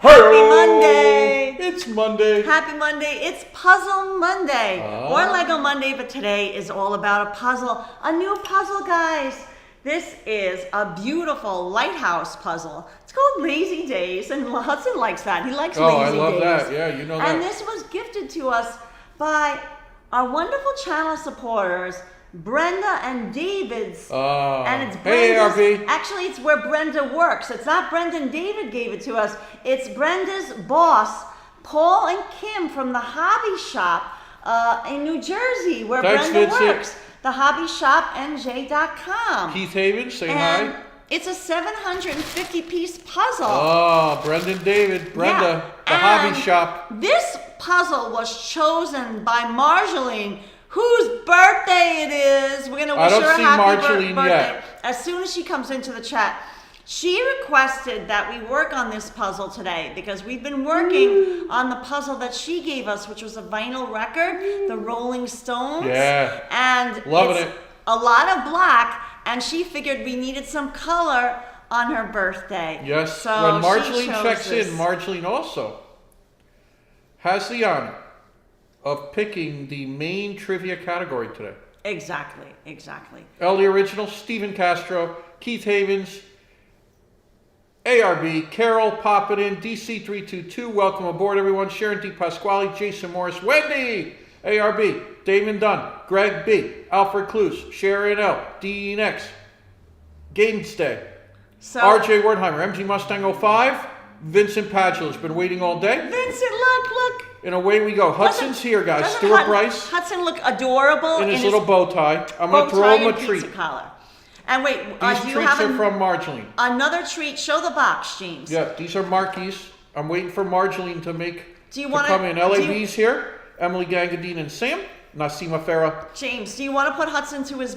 Happy Monday! It's Monday. Happy Monday. It's Puzzle Monday. Or Lego Monday, but today is all about a puzzle. A new puzzle, guys. This is a beautiful Lighthouse puzzle. It's called Lazy Days, and Hudson likes that. He likes Lazy Days. Oh, I love that. Yeah, you know that. And this was gifted to us by our wonderful channel supporters, Brenda and David's. And it's Brenda's. Hey, RV. Actually, it's where Brenda works. It's not Brenda and David gave it to us. It's Brenda's boss, Paul and Kim from the Hobby Shop in New Jersey, where Brenda works. The Hobby Shop NJ.com. Keith Havens, say hi. It's a 750-piece puzzle. Oh, Brenda and David. Brenda, the Hobby Shop. This puzzle was chosen by Marjolaine, whose birthday it is. We're going to wish her a happy birthday yet. as soon as she comes into the chat. She requested that we work on this puzzle today because we've been working on the puzzle that she gave us, which was a vinyl record, the Rolling Stones. Yeah. And loving it. A lot of black, and she figured we needed some color on her birthday. Yes. So when Marjolaine checks in, Marjolaine also has the honor of picking the main trivia category today. Exactly, exactly. Ellie Original, Stephen Castro, Keith Havens, ARB, Carol popping in, DC322, welcome aboard everyone, Sharon D. Pasquale, Jason Morris, Wendy, ARB, Damon Dunn, Greg B, Alfred Clues, Sharon L, Dean X, Gainstay, RJ Wertheimer, MG Mustang 05, Vincent Padula's been waiting all day. Vincent, look. And away we go. Hudson's here, guys. Stuart Bryce. Hudson look adorable in his little bow tie. I'm going to throw him a treat. Collar. And wait, these treats are from Marjolaine. Another treat. Show the box, James. Yeah, these are Marquis. I'm waiting for Marjolaine to come in. LAB's here. Emily Gangadine and Sam. Nasima Farah. James, do you want to put Hudson to his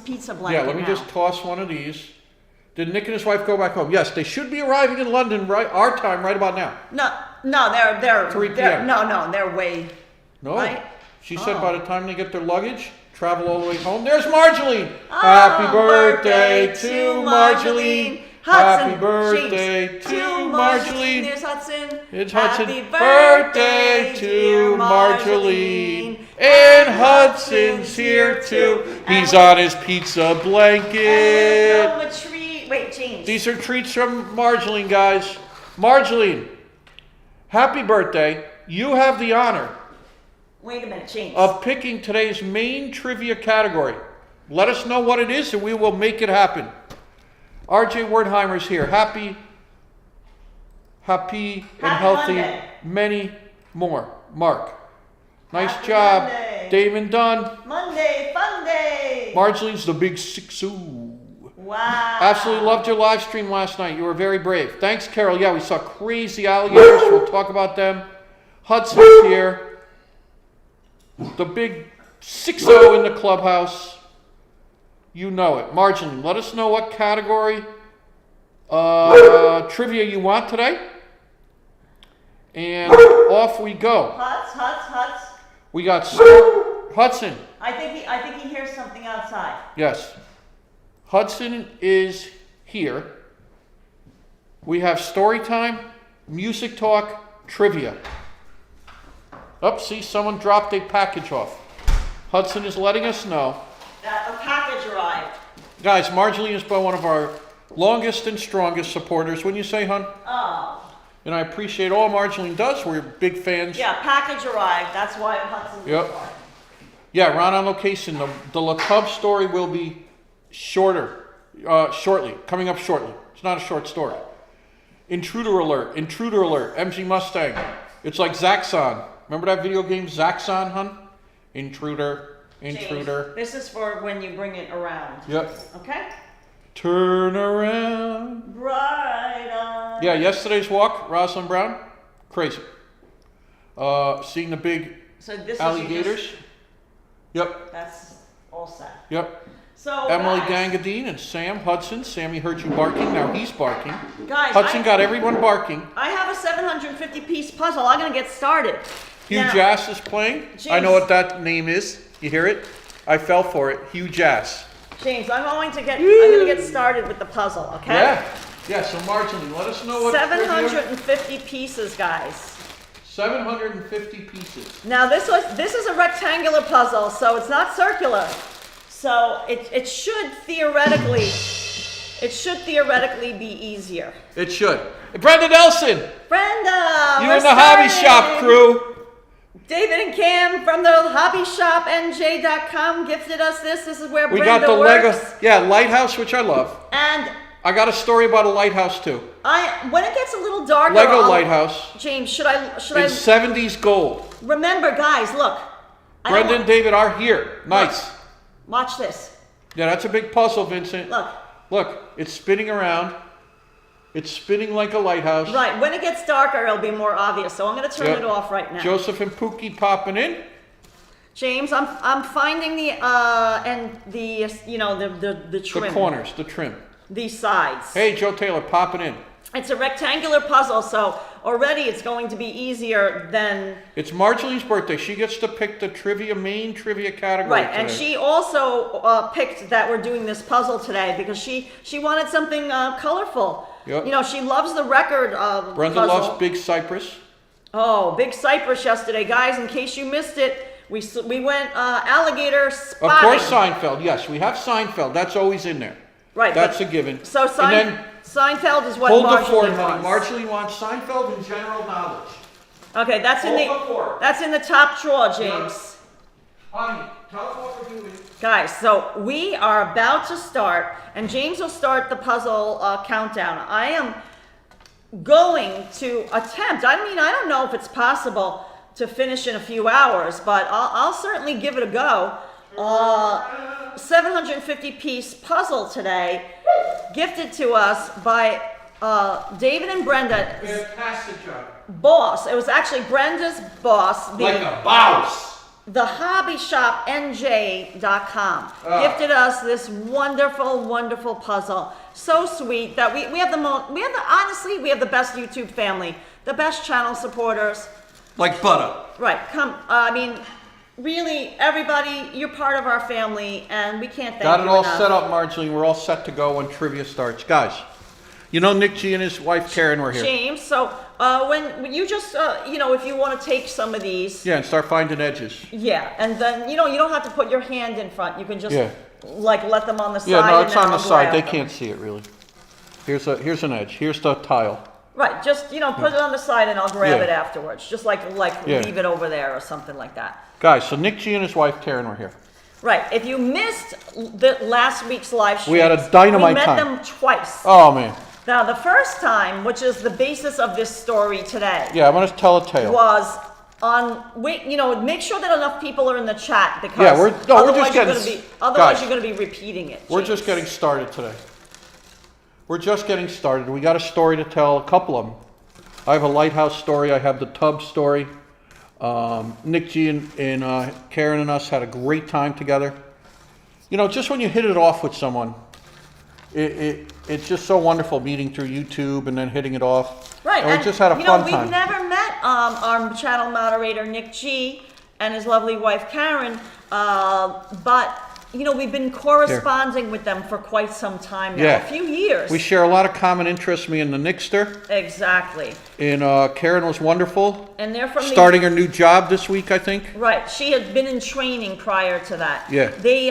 pizza blanket? Yeah, let me just toss one of these. Did Nick and his wife go back home? Yes, they should be arriving in London our time right about now. No, they're 3 p.m. They're way. No, right? She said by the time they get their luggage, travel all the way home. There's Marjolaine. Oh, happy birthday to Marjolaine. Happy birthday to Marjolaine. There's Hudson. It's Hudson. Happy birthday to Marjolaine. And Hudson's here too. He's on his pizza blanket. And a treat. Wait, James. These are treats from Marjolaine, guys. Marjolaine, happy birthday. You have the honor. Wait a minute, James. Of picking today's main trivia category. Let us know what it is and we will make it happen. RJ Wertheimer's here. Happy and healthy. Monday. Many more. Mark. Nice job. Monday. Damon Dunn. Monday, fun day. Marjolaine's the big 6-ooh. Wow. Absolutely loved your live stream last night. You were very brave. Thanks, Carol. Yeah, we saw crazy alligators. We'll talk about them. Hudson's here. The big 6-0 in the clubhouse. You know it. Marjolaine, let us know what category trivia you want today. And off we go. Huts. We got Hudson. I think he hears something outside. Yes. Hudson is here. We have story time, music talk, trivia. See, someone dropped a package off. Hudson is letting us know. A package arrived. Guys, Marjolaine has been one of our longest and strongest supporters. Wouldn't you say, hon? Oh. And I appreciate all Marjolaine does. We're big fans. Yeah, package arrived. That's why Hudson's Yep. Yeah, Ron on location. The Le Cub story will be shortly. Coming up shortly. It's not a short story. Intruder alert. MG Mustang. It's like Zaxxon. Remember that video game Zaxxon, hun? Intruder. James, this is for when you bring it around. Yep. Okay? Turn around. Bright on. Yeah, yesterday's walk, Rosalind Brown, crazy. Seeing the big alligators. Yep. That's all set. Yep. So Emily Gangadine and Sam Hudson. Sammy heard you barking, now he's barking. Guys, Hudson got everyone barking. I have a 750-piece puzzle. I'm going to get started. Hugh Jass is playing. James, I know what that name is. You hear it? I fell for it. Hugh Jass. James, I'm going to get started with the puzzle, okay? Yeah. Yeah, so Marjorie, let us know what 750 pieces, guys. 750 pieces. Now this is a rectangular puzzle, so it's not circular. So it should theoretically be easier. It should. Brenda Nelson! Brenda! You and the Hobby Shop crew. David and Cam from the HobbyShopNJ.com gifted us this. This is where We Brenda got the works. Lego, Lighthouse, which I love. And I got a story about a lighthouse too. when it gets a little darker, Lego lighthouse. James, should I In 70s gold. remember, guys? Look, Brenda and David are here. Nice. Look, watch this. Yeah, that's a big puzzle, Vincent. Look, it's spinning around. It's spinning like a lighthouse. right. When it gets darker, it'll be more obvious. So I'm going to turn it off right now. Joseph and Pookie popping in. James, I'm finding the the trim. The corners, the trim. These sides. Hey, Joe Taylor, popping in. It's a rectangular puzzle, so already it's going to be easier than... It's Marjolie's birthday. She gets to pick the main trivia category Right, today. and she also picked that we're doing this puzzle today because she wanted something colorful. Yep. You know, she loves the record Brenda puzzle. loves Big Cypress. Oh, Big Cypress yesterday. Guys, in case you missed it, we went alligator spotting. Of course, Seinfeld. Yes, we have Seinfeld. That's always in there. Right. That's a given. So Seinfeld is what hold Marjorie the fort, wants. honey. Marjorie wants Seinfeld and general knowledge. Okay, that's in the top drawer, James. Honey, tell us what we're doing. Guys, so we are about to start, and James will start the puzzle countdown. I am going to attempt. I mean, I don't know if it's possible to finish in a few hours, but I'll certainly give it a go. 750 piece puzzle today, gifted to us by David and Brenda. Fantastic job. Boss. It was actually Brenda's boss. Like a boss. The HobbyShopNJ.com gifted us this wonderful, wonderful puzzle. So sweet that we have honestly we have the best YouTube family, the best channel supporters. Like butter. Right. I mean, really, everybody, you're part of our family, and we can't thank you Got it all enough. set up, Marjorie. We're all set to go when trivia starts. Guys, you know Nick G and his wife Karen were here. James, so when you just, if you want to take some of these. Yeah, and start finding edges. Yeah, and then, you don't have to put your hand in front. You can just, let them on the side. Yeah, no, it's and then on the I'll side. grab They them. can't see it, really. Here's an edge. Here's the tile. Right, just, put it on the side and I'll grab Yeah. it afterwards. Just leave it over there or something like that. Guys, so Nick G and his wife Karen were here. Right, if you missed the last week's live stream, We had a dynamite we met time. them twice. Oh, man. Now, the first time, which is the basis of this story today, Yeah, I'm going to tell a tale. was make sure that enough people are in the chat because Yeah, we're just getting... otherwise you're going to be repeating it. We're James. just getting started today. We're just getting started. We got a story to tell, a couple of them. I have a Lighthouse story. I have the tub story. Nick G and Karen and us had a great time together. Just when you hit it off with someone, it's just so wonderful meeting through YouTube and then hitting it off. Right, and we just had a fun time. We've never met our channel moderator Nick G and his lovely wife Karen, but we've been corresponding with them for quite some time now, a few years. We share a lot of common interests, me and the Nickster. Exactly. And Karen was wonderful. And they're from starting her new job this week, I think. Right. She had been in training prior to that. Yeah. They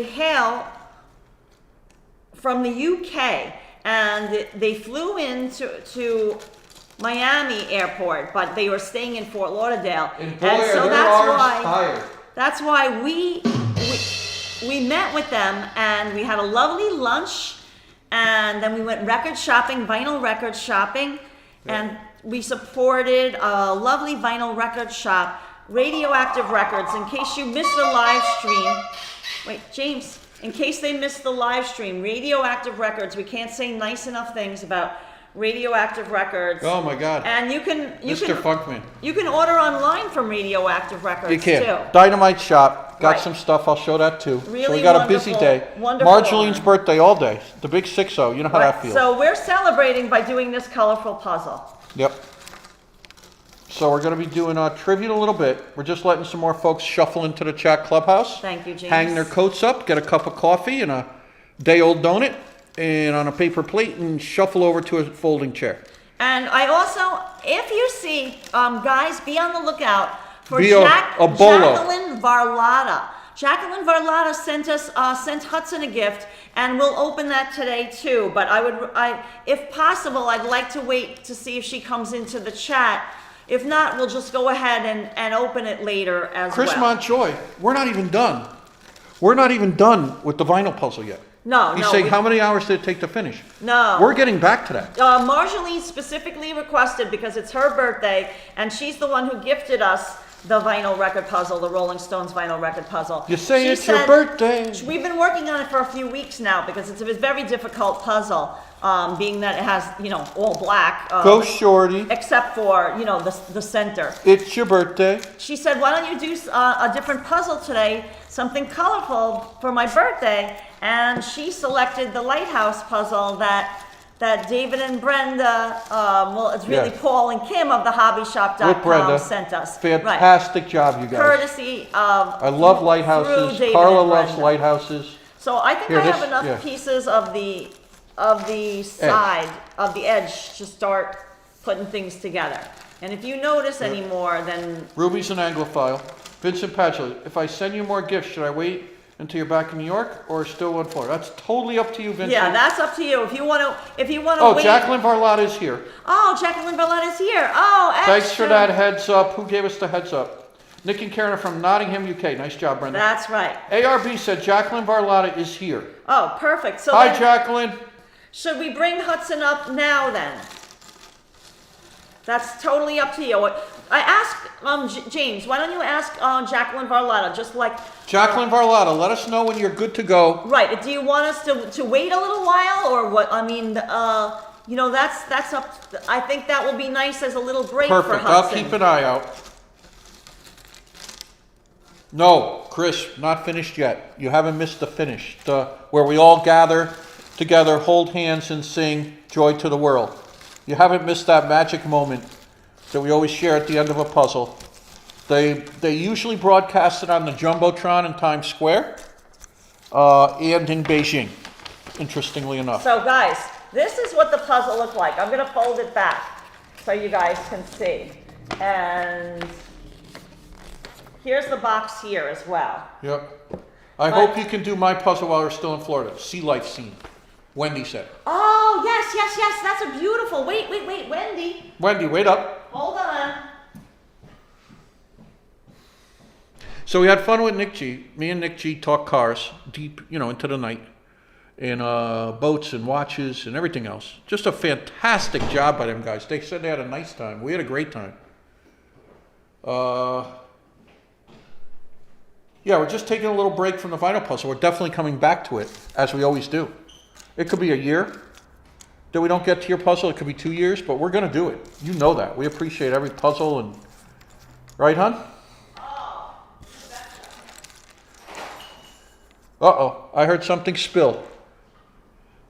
hail from the UK, and they flew into Miami airport, but they were staying in Fort Lauderdale. And so that's why we met with them, and we had a lovely lunch, and then we went vinyl record shopping, and we supported a lovely vinyl record shop, Radioactive Records. In case you missed the live stream, wait, James, in case they missed the live stream, Radioactive Records, we can't say nice enough things about Radioactive Records. Oh my God. And you can Mr. Funkman. You can order online from Radioactive Records. You can. Too. Dynamite shop. Got Right. some stuff. I'll show that too. Really so we got a busy day. Wonderful. Marjolie's birthday all day. The big 6-0. You know how that feels. So we're celebrating by doing this colorful puzzle. Yep. So we're going to be doing trivia in a little bit. We're just letting some more folks shuffle into the chat clubhouse. Thank you, James. Hang their coats up, get a cup of coffee and a day-old donut. and on a paper plate and shuffle over to a folding chair. And I also, if you see, guys, be on the lookout for Be a bolo. Jacqueline Varlotta. Jacqueline Varlotta sent Hudson a gift, and we'll open that today too. But if possible, I'd like to wait to see if she comes into the chat. If not, we'll just go ahead and open it later as Chris well. Montjoy, we're not even done. We're not even done with the vinyl puzzle yet. No, He's saying how many hours did it take to finish? No. We're getting back to that. Marjorie specifically requested, because it's her birthday, and she's the one who gifted us the vinyl record puzzle, the Rolling Stones vinyl record puzzle. You say She it's your said- birthday. We've been working on it for a few weeks now because it's a very difficult puzzle, being that it has, all black. Go shorty. Except for, the center. It's your birthday. She said, why don't you do a different puzzle today, something colorful for my birthday? And she selected the Lighthouse puzzle that David and Brenda, it's really Yeah. Paul and Kim of the With Brenda. hobbyshop.com sent us. Fantastic job, you guys. Courtesy of I love through lighthouses. David Carla and loves Brenda. lighthouses. So I think Here, I have this- enough yeah. pieces of the side, of the edge, to start putting things together. And if you notice any more, then Ruby's an Anglophile. Vincent Patchley, if I send you more gifts, should I wait until you're back in New York or still in Florida? That's totally up to you, Vincent. yeah, that's up to you. If you want to Oh, wait. Jacqueline Varlotta is here. Oh, Jacqueline Barlett is here. Oh, extra. Thanks for that heads up. Who gave us the heads up? Nick and Karen are from Nottingham, UK. Nice job, Brenda. That's right. ARB said Jacqueline Varlotta is here. Oh, perfect. So Hi, then, Jacqueline. should we bring Hudson up now then? That's totally up to you. I asked James, why don't you ask Jacqueline Varlotta, just like Jacqueline Varlotta, let us know when you're good to go. right? Do you want us to wait a little while, or what? I mean, that's up. I think that will be nice as a little break for Perfect. I'll Hudson. keep an eye out. No, Chris, not finished yet. You haven't missed the finish, where we all gather together, hold hands, and sing "Joy to the World." You haven't missed that magic moment that we always share at the end of a puzzle. They usually broadcast it on the Jumbotron in Times Square and in Beijing, interestingly enough. So guys, this is what the puzzle looked like. I'm gonna fold it back so you guys can see. And here's the box here as well. Yep. I hope you can do my puzzle while we're still in Florida. Sea life scene. Wendy said. Oh, yes, that's a beautiful, wait, Wendy, Wendy, wait up. hold on. So we had fun with Nick G. Me and Nick G talk cars deep, into the night. And boats and watches and everything else. Just a fantastic job by them guys. They said they had a nice time. We had a great time. Yeah, we're just taking a little break from the vinyl puzzle. We're definitely coming back to it, as we always do. It could be a year that we don't get to your puzzle. It could be 2 years, but we're going to do it. You know that. We appreciate every puzzle. And right, hon? Uh-oh. I heard something spill.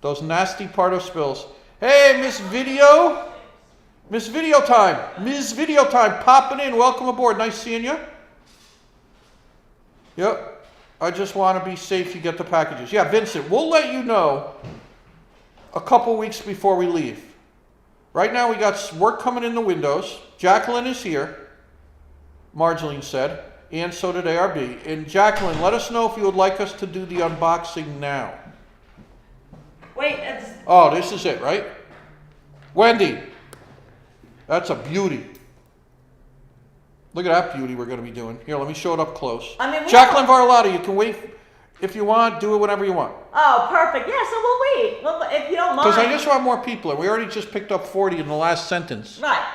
Those nasty Pardo spills. Hey, Miss Video. Miss Video Time. Ms. Video Time popping in. Welcome aboard. Nice seeing you. Yep. I just want to be safe you get the packages. Yeah, Vincent, we'll let you know a couple weeks before we leave. Right now we got work coming in the windows. Jacqueline is here, Marjorie said, and so did ARB. And Jacqueline, let us know if you would like us to do the unboxing now. Wait, Oh, this is it, right? Wendy, that's a beauty. Look at that beauty we're going to be doing. Here, let me show it up close. I mean, Jacqueline Varlotta, you can wait if you want, do it whenever you want. oh, perfect. Yeah, so we'll wait. Well, if you don't mind. Because I just want more people. We already just picked up 40 in the last sentence. Right.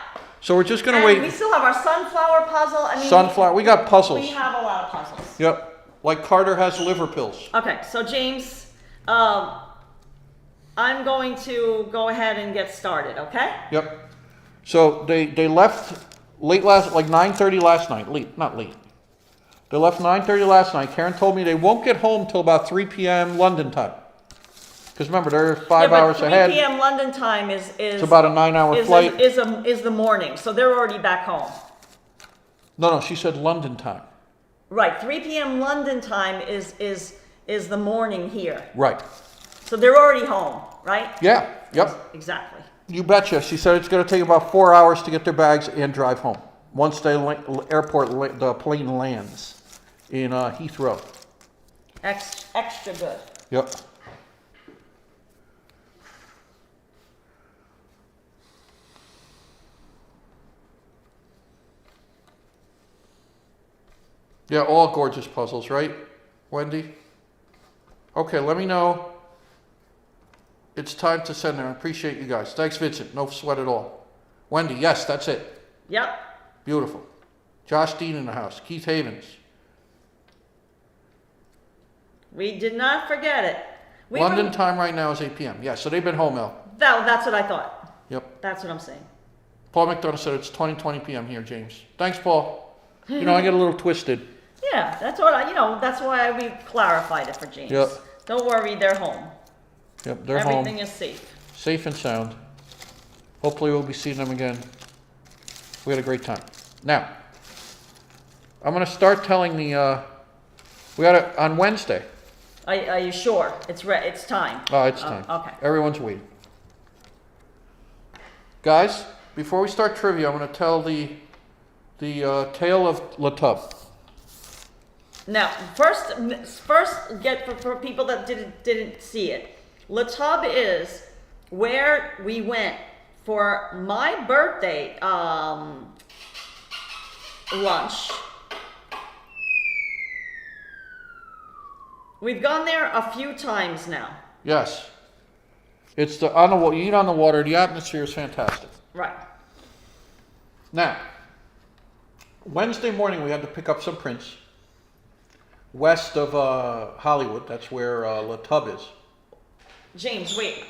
So we're just going to And we wait. still have our sunflower puzzle. I mean, Sunflower. We got puzzles. We have a lot of puzzles. Yep. Like Carter has liver pills. Okay, so James, I'm going to go ahead and get started, okay? Yep. So they left late like 9:30 last night. Not late. They left 9:30 last night. Karen told me they won't get home till about 3 p.m. London time. Because remember, they're 5 hours ahead. 3 p.m. London time is It's about a 9-hour flight. Is the morning, so they're already back home. No, she said London time. Right, 3 p.m. London time is the morning here. Right. So they're already home, right? Yeah, yep. Exactly. You betcha. She said it's going to take about 4 hours to get their bags and drive home. Once the plane lands in Heathrow. Extra good. Yep. Yeah, all gorgeous puzzles, right, Wendy? Okay, let me know. It's time to send them. I appreciate you guys. Thanks, Vincent. No sweat at all. Wendy, yes, that's it. Yep. Beautiful. Josh Dean in the house. Keith Havens. We did not forget it. London time right now is 8 p.m. Yeah, so they've been home, El. That's what I thought. Yep. That's what I'm saying. Paul McDonough said it's 20 p.m. here, James. Thanks, Paul. You know, I get a little twisted. Yeah, that's what that's why we clarified it for James. Yep. Don't worry, they're home. Yep, they're home. Everything is safe. Safe and sound. Hopefully we'll be seeing them again. We had a great time. Now, I'm going to start telling the, we got it on Wednesday. Are you sure? It's time. Oh, it's time. Okay. Everyone's waiting. Guys, before we start trivia, I'm going to tell the tale of La Tub. Now, first get for people that didn't see it. La Tub is where we went for my birthday lunch. We've gone there a few times now. Yes. It's you eat on the water. The atmosphere is fantastic. Right. Now, Wednesday morning we had to pick up some prints west of Hollywood. That's where La Tub is. James, wait.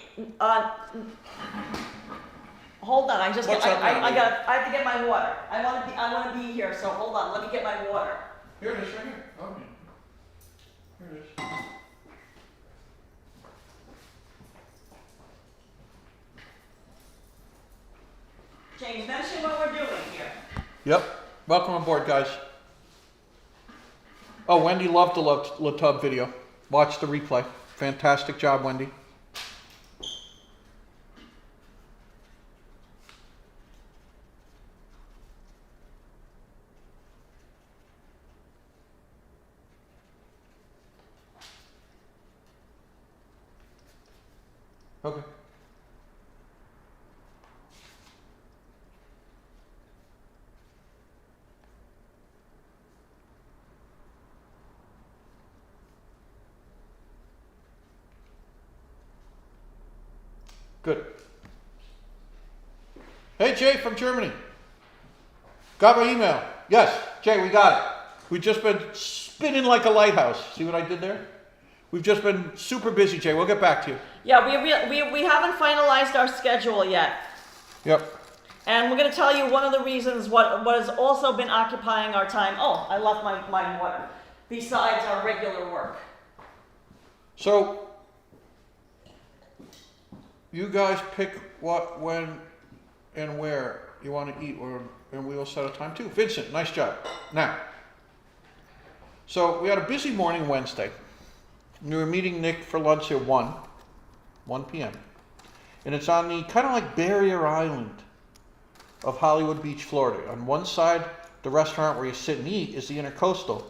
Hold on. I have to get my water. I want to be here. So hold on. Let me get my water. Here it is, right here. Okay. Here it is. James, mention what we're doing here. Yep. Welcome aboard, guys. Oh, Wendy loved the La Tub video. Watch the replay. Fantastic job, Wendy. Okay. Good. Hey, Jay from Germany. Got my email. Yes, Jay, we got it. We've just been spinning like a lighthouse. See what I did there? We've just been super busy, Jay. We'll get back to you. Yeah, we haven't finalized our schedule yet. Yep. And we're going to tell you one of the reasons what has also been occupying our time. Oh, I left my water. Besides our regular work. So, you guys pick what, when, and where you want to eat, and we will set a time too. Vincent, nice job. Now, so we had a busy morning Wednesday. We were meeting Nick for lunch at 1 p.m. And it's on the kind of like barrier island of Hollywood Beach, Florida. On one side, the restaurant where you sit and eat is the Intercoastal.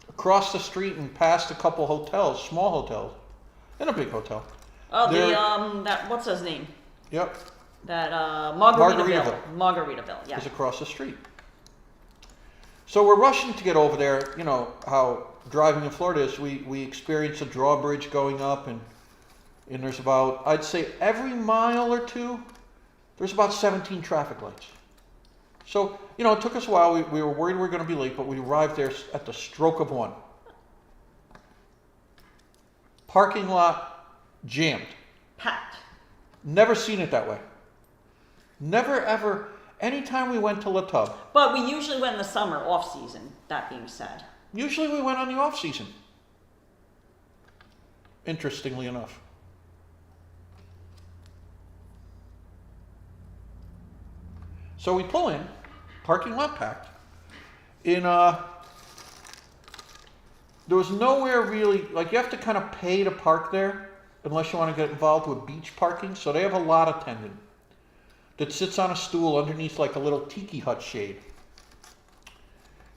Across the street and past a couple hotels, small hotels, and a big hotel. Oh, that what's his name? Yep. That Margaritaville. Margaritaville, yeah. Is across the street. So we're rushing to get over there. You know how driving in Florida is. We experience a drawbridge going up, and there's about, I'd say every mile or two, there's about 17 traffic lights. So, you know, it took us a while. We were worried we were going to be late, but we arrived there at the stroke of one. Parking lot jammed. Packed. Never seen it that way. Never ever, anytime we went to La Tub. But we usually went in the summer, off season, that being said. Usually we went on the off season. Interestingly enough. So we pull in, parking lot packed. There was nowhere really, like you have to kind of pay to park there. unless you want to get involved with beach parking. So they have a lot attendant that sits on a stool underneath like a little tiki hut shade.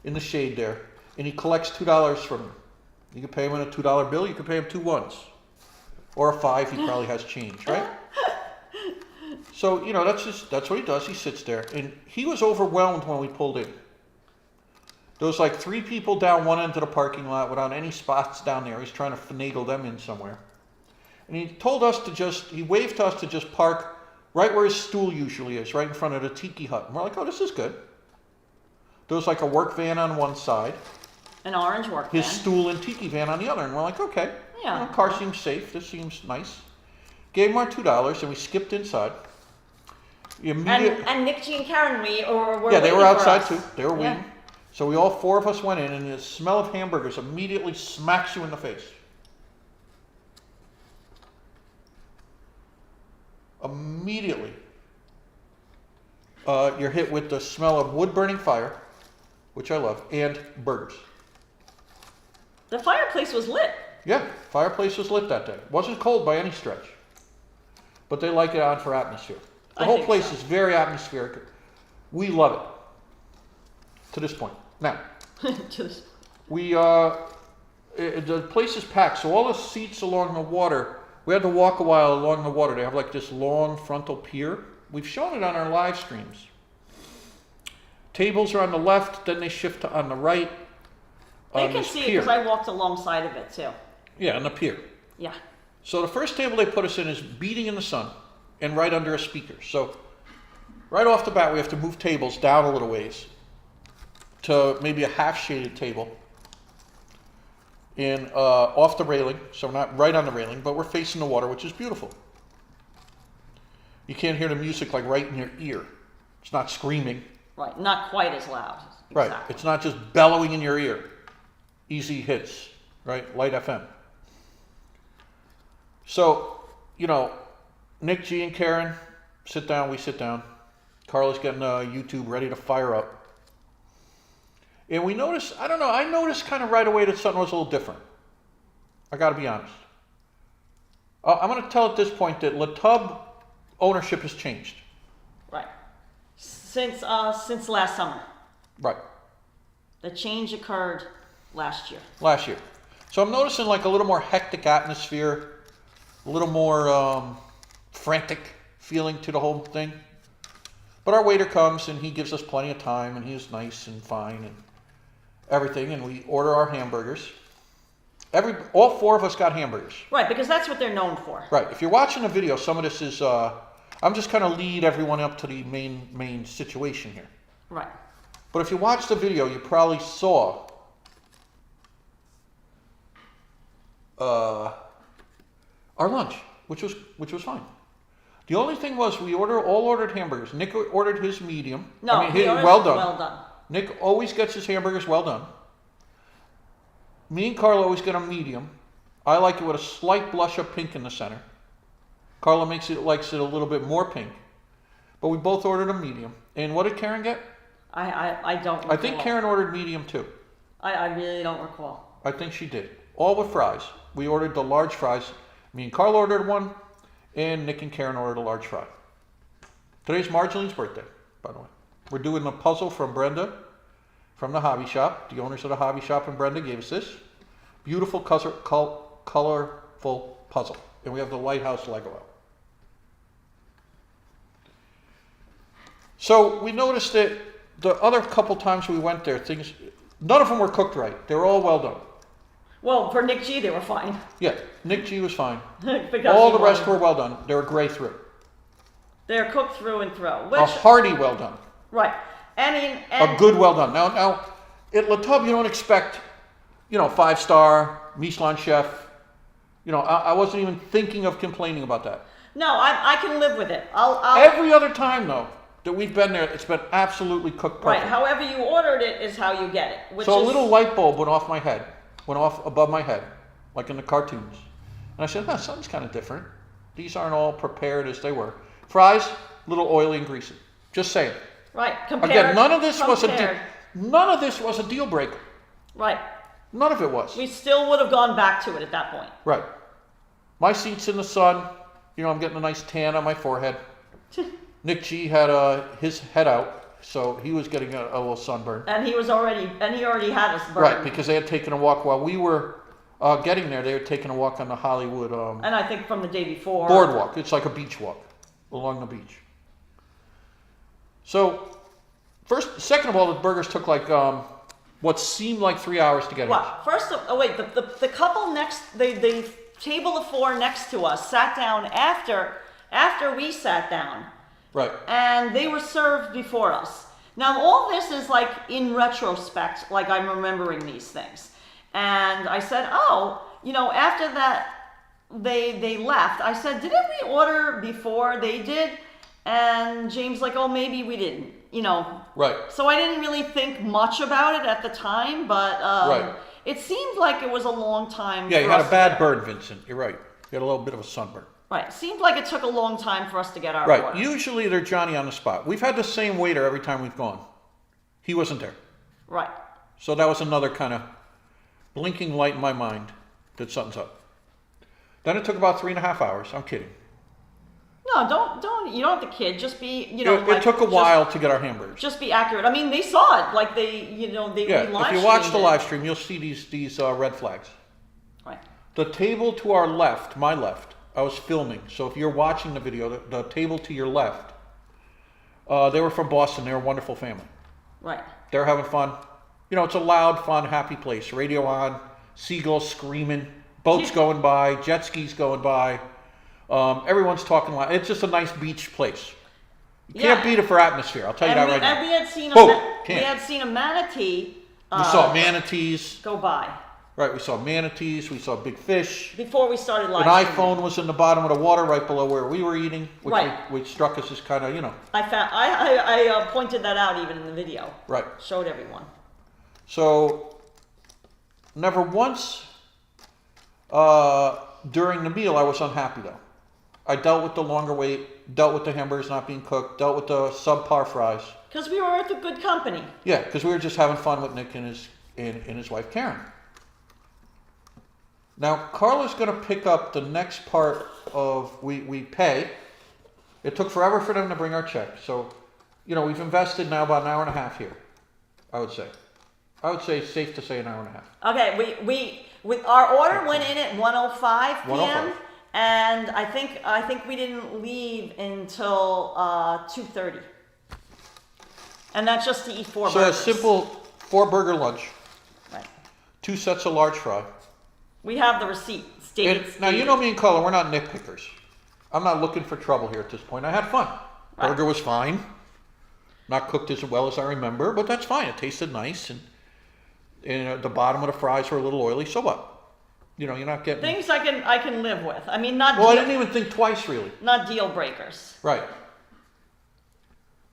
In the shade there. And he collects $2 from you. You can pay him in a $2 bill, you can pay him 2 ones. Or a 5, he probably has change, right? So, you know, that's what he does. He sits there. And he was overwhelmed when we pulled in. There was like 3 people down one end of the parking lot without any spots down there. He's trying to finagle them in somewhere. And he told us he waved to us to just park right where his stool usually is, right in front of the tiki hut. And we're like, oh, this is good. There was like a work van on one side. An orange work van. His stool and tiki van on the other. And we're like, okay. Yeah. You know, car seems safe. This seems nice. Gave him our $2 and we skipped inside. And Nick, G, and Karen, were yeah, they were outside us. too. They were waiting. So we all 4 of us went in, and the smell of hamburgers immediately smacks you in the face. Immediately. You're hit with the smell of wood-burning fire, which I love, and burgers. The fireplace was lit. Yeah, fireplace was lit that day. Wasn't cold by any stretch. But they like it on for atmosphere. The whole place is very atmospheric. We love it. To this point. Now, the place is packed, so all the seats along the water, we had to walk a while along the water. They have like this long frontal pier. We've shown it on our live streams. Tables are on the left, then they shift to on the right. You can see it because I walked alongside of it too. Yeah, on the pier. Yeah. So the first table they put us in is beating in the sun and right under a speaker. So right off the bat, we have to move tables down a little ways to maybe a half-shaded table and off the railing. So we're not right on the railing, but we're facing the water, which is beautiful. You can't hear the music like right in your ear. It's not screaming. Right, not quite as loud. Exactly. Right, it's not just bellowing in your ear. Easy hits, right? Light FM. So, you know, Nick, G, and Karen sit down, we sit down. Karla's getting YouTube ready to fire up. And we noticed, I don't know, I noticed kind of right away that something was a little different. I got to be honest. I'm going to tell at this point that Le Tub ownership has changed. Right. Since last summer. Right. The change occurred last year. Last year. So I'm noticing like a little more hectic atmosphere, a little more frantic feeling to the whole thing. But our waiter comes and he gives us plenty of time and he's nice and fine and everything, and we order our hamburgers. All 4 of us got hamburgers. Right, because that's what they're known for. Right. If you're watching the video, some of this is I'm just kind of lead everyone up to the main situation here. Right. But if you watch the video, you probably saw our lunch, which was fine. The only thing was we all ordered hamburgers. Nick ordered his medium. No, he ordered well done. Nick always gets his hamburgers well done. Me and Karla always get a medium. I like it with a slight blush of pink in the center. Karla likes it a little bit more pink. But we both ordered a medium. And what did Karen get? I don't recall. I think Karen ordered medium too. I really don't recall. I think she did. All with fries. We ordered the large fries. Me and Karla ordered one, and Nick and Karen ordered a large fry. Today's Marjolaine's birthday, by the way. We're doing a puzzle from Brenda, from the hobby shop. The owners of the hobby shop and Brenda gave us this beautiful, colorful puzzle. And we have the Lighthouse Lego out. So we noticed that the other couple times we went there, none of them were cooked right. They were all well done. Well, for Nick G, they were fine. Yeah, Nick G was fine. All the rest were well done. They were gray through. They're cooked through and through. A hearty well done. Right. A good well done. Now, at Le Tub, you don't expect, 5-star, Michelin chef. I wasn't even thinking of complaining about that. No, I can live with it. Every other time, though, that we've been there, it's been absolutely cooked perfect. Right. However you ordered it is how you get it. So a little light bulb went off above my head, like in the cartoons. And I said, something's kind of different. These aren't all prepared as they were. Fries, a little oily and greasy. Just saying. Right. Again, none of this was a deal breaker. Right. None of it was. We still would have gone back to it at that point. Right. My seat's in the sun. You know, I'm getting a nice tan on my forehead. Nick G had his head out, so he was getting a little sunburn. And he already had us burned. Right, because they had taken a walk while we were getting there. They were taking a walk on the Hollywood and I think from the day before. boardwalk. It's like a beach walk along the beach. So, second of all, the burgers took like what seemed like 3 hours to get here. Well, the couple the table of four next to us sat down after we sat down. Right. And they were served before us. Now, all this is like in retrospect, like I'm remembering these things. And I said, oh, you know, after that, they left. I said, didn't we order before they did? And James like, oh, maybe we didn't, you know. Right. So I didn't really think much about it at the time, but right. It seemed like it was a long time. Yeah, for you had us a bad burn, Vincent. You're right. You had a little bit of a sunburn. Right. It seemed like it took a long time for us to get our Right. order. Usually they're Johnny on the spot. We've had the same waiter every time we've gone. He wasn't there. Right. So that was another kind of blinking light in my mind that something's up. Then it took about 3.5 hours. I'm kidding. No, don't. You don't have to kid. Just be, you know. It took a while to get our hamburgers. Just be accurate. I mean, they saw it. Like they, you know, they. Yeah. We If you watch the streamed live stream, you'll see these red flags. Right. The table to our left, my left, I was filming. So if you're watching the video, the table to your left, they were from Boston. They're a wonderful family. Right. They're having fun. You know, it's a loud, fun, happy place. Radio on, seagulls screaming, boats going by, jet skis going by. Everyone's talking loud. It's just a nice beach place. You can't beat it for atmosphere. I'll tell you that right now. And we had seen we had seen a manatee. We saw manatees. Go by. Right, we saw manatees. We saw big fish. Before we started live An streaming. iPhone was in the bottom of the water right below where we were eating, which struck us as kind of, you know. I pointed that out even in the video. Right. Showed everyone. So, never once during the meal I was unhappy though. I dealt with the longer wait, dealt with the hamburgers not being cooked, dealt with the subpar fries. Because we were with a good company. Yeah, because we were just having fun with Nick and his wife Karen. Now, Carla's going to pick up the next part of we pay. It took forever for them to bring our check. So, you know, we've invested now about an hour and a half here, I would say. I would say it's safe to say an hour and a half. Okay, our order went in at 1:05 p.m. 1:05. And I think we didn't leave until 2:30. And that's just to eat four burgers. So a simple 4-burger lunch, Right. 2 sets of large fry. We have the receipt. Now, you know me and Carla, we're not nitpickers. I'm not looking for trouble here at this point. I had fun. Right. Burger was fine. Not cooked as well as I remember, but that's fine. It tasted nice. And the bottom of the fries were a little oily. So what? You know, you're not getting... Things I can live with. I mean, not Well, I didn't even think twice, really. not deal breakers. Right.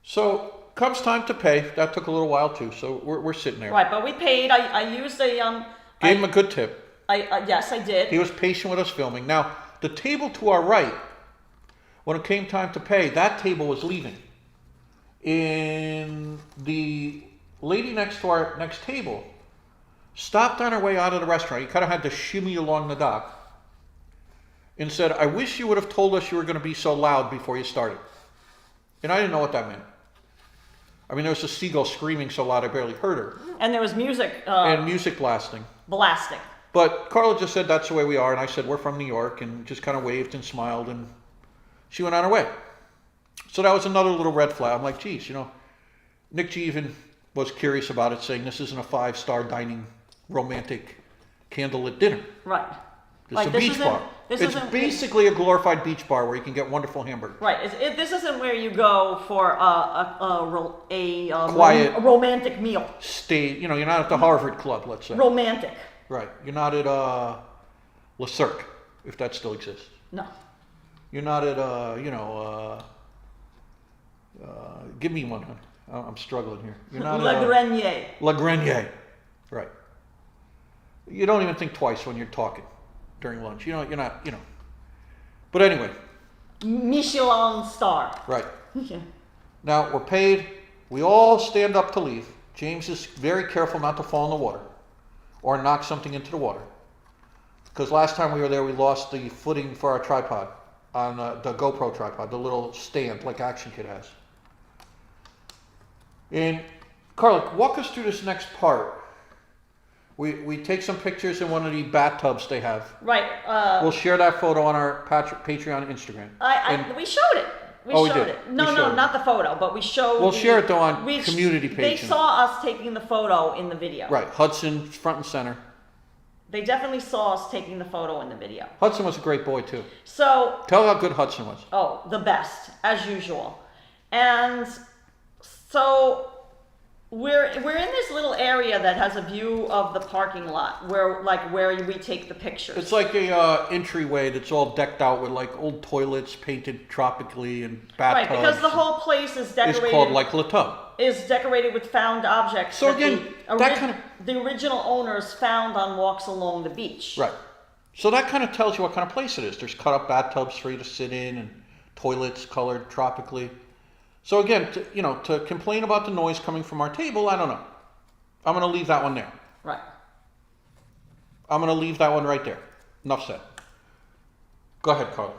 So, comes time to pay. That took a little while, too. So, we're sitting there. Right, but we paid. I used a... Gave him a good tip. Yes, I did. He was patient with us filming. Now, the table to our right, when it came time to pay, that table was leaving. And the lady next to our next table stopped on her way out of the restaurant. You kind of had to shimmy along the dock and said, I wish you would have told us you were going to be so loud before you started. And I didn't know what that meant. I mean, there was a seagull screaming so loud I barely heard her. And there was music. And music blasting. Blasting. But Carla just said that's the way we are, and I said we're from New York, and just kind of waved and smiled, and she went on her way. So that was another little red flag. I'm like, geez, you know, Nick G even was curious about it, saying this isn't a 5-star dining romantic candlelit dinner. Right. It's a beach bar. It's basically a glorified beach bar where you can get wonderful hamburgers. Right. This isn't where you go for Quiet, a romantic meal. Stay, you know, you're not at the Harvard Club, let's say. Romantic. Right. You're not at Le Cirque, if that still exists. No. You're not at, give me one, hon. I'm struggling here. You're not Le Grenier. Le Grenier. Right. You don't even think twice when you're talking during lunch. You know, you're not, you know. But anyway. Michelin star. Right. Yeah. Now, we're paid. We all stand up to leave. James is very careful not to fall in the water or knock something into the water. because last time we were there, we lost the footing for our tripod on the GoPro tripod, the little stand like Action Kid has. And Karla, walk us through this next part. We take some pictures in one of the bathtubs they have. Right. We'll share that photo on our Patreon and Instagram. We showed it. We showed it. No, not the photo, but we showed. We'll share it though on community page. They saw us taking the photo in the video. Right. Hudson front and center. They definitely saw us taking the photo in the video. Hudson was a great boy too. So tell how good Hudson was. Oh, the best, as usual. And so we're in this little area that has a view of the parking lot where we take the pictures. It's like a entryway that's all decked out with like old toilets painted tropically and bathtubs. Right, because the whole place is decorated. It's called like Le Tub. Is decorated with found objects. So again, the original owners found on walks along the beach. Right. So that kind of tells you what kind of place it is. There's cut up bathtubs for you to sit in and toilets colored tropically. So again, to complain about the noise coming from our table, I don't know. I'm going to leave that one there. Right. I'm going to leave that one right there. Enough said. Go ahead, Karla.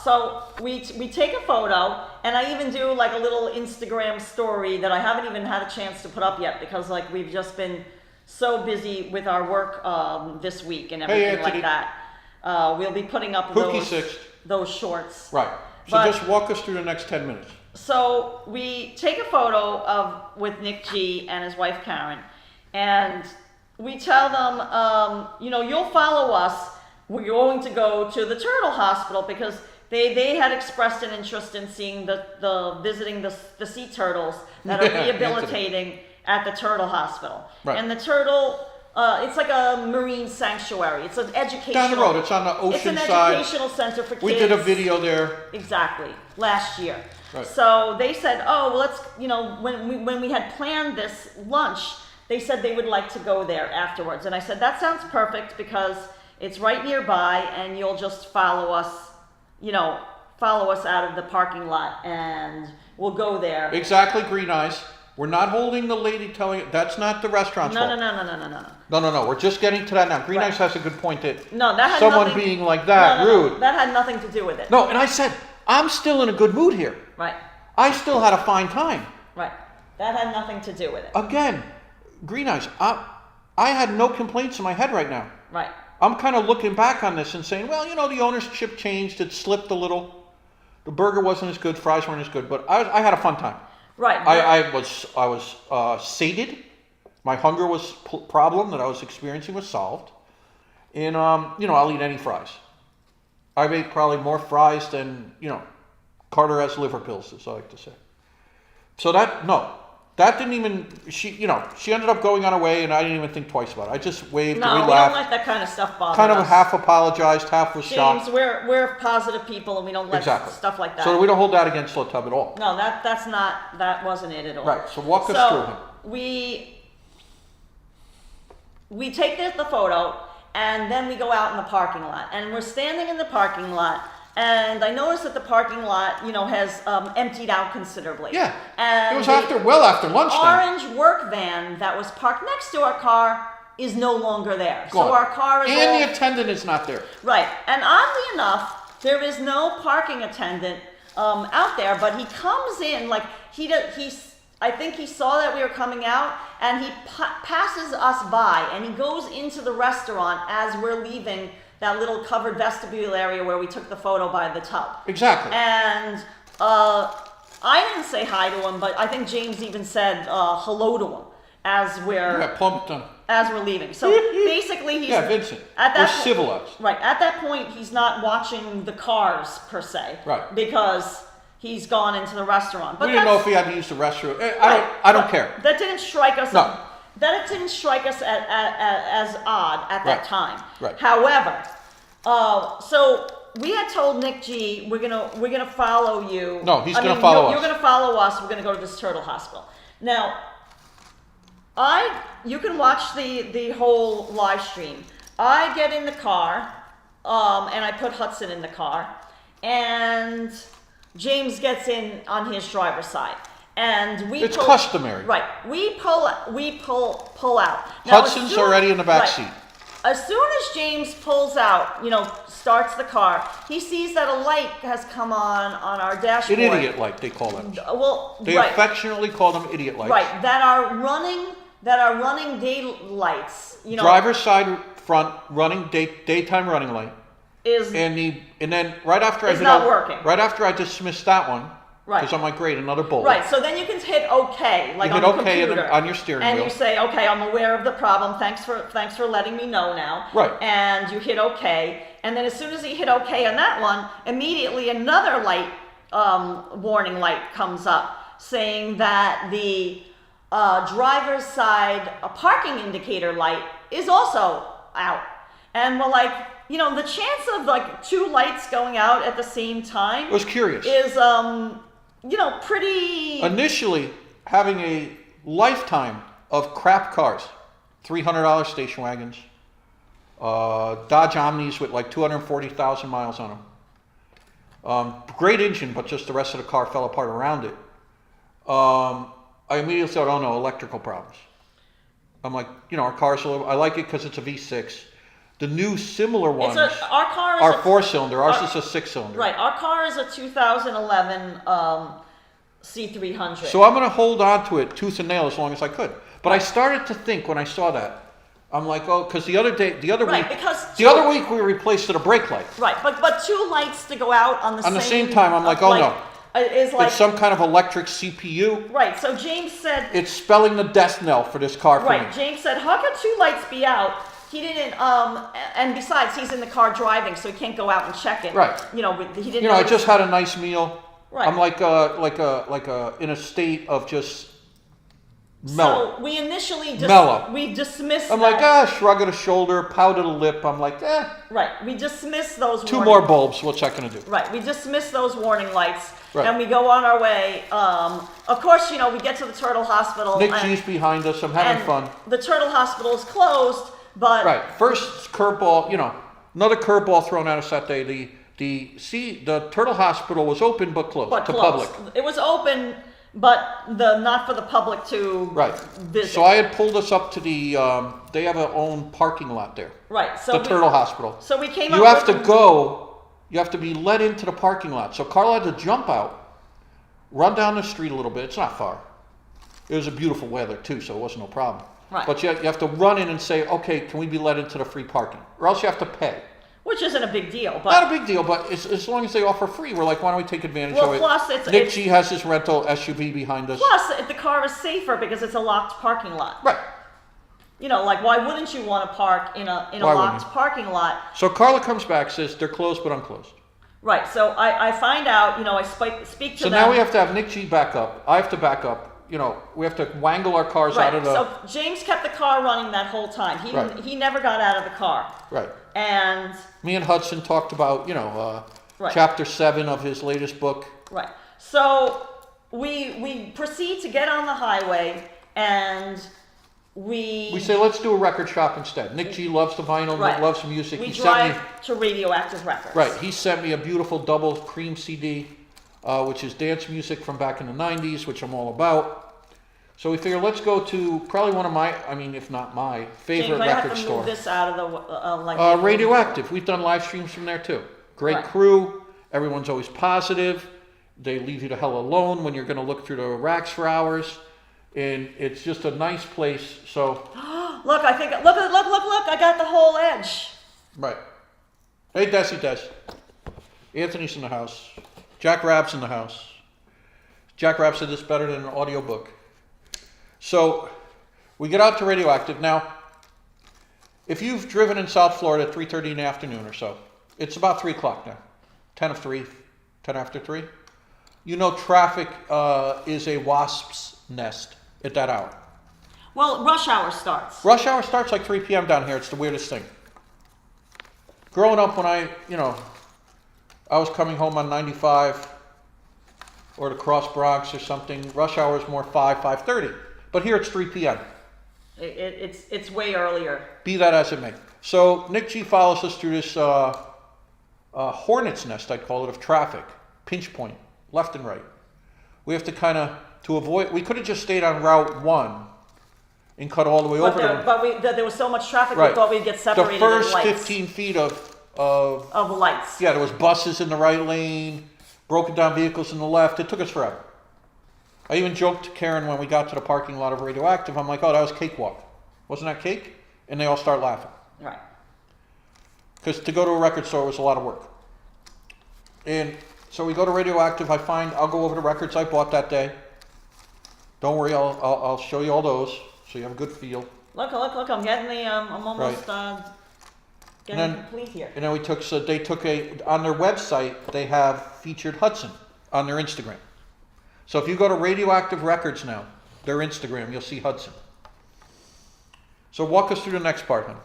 So we take a photo, and I even do like a little Instagram story that I haven't even had a chance to put up yet because like we've just been so busy with our work this week and everything like that. We'll be putting up those shorts. Right. So just walk us through the next 10 minutes. So we take a photo with Nick G and his wife Karen, and we tell them, you'll follow us. We're going to go to the turtle hospital because they had expressed an interest in seeing visiting the sea turtles that are rehabilitating at the turtle hospital. Right. And the turtle. It's like a marine sanctuary. It's an educational. Down the road. It's on the ocean side. It's an educational center for kids. We did a video there. Exactly. Last year. Right. So they said, oh, well, let's, when we had planned this lunch, they said they would like to go there afterwards. And I said, that sounds perfect because it's right nearby and you'll just follow us out of the parking lot and we'll go there. Exactly, Green Eyes. We're not holding the lady telling it. That's not the restaurant's fault. No. We're just getting to that now. Green Eyes has a good point that someone being like that rude. That had nothing to do with it. No, and I said, I'm still in a good mood here. Right. I still had a fine time. Right. That had nothing to do with it. Again, Green Eyes, I had no complaints in my head right now. Right. I'm kind of looking back on this and saying, well, the ownership changed. It slipped a little. The burger wasn't as good. Fries weren't as good. But I had a fun time. Right. I was sated. My hunger problem that I was experiencing was solved. And, I'll eat any fries. I've ate probably more fries than, Carter has liver pills, as I like to say. So that didn't even, she ended up going on her way and I didn't even think twice about it. I just waved and we laughed. Don't let that kind of stuff bother us. Kind of half apologized, half was shocked. James, we're positive people and we don't let stuff like that. So we don't hold that against Le Tub at all. No, that wasn't it at all. Right, so walk us through him. We take the photo and then we go out in the parking lot. And we're standing in the parking lot and I noticed that the parking lot, has emptied out considerably. Yeah, and it was after lunchtime. Orange work van that was parked next to our car is no longer there. So our car is the attendant is not there. Right, and oddly enough, there is no parking attendant out there, but he comes in, like, I think he saw that we were coming out, and he passes us by, and he goes into the restaurant as we're leaving that little covered vestibule area where we took the photo by the tub. Exactly. And I didn't say hi to him, but I think James even said hello to him as we're leaving. So basically, he's Vincent. We're civilized. Right. At that point, he's not watching the cars per se. Right. Because he's gone into the restaurant. But we didn't know if he had to use the restroom. I don't care. That didn't strike us. No. That didn't strike us as odd at that time. Right. However, so we had told Nick G, we're gonna follow you. No, he's gonna follow us. You're gonna follow us. We're gonna go to this turtle hospital. Now, you can watch the whole live stream. I get in the car, and I put Hudson in the car, and James gets in on his driver's side. And it's customary. Right. We pull out. Now, Hudson's already in the back seat. as soon as James pulls out, starts the car, he sees that a light has come on our dashboard. An idiot light, they call them. Well, They affectionately call them idiot lights. Right, that are running day lights. Driver's side front running daytime running light. And then right after I dismissed that one, because I'm like, great, another bulb. Right, so then you can hit OK, like on the computer, on your steering wheel. and you say, okay, I'm aware of the problem. Thanks for letting me know now. Right. And you hit OK, and then as soon as you hit OK on that one, immediately another light, warning light comes up saying that the driver's side parking indicator light is also out, and we're like, the chance of like two lights going out at the same time. I was curious. Is pretty. Initially, having a lifetime of crap cars, $300 station wagons, Dodge Omnis with like 240,000 miles on them. Great engine, but just the rest of the car fell apart around it. I immediately thought, oh no, electrical problems. I'm like, our car's I like it because it's a V6. The new similar ones are four-cylinder. Ours is a six-cylinder. Right. Our car is a 2011 C300. So I'm going to hold on to it tooth and nail as long as I could. But I started to think when I saw that, I'm like, oh, because the other week we replaced it a brake light. Right. But two lights to go out on the same time. I'm like, oh no. It's some kind of electric CPU. Right. So James said it's spelling the death knell for this car for me. Right. James said, how can two lights be out? He didn't, and besides, he's in the car driving, so he can't go out and check it. Right. He didn't. I just had a nice meal. Right. I'm like in a state of just mellow. So we initially dismissed. I'm like, shrug of the shoulder, pout of the lip. I'm like, Right. We dismiss those. Two more bulbs. What's that going to do? Right. We dismiss those warning lights, right. And we go on our way. Of course, we get to the Turtle Hospital. Nick G's behind us. I'm having fun. The Turtle Hospital is closed. But right, first curveball, another curveball thrown at us that day. The Turtle Hospital was open but closed to public. It was open, but not for the public to visit. So I had pulled us up to the. They have their own parking lot there. Right. So the Turtle Hospital. So we came. You have to go. You have to be led into the parking lot. So Karla had to jump out, run down the street a little bit. It's not far. It was a beautiful weather too, so it wasn't no problem. Right. But you have to run in and say, okay, can we be let into the free parking? Or else you have to pay. Which isn't a big deal. But not a big deal, but as long as they offer free, we're like, why don't we take advantage of it? Plus, Nick G has his rental SUV behind us. Plus, the car is safer because it's a locked parking lot. Right. Why wouldn't you want to park in a locked parking lot? So Karla comes back, says they're closed but unclosed. Right. So I find out, I speak to them. So now we have to have Nick G back up. I have to back up. We have to wangle our cars out of the... So James kept the car running that whole time. He never got out of the car. Right. And... me and Hudson talked about, chapter 7 of his latest book. Right. So we proceed to get on the highway, and we say, let's do a record shop instead. Nick G loves the vinyl, loves music. We drive to Radioactive Records. Right. He sent me a beautiful double cream CD, which is dance music from back in the 90s, which I'm all about. So we figure let's go to probably one of my, if not my, favorite record store. James, I have to move this out of the... Radioactive. We've done live streams from there too. Great crew. Everyone's always positive. They leave you the hell alone when you're going to look through the racks for hours. And it's just a nice place. So look, I got the whole edge. Right. Hey, Des. Anthony's in the house. Jack Rabb's in the house. Jack Rabb said this better than an audiobook. So we get out to Radioactive. Now, if you've driven in South Florida at 3:30 in the afternoon or so, it's about 3 o'clock now. 10 after 3. Traffic is a wasp's nest at that hour. Well, rush hour starts. Rush hour starts like 3 p.m. down here. It's the weirdest thing. Growing up when I was coming home on 95 or to Cross Bronx or something, rush hour is more 5:30. But here it's 3 p.m. It's way earlier. Be that as it may. So Nick G follows us through this hornet's nest, I'd call it, of traffic. Pinch point, left and right. We have to to avoid, we could have just stayed on Route 1 and cut all the way over them. But there was so much traffic, Right. we thought we'd get separated. The first at lights. 15 feet of lights. yeah, there was buses in the right lane, broken down vehicles in the left. It took us forever. I even joked to Karen when we got to the parking lot of Radioactive. I'm like, oh, that was cakewalk. Wasn't that cake? And they all start laughing. Right. Because to go to a record store was a lot of work. And so we go to Radioactive. I'll go over the records I bought that day. Don't worry, I'll show you all those so you have a good feel. Look! I'm getting I'm almost getting complete here. And then they took on their website, they have featured Hudson on their Instagram. So if you go to Radioactive Records now, their Instagram, you'll see Hudson. So walk us through the next part, hon.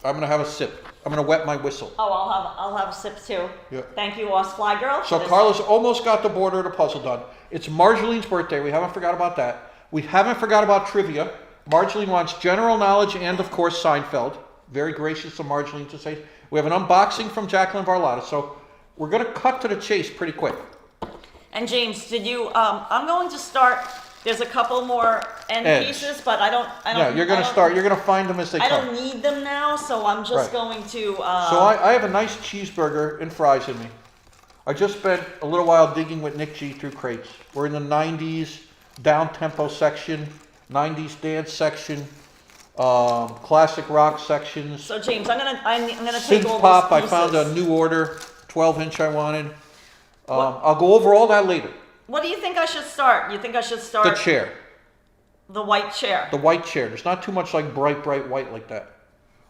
I'm gonna have a sip. I'm gonna wet my whistle. Oh, I'll have a sip too. Yeah. Thank you, Fly Girl. So Carla's almost got the border of the puzzle done. It's Marjolaine's birthday. We haven't forgot about that. We haven't forgot about trivia. Marjoline wants general knowledge and, of course, Seinfeld. Very gracious of Marjoline to say. We have an unboxing from Jacqueline Varlotta. So we're going to cut to the chase pretty quick. And James, did you? I'm going to start. There's a couple more end pieces, but I don't. Yeah, you're going to start. You're going to find them as they come. I don't need them now, so I'm just going to. So I have a nice cheeseburger and fries in me. I just spent a little while digging with Nick G through crates. We're in the 90s down-tempo section, 90s dance section, classic rock sections. So James, I'm gonna Synth take all pop. those I pieces. found a new order, 12-inch I wanted. I'll go over all that later. What do you think I should start? You think I should start The chair. The white chair. The white chair. There's not too much like bright white like that.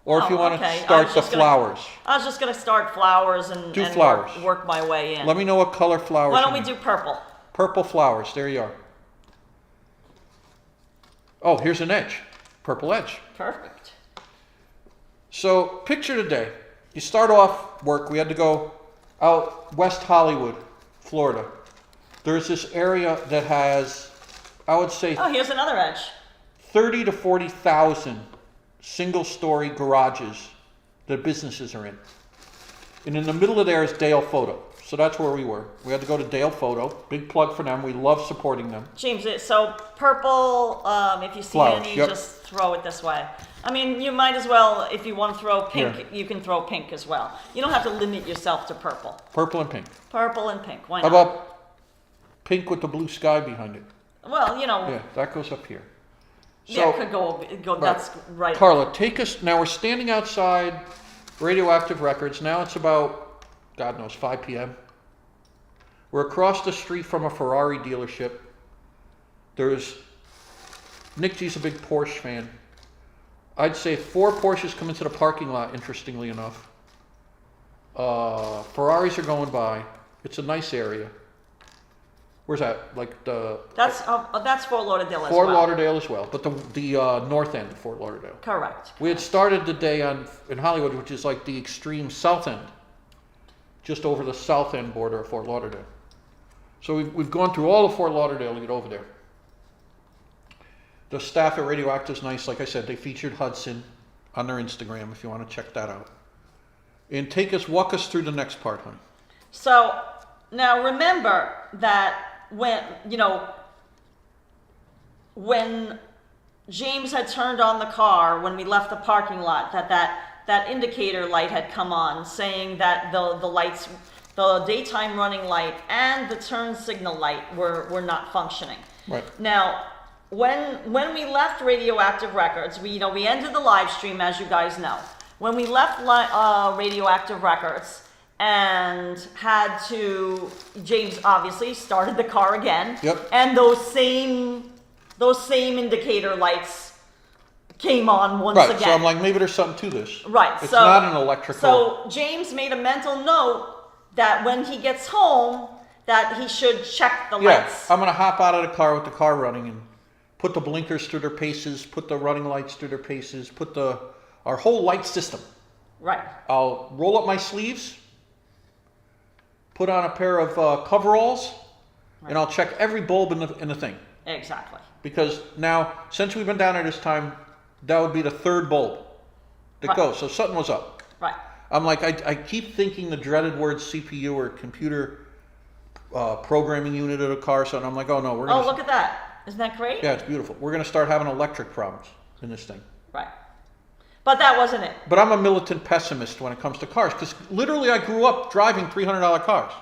Or if you want to okay. start the flowers. I was just gonna start flowers and flowers. Work my way in. Let me know what color flowers. Why don't we do purple? Purple flowers. There you are. Oh, here's an edge. Purple edge. Perfect. So picture today. You start off work. We had to go out West Hollywood, Florida. There's this area that has, I would say, Oh, here's another edge. 30 to 40,000 single-story garages that businesses are in. And in the middle of there is Dale Photo. So that's where we were. We had to go to Dale Photo. Big plug for them. We love supporting them. James, so purple, if you see Flowers, any, yep. just throw it this way. I mean, you might as well, if you want to throw pink, Here. you can throw pink as well. You don't have to limit yourself to purple. Purple and pink. Purple and pink, why How not? about pink with the blue sky behind it? Well, Yeah, that goes up here. yeah, it could go that's right. Carla, take us, now we're standing outside Radioactive Records. Now it's about, God knows, 5 p.m. We're across the street from a Ferrari dealership. Nick G's a big Porsche fan. I'd say 4 Porsches come into the parking lot, interestingly enough. Ferraris are going by. It's a nice area. Where's that? Like That's Fort Lauderdale as Fort well. Lauderdale as well, but the north end of Fort Lauderdale. Correct. We had started the day in Hollywood, which is like the extreme south end, just over the south end border of Fort Lauderdale. So we've gone through all of Fort Lauderdale to get over there. The staff at Radioactive is nice. Like I said, they featured Hudson on their Instagram if you want to check that out. And walk us through the next part, honey. So now remember that when James had turned on the car when we left the parking lot, that indicator light had come on, saying that the lights, the daytime running light and the turn signal light were not functioning. Right. Now, when we left Radioactive Records, we ended the live stream, as you guys know. When we left Radioactive Records and James obviously started the car again. Yep. And those same indicator lights came on once again. Right, so I'm like, maybe there's something to this. Right. It's not an electrical. So James made a mental note that when he gets home, that he should check the lights. I'm going to hop out of the car with the car running and put the blinkers through their paces, put the running lights through their paces, put our whole light system. Right. I'll roll up my sleeves, put on a pair of coveralls, and I'll check every bulb in the thing. Exactly. Because now, since we've been down there this time, that would be the 3rd bulb that goes. So something was up. Right. I'm like, I keep thinking the dreaded word CPU or computer programming unit of the car. So I'm like, oh no, we're gonna. Oh, look at that. Isn't that great? Yeah, it's beautiful. We're going to start having electric problems in this thing. Right. But that wasn't it. But I'm a militant pessimist when it comes to cars, because literally I grew up driving $300 cars.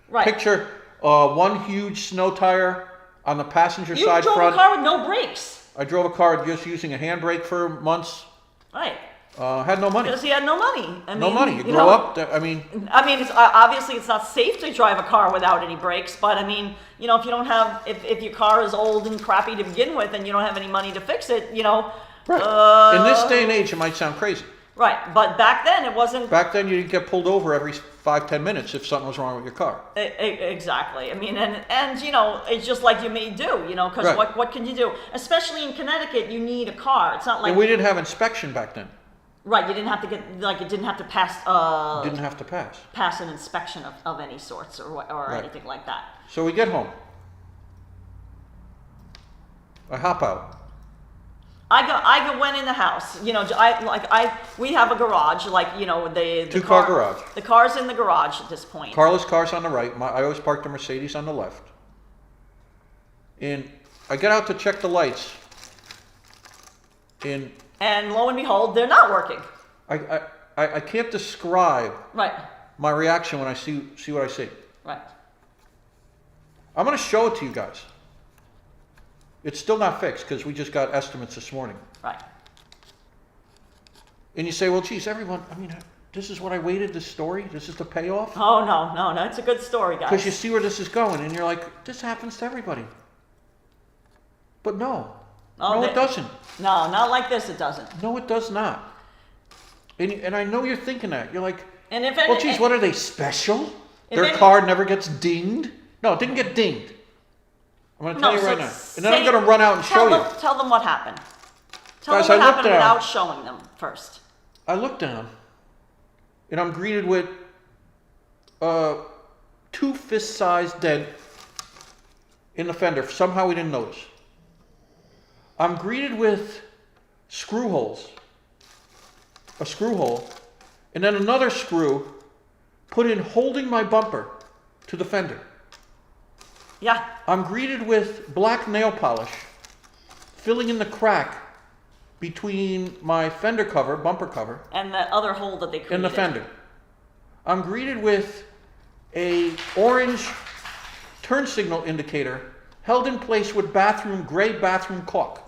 Right. Picture one huge snow tire on the passenger side You drove front. a car with no brakes. I drove a car just using a handbrake for months. Right. Had no money. Because he had no money. I No mean, money. You grow up, I mean... it's obviously it's not safe to drive a car without any brakes, but I mean, you know, if you don't have, if your car is old and crappy to begin with and you don't have any money to fix it, you know... Right. In this day and age, it might sound crazy. Right, but back then it wasn't... Back then, you'd get pulled over every 5-10 minutes if something was wrong with your car. Exactly. I mean, and you know, it's just like you may do, you know, because Right. what can you do? Especially in Connecticut, you need a car. It's not like... And we didn't have inspection back then. Right, you didn't have to get, like, it didn't have to pass... Didn't have to pass. Pass an inspection of any sorts or Right. anything like that. So we get home. I hop out. I went in the house, you know, we have a garage, like, you know, the Two-car garage. The car's in the garage at this point. Carla's car's on the right. I always park the Mercedes on the left. And I get out to check the lights. And lo and behold, they're not working. I can't describe Right. my reaction when I see what I see. Right. I'm going to show it to you guys. It's still not fixed because we just got estimates this morning. Right. And you say, well, geez, everyone, I mean, this is what I waited, this story? This is the payoff? Oh, no, it's a good story, guys. Because you see where this is going, and you're like, this happens to everybody. But no. Oh, it doesn't. No, not like this, it doesn't. No, it does not. And I know you're thinking that. You're like, And if well, geez, what are they, special? Their any- car never gets dinged? No, it didn't get dinged. I'm going to tell you right now. And then I'm going to run out and show you. Tell them what happened. Tell Guys, them what I looked happened down. without showing them first. I look down, and I'm greeted with 2 fist-sized dent in the fender. Somehow we didn't notice. I'm greeted with screw holes. A screw hole, and then another screw put in holding my bumper to the fender. Yeah. I'm greeted with black nail polish filling in the crack between my fender cover, bumper cover, And the other hole that they created. and the fender. I'm greeted with a orange turn signal indicator held in place with gray bathroom caulk.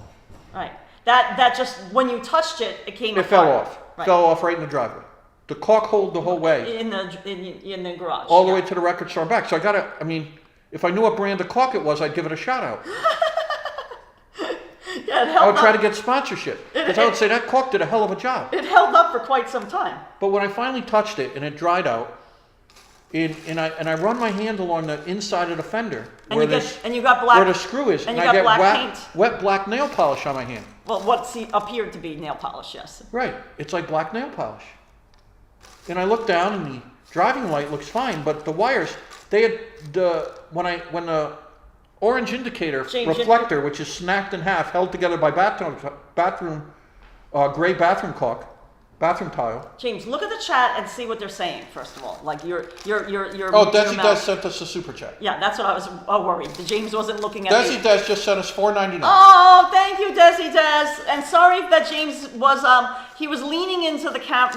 Right. That just, when you touched it, it came It apart. fell off. Right. Fell off right in the driveway. The caulk hold the whole way, In the garage. all the yeah. way to the record store and back. So if I knew what brand of caulk it was, I'd give it a shout out. Yeah, it I held would try up. to get sponsorship. Because I would say that caulk did a hell of a job. It held up for quite some time. But when I finally touched it and it dried out, and I run my hand along the inside of the fender And where you got black. where the screw is, and and you I got get black paint. wet black nail polish on my hand. Well, what appeared to be nail polish, yes. Right, it's like black nail polish. And I look down and the driving light looks fine, but the wires, they had when the orange indicator James, reflector, which is snapped in half, held together by gray bathroom caulk, bathroom tile. James, look at the chat and see what they're saying. First of all, like your. Oh, Desi Des sent us a super chat. Yeah, that's what I was worried. James wasn't looking at. Desi Des just sent us $4.99. Oh, thank you, Desi Des. And sorry that James was he was leaning into the camera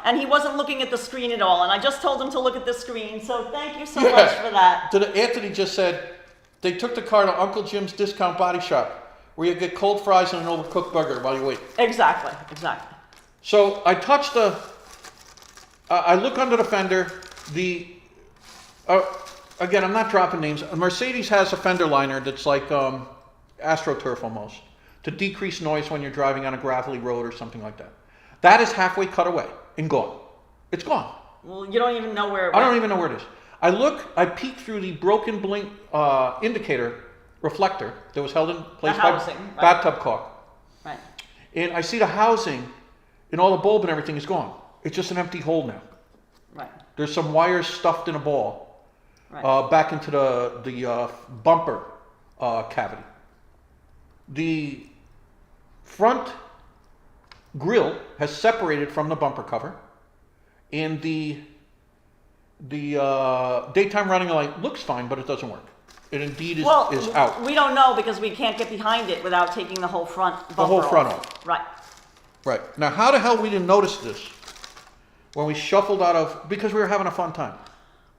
and he wasn't looking at the screen at all. And I just told him to look at the screen. So thank you so much for that. Anthony just said they took the car to Uncle Jim's Discount Body Shop, where you get cold fries and an overcooked burger while you wait. Exactly. So I touch I look under the fender. Again, I'm not dropping names. Mercedes has a fender liner that's like AstroTurf almost, to decrease noise when you're driving on a gravelly road or something like that. That is halfway cut away and gone. It's gone. Well, you don't even know where it I went. don't even know where it is. I peek through the broken blink indicator reflector that was held in place by right. bathtub caulk. Right. And I see the housing and all the bulb and everything is gone. It's just an empty hole now. Right. There's some wires stuffed in a ball back into the bumper cavity. The front grille has separated from the bumper cover, and the daytime running light looks fine, but it doesn't work. and Indeed is Well, out. we don't know because we can't get behind it without taking the whole front bumper The whole front off. off. Right. Right. Now, how the hell we didn't notice this when we shuffled out of, because we were having a fun time.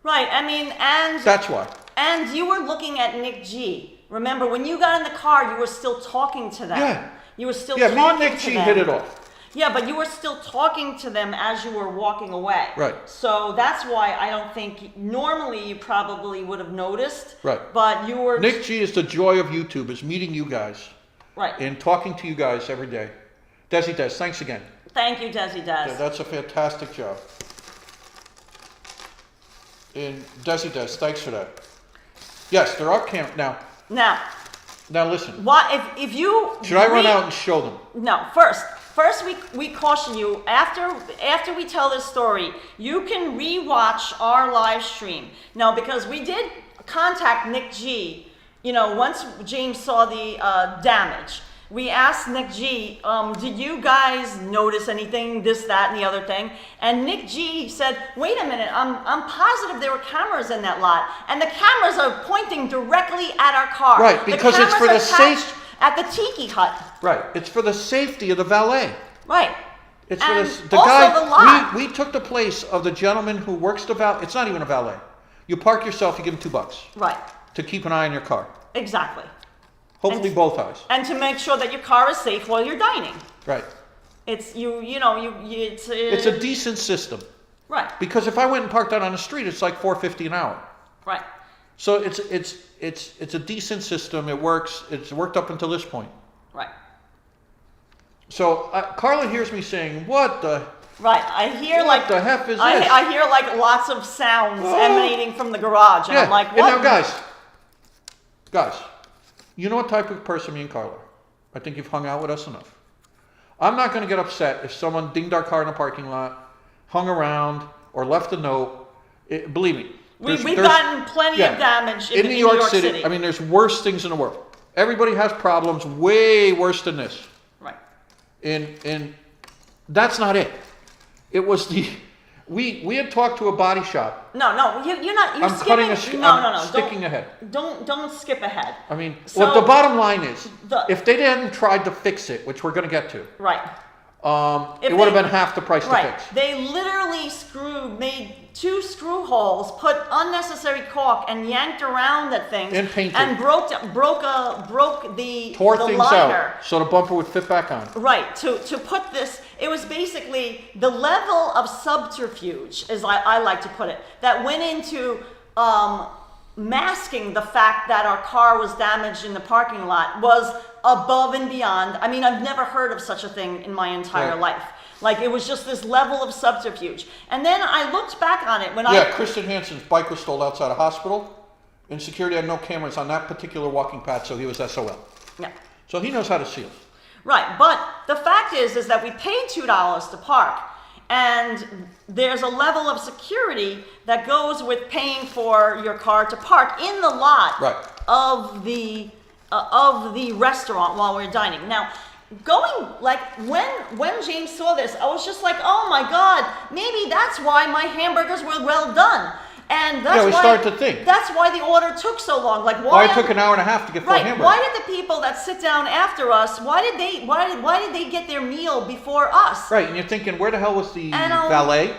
Right. I mean, and That's why. and you were looking at Nick G. Remember, when you got in the car, you were still talking to them. Yeah. You were still Yeah, talking me and Nick to G them. hit it off. Yeah, but you were still talking to them as you were walking away. Right. So that's why I don't think, normally you probably would have noticed. Right. But you were... Nick G is the joy of YouTube, is meeting you guys Right. and talking to you guys every day. Desi Des, thanks again. Thank you, Desi Des. That's a fantastic job. And Desi Des, thanks for that. Yes, there are now. Now listen. What if you... Should I run out and show them? No, first we caution you, after we tell this story, you can rewatch our live stream. Now, because we did contact Nick G, once James saw the damage, we asked Nick G, did you guys notice anything, this, that, and the other thing? And Nick G said, wait a minute, I'm positive there were cameras in that lot, and the cameras are pointing directly at our car. Right, because it's for the safe... At the Tiki Hut. Right, it's for the safety of the valet. Right. It's and for the also guy. The lot. We took the place of the gentleman who works the valet. It's not even a valet. You park yourself, you give him $2. Right. To keep an eye on your car. Exactly. Hopefully both eyes. And to make sure that your car is safe while you're dining. Right. It's it's a decent system. Right. Because if I went and parked out on the street, it's like $4.50 an hour. Right. So it's a decent system. It works. It's worked up until this point. Right. So Karla hears me saying, "What the?" Right. I hear what the heck is this? I hear like lots of sounds emanating from the garage, and I'm like, what? And now, guys, you know what type of person me and Karla are. I think you've hung out with us enough. I'm not going to get upset if someone dinged our car in a parking lot, hung around, or left a note. Believe me. We've gotten plenty of damage in New York City. I mean, there's worse things in the world. Everybody has problems way worse than this. Right. And that's not it. It was we had talked to a body shop. No, you're not. You're sticking ahead. Don't skip ahead. I mean, what the bottom line is, if they hadn't tried to fix it, which we're going to get to. Right. It would have been half the price to fix. They literally made 2 screw holes, put unnecessary caulk, and yanked around that thing. And painted. And broke the Tore things liner. out so the bumper would fit back on. Right. To put this, it was basically the level of subterfuge, as I like to put it, that went into masking the fact that our car was damaged in the parking lot was above and beyond. I mean, I've never heard of such a thing in my entire life. Like, it was just this level of subterfuge. And then I looked back on it when Kristen Hansen's bike was stole outside a hospital, and security had no cameras on that particular walking path, so he was SOL. Yeah. So he knows how to seal. Right, but the fact is that we paid $2 to park, and there's a level of security that goes with paying for your car to park in the lot of the restaurant while we're dining. Now, when James saw this, I was just like, oh my God, maybe that's why my hamburgers were well done. And that's started to think. That's why the order took so long. Like, why it took an hour and a half to get 4 hamburgers? Why did the people that sit down after us? Why did they get their meal before us? Right, and you're thinking, where the hell was the valet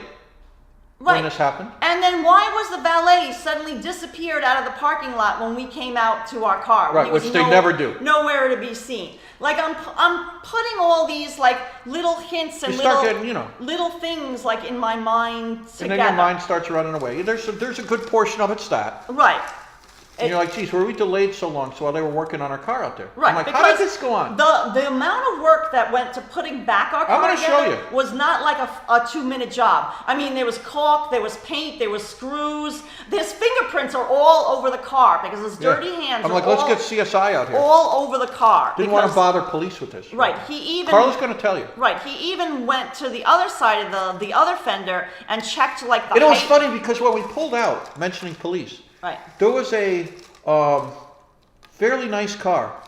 when this happened? And then why was the valet suddenly disappeared out of the parking lot when we came out to our car? Right, which they never do. Nowhere to be seen. Like, I'm putting all these like little hints and little things like in my mind together. And then your mind starts running away. There's a good portion of it's that. Right. And you're like, geez, were we delayed so long? So while they were working on our car out there. Right. I'm like, how did this go on? The amount of work that went to putting back our car together was not like a 2-minute job. I mean, there was caulk, there was paint, there was screws. There's fingerprints are all over the car because his dirty hands I'm like, let's get CSI out here. All over the car. Didn't want to bother police with this. Right. Karla's going to tell you. Right. He even went to the other side of the other fender and checked like the height. It was funny because when we pulled out, mentioning police, there was a fairly nice car.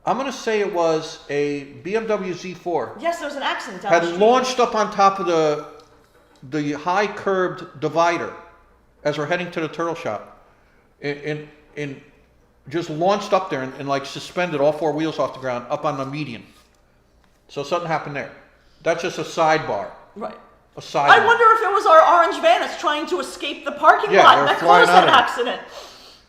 I'm going to say it was a BMW Z4. Yes, there was an accident down the street. Had launched up on top of the high curbed divider as we're heading to the turtle shop. And just launched up there and like suspended all four wheels off the ground up on the median. So something happened there. That's just a sidebar. Right. A sidebar. I wonder if it was our orange van that's trying to escape the parking lot they're that flying caused out that of it. accident.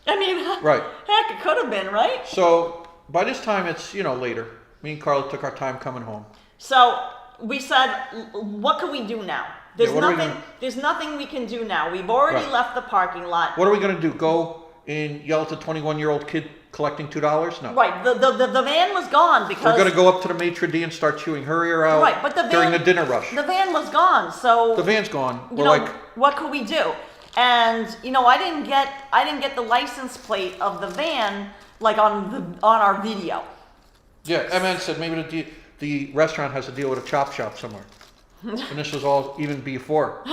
I mean, Right. heck, it could have been, right? So by this time it's, later. Me and Karla took our time coming home. So we said, what can we do now? There's what are we nothing. gonna- There's nothing we can do now. We've already Right. left the parking lot. What are we gonna do? Go and yell at the 21-year-old kid collecting $2? No. Right. The van was gone because We're gonna go up to the maitre d' and start chewing her ear out. Right, but the van, during the dinner rush. The van was gone. So The van's gone. you We're know, like, what could we do? And I didn't get the license plate of the van like on our video. yeah. MN said maybe the restaurant has to deal with a chop shop somewhere. And this was all even before.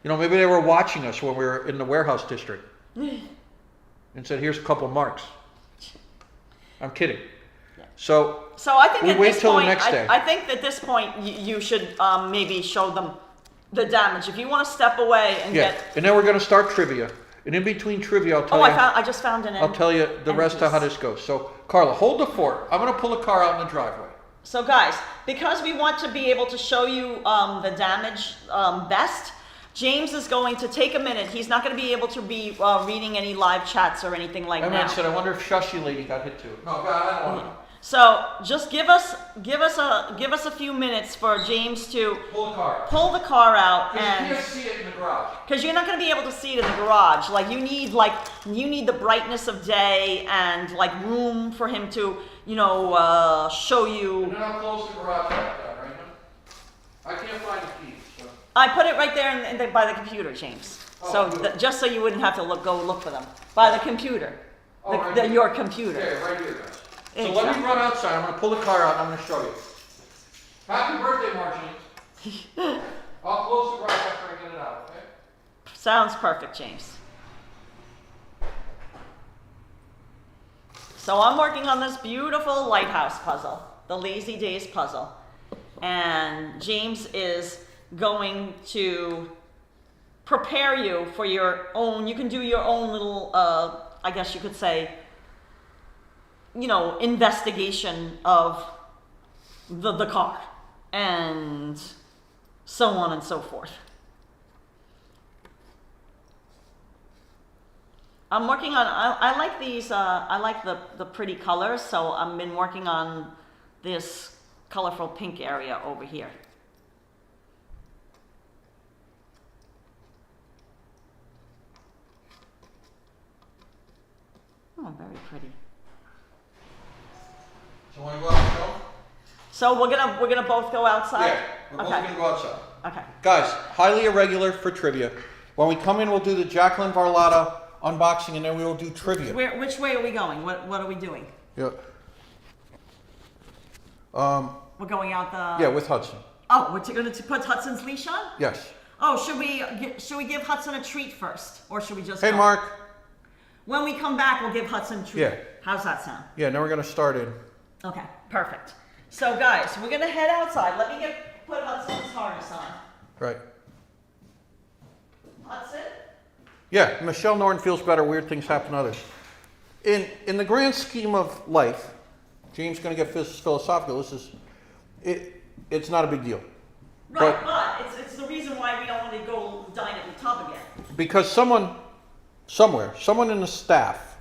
Maybe they were watching us when we were in the warehouse district. And said, here's a couple marks. I'm kidding. Yeah. So I think we at wait this till the point, next day. I think at this point you should maybe show them the damage. If you want to step away and yeah, get. and then we're going to start trivia. And in between trivia, I'll tell Oh, you. I just found an. I'll tell you the end rest of how piece. this goes. So, Karla, hold the fort. I'm going to pull a car out in the driveway. So guys, because we want to be able to show you the damage best, James is going to take a minute. He's not going to be able to be reading any live chats or anything like MN that. said, I wonder if Shushy Lady got hit too. No, God, I don't want to. So just give us a few minutes for James to Pull the car. pull the car out, Because you and can't see it in the garage. because you're not going to be able to see it in the garage. You need the brightness of day and room for him to show you. And then I'll close the garage like that, right now? I can't find the keys. So. I put it right there by the computer, James. Oh, So good. just so you wouldn't have to go look for them by the computer, Oh, right here. your computer. Yeah, right here, guys. So let Exactly. me run outside. I'm going to pull the car out and I'm going to show you. Happy birthday, Marjorie. I'll close the garage after I get it out, okay? Sounds perfect, James. So I'm working on this beautiful lighthouse puzzle, the Lazy Days puzzle. And James is going to prepare you for your own, you can do your own little, I guess you could say, investigation of the car and so on and so forth. I'm working on, I like these, I like the pretty colors, so I've been working on this colorful pink area over here. Oh, very pretty. So want to go out and show? So we're gonna both go outside? Yeah, we're both Okay. going to go outside. Okay. Guys, highly irregular for trivia. When we come in, we'll do the Jacqueline Varlata unboxing and then we will do trivia. Which way are we going? What are we doing? Yeah. We're going out the. Yeah, with Hudson. Oh, we're going to put Hudson's leash on? Yes. Oh, should we give Hudson a treat first, or should we just? Hey, go? Mark. When we come back, we'll give Hudson a treat. Yeah. How's that sound? Yeah, now we're going to start in. Okay, perfect. So guys, we're gonna head outside. Let me put Hudson's harness on. Right. Hudson? Yeah, Michelle Norton feels better. Weird things happen to others. In the grand scheme of life, James is going to get philosophical. It's not a big deal. Right, but it's the reason why we don't want to go dine at the tub again. Because someone in the staff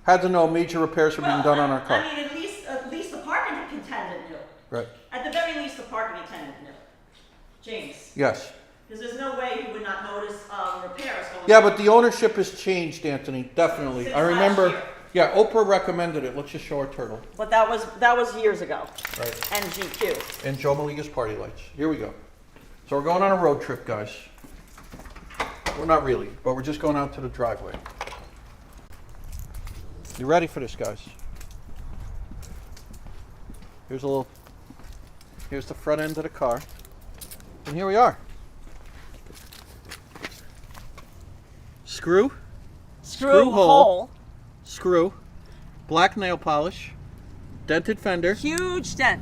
had to know major repairs were being done on our car. I mean, at least the parking attendant knew. Right. At the very least, the parking attendant knew. James. Yes. Because there's no way he would not notice repairs going on. Yeah, but the ownership has changed, Anthony. Definitely. Since I remember. last year. Yeah, Oprah recommended it. Let's just show our turtle. But that was years ago. Right. And GQ. And Joe Maliga's party lights. Here we go. So we're going on a road trip, guys. Well, not really, but we're just going out to the driveway. You ready for this, guys? Here's the front end of the car. And here we are. Screw, hole. Screw, black nail polish, dented fender, Huge dent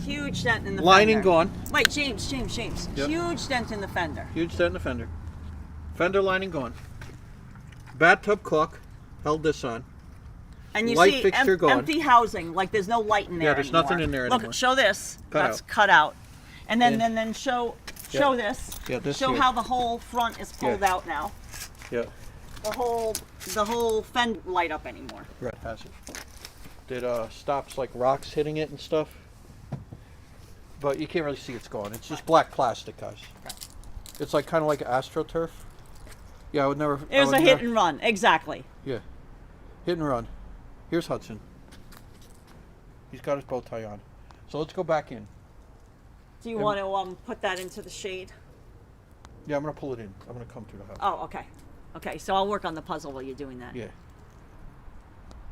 in the lining fender. gone, Wait, James. Yep. Huge dent in the fender. huge dent in the fender, fender lining gone, bathtub caulk, held this on, And you Light see fixture gone. empty housing, like there's no light in there. Yeah, there's anymore. nothing in there anymore. Look, show this. Cut That's out. cut out. And then And- then show Yeah. this. Yeah, this show here. how the whole front is pulled Yeah. out now. Yeah. The whole fend light up anymore. Right. Has it? Did stops like rocks hitting it and stuff? But you can't really see it's gone. It's just black plastic, guys. Okay. It's like kind of like AstroTurf. Yeah, I would never. It was a hit and run, exactly. Yeah, hit and run. Here's Hudson. He's got his bow tie on. So let's go back in. Do you want to put that into the shade? Yeah, I'm gonna pull it in. I'm gonna come through the house. Oh, okay. Okay, so I'll work on the puzzle while you're doing that. Yeah.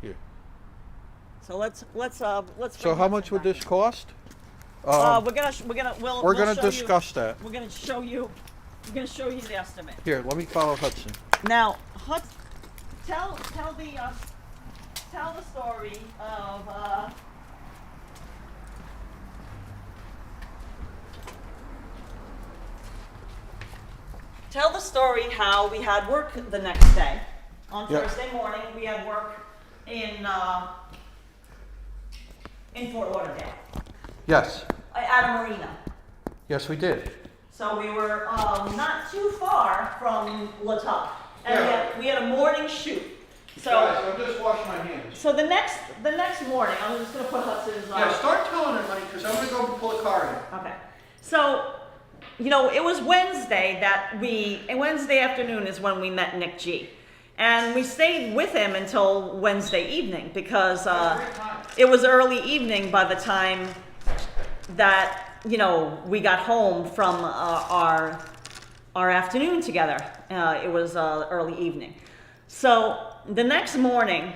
Yeah. So let's. So how much would this cost? We'll We're gonna show discuss that. We're gonna show you the estimate. Here, let me follow Hudson. Now, tell the story of. Tell the story how we had work the next day. On Yeah. Thursday morning, we had work in Fort Lauderdale Yes. at a marina. Yes, we did. So we were not too far from La Tub, and Yeah. we had a morning shoot. So, I'm just washing my hands. so the next morning, I'm just gonna put Hudson's. start telling her, honey, because I'm gonna go pull a car in. Okay. So, it was Wednesday Wednesday afternoon is when we met Nick G. And we stayed with him until Wednesday evening because it was early evening by the time that, we got home from our afternoon together. It was early evening. So the next morning,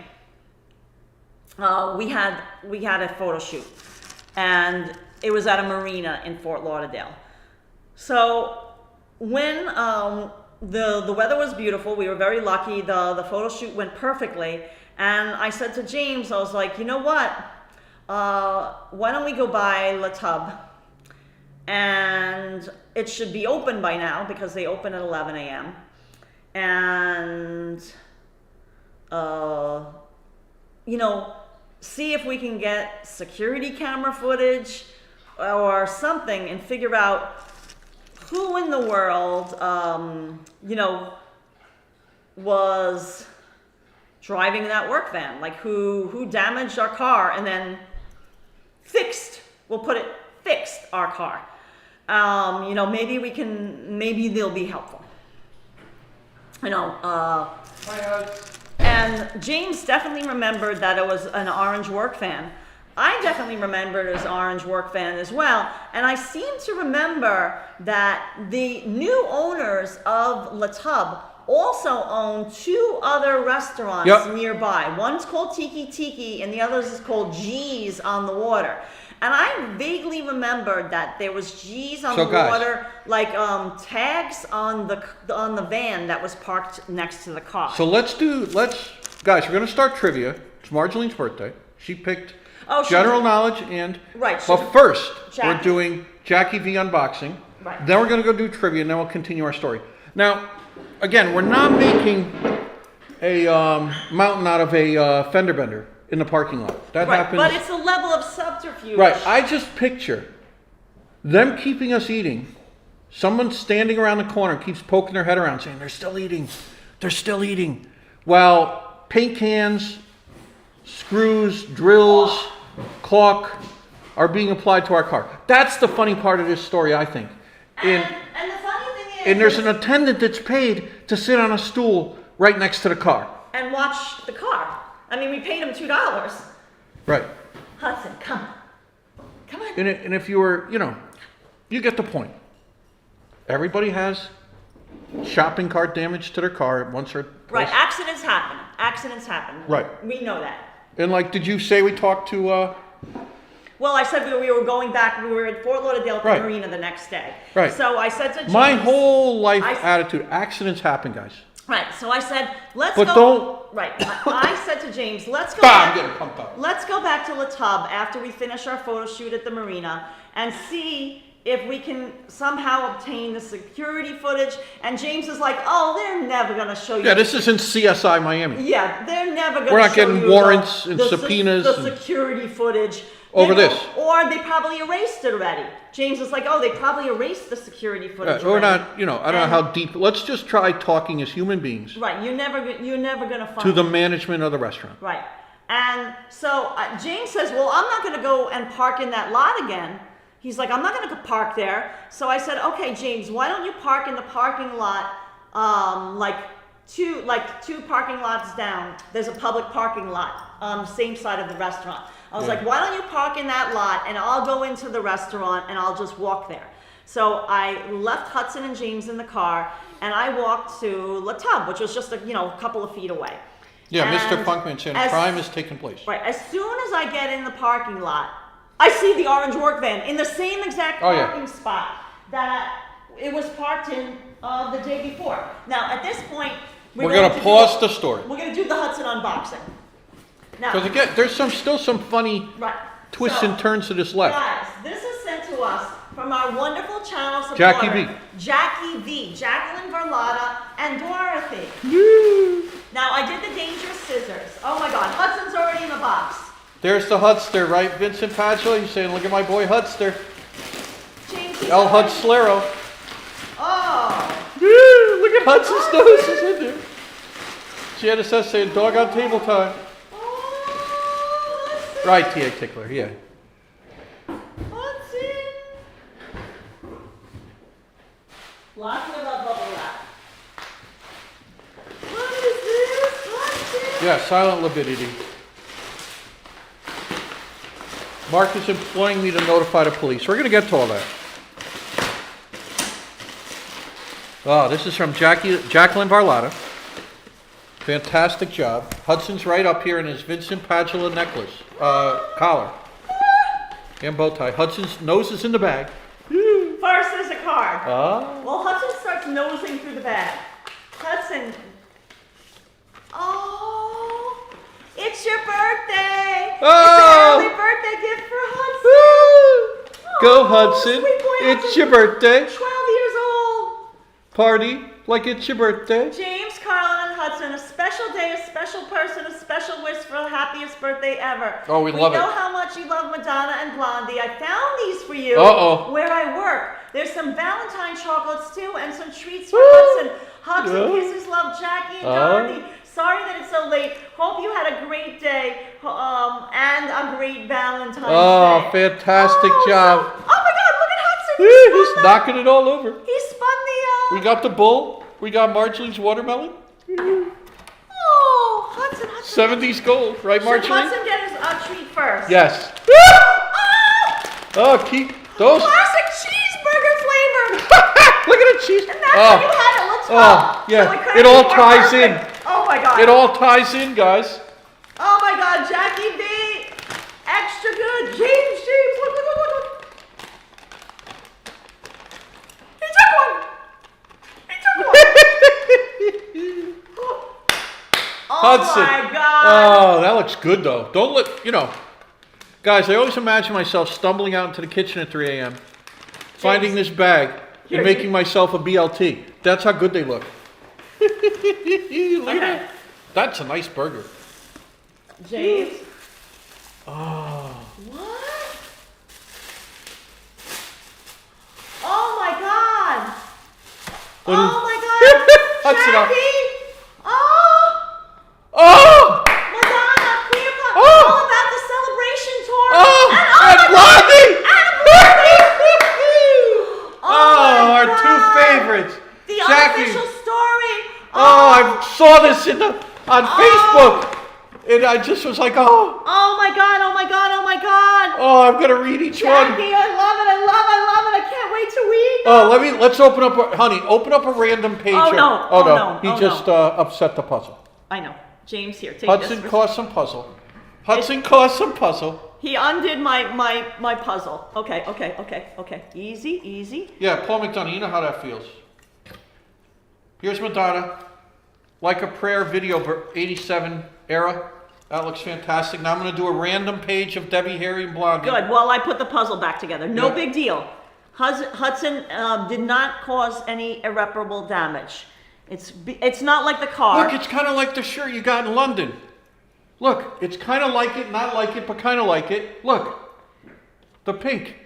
we had a photo shoot, and it was at a marina in Fort Lauderdale. So when the weather was beautiful, we were very lucky. The photo shoot went perfectly, and I said to James, I was like, you know what? Why don't we go by La Tub? And it should be open by now because they open at 11 a.m. And see if we can get security camera footage or something and figure out who in the world, was driving that work van, like who damaged our car and then fixed our car. Maybe they'll be helpful. And James definitely remembered that it was an orange work van. I definitely remembered it was orange work van as well. And I seem to remember that the new owners of La Tub also own two other restaurants nearby. One's called Tiki and the other is called G's on the Water. And I vaguely remembered that there was G's on the water, like tags on the van that was parked next to the car. So guys, we're gonna start trivia. It's Marjolaine's birthday. She picked general knowledge and right. But first, Jackie. we're doing Jackie V unboxing. Right. Then we're gonna go do trivia, and then we'll continue our story. Now, again, we're not making a mountain out of a fender bender in the parking lot. That happens. But it's a level of subterfuge. Right. I just picture them keeping us eating. Someone standing around the corner keeps poking their head around saying, they're still eating. They're still eating. While paint cans, screws, drills, caulk are being applied to our car. That's the funny part of this story, I think. And the funny thing is... And there's an attendant that's paid to sit on a stool right next to the car. And watch the car. I mean, we paid him $2. Right. Hudson, come on. And if you were, you get the point. Everybody has shopping cart damage to their car once or twice. Right, accidents happen. Right. We know that. And did you say we talked to... Well, I said we were going back, we were at Fort Lauderdale at the marina the next day. Right. So I said to James... My whole life attitude, accidents happen, guys. Right, so I said, let's go... But don't... Right, I said to James, let's go I'm getting pumped up. Let's go back to La Tub after we finish our photo shoot at the marina and see if we can somehow obtain the security footage. And James is like, oh, they're never going to show you. Yeah, this isn't CSI Miami. Yeah, they're never going to show you. We're not getting warrants and subpoenas. The security footage. Over this. Or they probably erased it already. James is like, oh, they probably erased the security footage We're already. not, I don't know how deep. Let's just try talking as human beings. Right, you're never going to find to the management of the restaurant. Right. And so James says, well, I'm not going to go and park in that lot again. He's like, I'm not going to park there. So I said, okay, James, why don't you park in the parking lot, two parking lots down. There's a public parking lot on the same side of the restaurant. I was like, why don't you park in that lot and I'll go into the restaurant and I'll just walk there. So I left Hudson and James in the car and I walked to La Tub, which was just a couple of feet away. Yeah, and Mr. Funkman said crime has taken place. Right. As soon as I get in the parking lot, I see the orange work van in the same exact parking spot that it was parked in the day before. Now, at this point, we're going to pause the story. We're going to do the Hudson unboxing. Because again, there's still some funny twists and turns to this left. Guys, this is sent to us from our wonderful channel supporter, Jackie V. Jackie V, Jacqueline Verlotta, and Dorothy. Now, I did the dangerous scissors. Oh my God, Hudson's already in the box. There's the Hudster, right? Vincent Padula, he's saying, look at my boy Hudster. James, El Hudslero. Oh. Look at Hudson's nose is in there. She had a set saying, dog on table time. Oh, Right, T.A. Tickler, yeah. Hudson. Lots of bubble wrap. What is this, Hudson? Yeah, silent libidity. Mark is imploring me to notify the police. We're going to get to all that. Oh, this is from Jacqueline Barlotta. Fantastic job. Hudson's right up here in his Vincent Padula necklace, collar, and bow tie. Hudson's nose is in the bag. First is a card. Oh. Well, Hudson starts nosing through the bag. Hudson. Oh, it's your birthday. Oh. It's an early birthday gift for Hudson. Woo. Go, Hudson. Sweet boy It's Hudson. your birthday. 12 years old. Party like it's your birthday. James, Karla, and Hudson, a special day, a special person, a special wish for the happiest birthday ever. Oh, we love it. We know how much you love Madonna and Blondie. I found these for you where I work. There's some Valentine chocolates too and some treats for Hudson. Hugs and kisses, love, Jackie and Dorothy. Sorry that it's so late. Hope you had a great day and a great Valentine's Day. Oh, fantastic job. Oh my God, look at Hudson. He's knocking it all over. He spun the... We got the bull. We got Marjolie's watermelon. Oh, Hudson. 70s gold, right, Marjorie? Should Hudson get his treat first? Yes. Oh, keep those. Classic cheeseburger flavor. Look at the cheese. And that's how you had it. Let's go. Oh, yeah. So it all more ties perfect. in. Oh my God. It all ties in, guys. Oh my God, Jackie B. Extra good. James, look. He took one. Oh Hudson. my God. Oh, that looks good though. Don't look, guys, I always imagine myself stumbling out into the kitchen at 3 a.m., finding this bag, and making myself a BLT. That's how good they look. Look at that. That's a nice burger. James. Oh. What? Oh my God. Oh my God. Jackie. Oh! Madonna, Cleopatra, Oh! all about the celebration tour. Oh! And Blondie! Our two favorites. The Jackie. unofficial story. Oh, I saw this on Facebook. And I just was like, oh. Oh my God, oh my God, oh my God. Oh, I'm going to read each one. Jackie, I love it, I can't wait to read. Oh, let's open up, honey, open up a random page. Oh, no. He just upset the puzzle. I know. James, here, take Hudson this. caused some puzzle. Hudson caused some puzzle. He undid my puzzle. Okay. Easy. Yeah, Paul McDonough, you know how that feels. Here's Madonna. Like a Prayer video, 87 era. That looks fantastic. Now I'm going to do a random page of Debbie, Harry, and Blondie. Good. Well, I put the puzzle back together. No Yeah. big deal. Hudson did not cause any irreparable damage. It's not like the car. Look, it's kind of like the shirt you got in London. Look, it's kind of like it, not like it, but kind of like it. Look, the pink.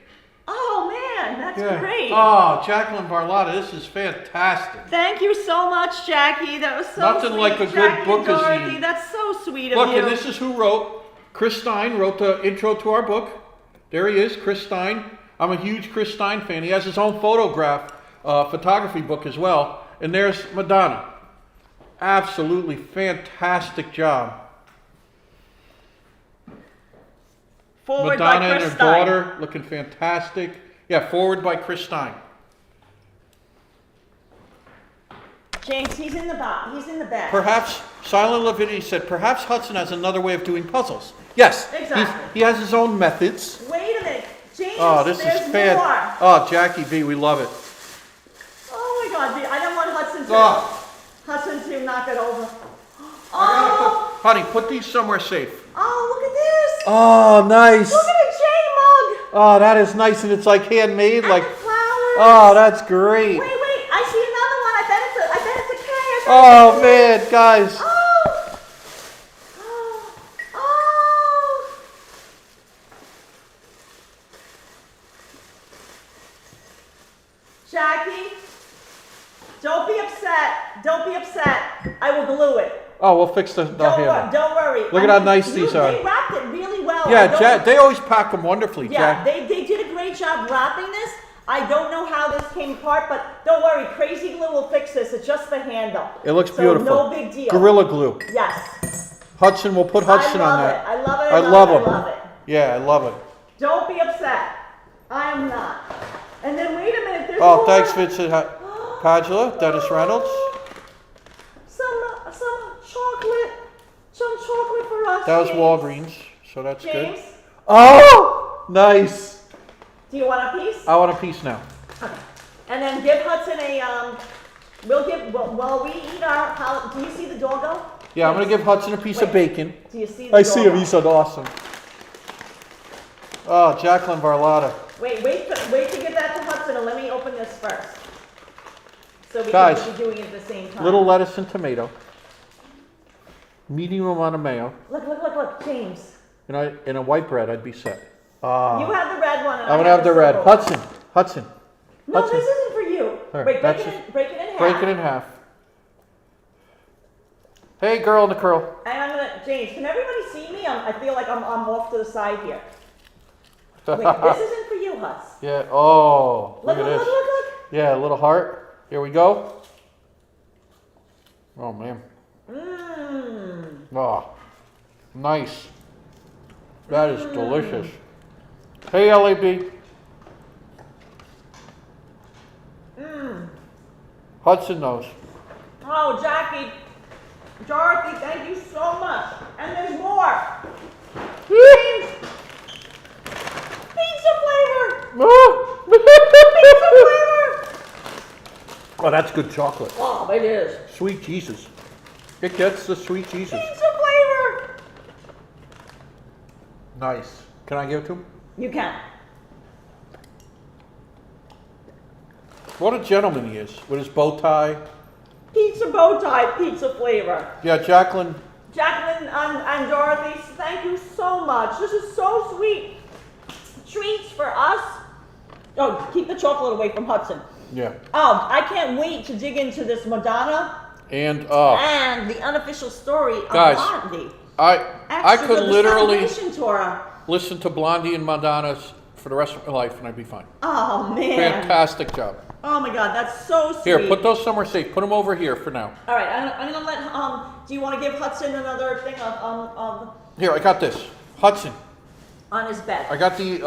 Oh man, that's great. Oh, Jacqueline Barlotta, this is fantastic. Thank you so much, Jackie. That was so Nothing sweet. like a good Jackie book and as Dorothy, you. that's so sweet of Look, you. and this is who wrote. Chris Stein wrote the intro to our book. There he is, Chris Stein. I'm a huge Chris Stein fan. He has his own photography book as well. And there's Madonna. Absolutely fantastic job. Forward Madonna by and Chris her Stein. daughter looking fantastic. Yeah, forward by Chris Stein. James, he's in the back. He's in the back. Perhaps, Silent Levitti said, perhaps Hudson has another way of doing puzzles. Yes, Exactly. he has his own methods. Wait a minute. James, Oh, this there's is fan. more. Oh, Jackie B, we love it. Oh my God, I don't want Hudson to, Oh. Hudson to knock it over. I gotta Oh, honey, put these somewhere safe. oh, look at this. Oh, nice. Look at a J mug. Oh, that is nice, and it's like handmade, And like. the flowers. Oh, that's great. Wait, I see another one. I bet it's a K. Oh man, guys. Oh. Oh. Jackie, don't be upset. Don't be upset. I will glue it. Oh, we'll fix the handle. Don't worry. Look at how nice these are. They wrapped it really well. Yeah, they always pack them wonderfully, Yeah, Jack. they did a great job wrapping this. I don't know how this came apart, but don't worry. Crazy Glue will fix this. It's just the handle. It looks So beautiful. no big deal. Gorilla Glue. Yes. Hudson, we'll put Hudson on that. I love it. I love it. them. I love it. Yeah, I love it. Don't be upset. I am not. And then wait a minute. There's Oh, more. thanks, Vincent Padula, Dennis Reynolds. Some chocolate for us. That was James. Walgreens, so that's James, good. Oh, nice. do you want a piece? I want a piece now. Okay. And then give Hudson a while we eat our. Do you see the doggo? Yeah, I'm gonna give Hudson a piece of Wait. bacon. Do you see the I see him. doggo? He's so awesome. Oh, Jacqueline Barlotta. Wait to give that to Hudson and let me open this first. So we Guys, can be doing it at the same time. Little lettuce and tomato. Medium amount of mayo. Look, James. In a white bread, I'd be set. You have the red one. And I'm gonna have the red. silver one. Hudson. No, Hudson. this isn't for you. There, Wait, that's break it in half. Break it in half. Hey, girl in the curl. And I'm gonna, James, can everybody see me? I feel like I'm off to the side here. Wait, this isn't for you, Hus. Yeah. Oh, look at this. Look. Yeah, a little heart. Here we go. Oh man. Mmm. Oh, nice. That is delicious. Hey, LAB. Mmm. Hudson knows. Oh, Jackie, Dorothy, thank you so much. And there's more. James. Pizza flavor. Pizza flavor. Oh, that's good chocolate. Oh, it is. Sweet Jesus. It gets the sweet Jesus. Pizza flavor. Nice. Can I give it to him? You can. What a gentleman he is with his bow tie. Pizza bow tie, pizza flavor. Yeah, Jacqueline. Jacqueline and Dorothy, thank you so much. This is so sweet. Treats for us. Oh, keep the chocolate away from Hudson. Yeah. I can't wait to dig into this Madonna And the unofficial story of guys, Blondie. I could the literally Celebration Tour. listen to Blondie and Madonna's for the rest of my life and I'd be fine. Oh man. Fantastic job. Oh my God, that's so sweet. Here, put those somewhere safe. Put them over here for now. All right, I'm gonna let. Do you want to give Hudson another thing of Here, I got this. Hudson. on his bed? I got the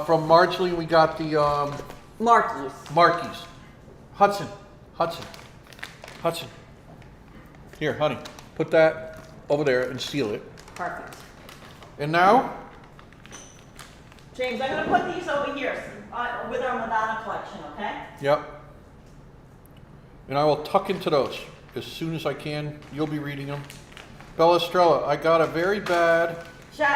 from Marjorie. We got the Markies. Markies. Hudson. Here, honey. Put that over there and seal it. Perfect. And now, James, I'm gonna put these over here with our Madonna collection. Okay. yep. And I will tuck into those as soon as I can. You'll be reading them. Bella Estrella, I got a very bad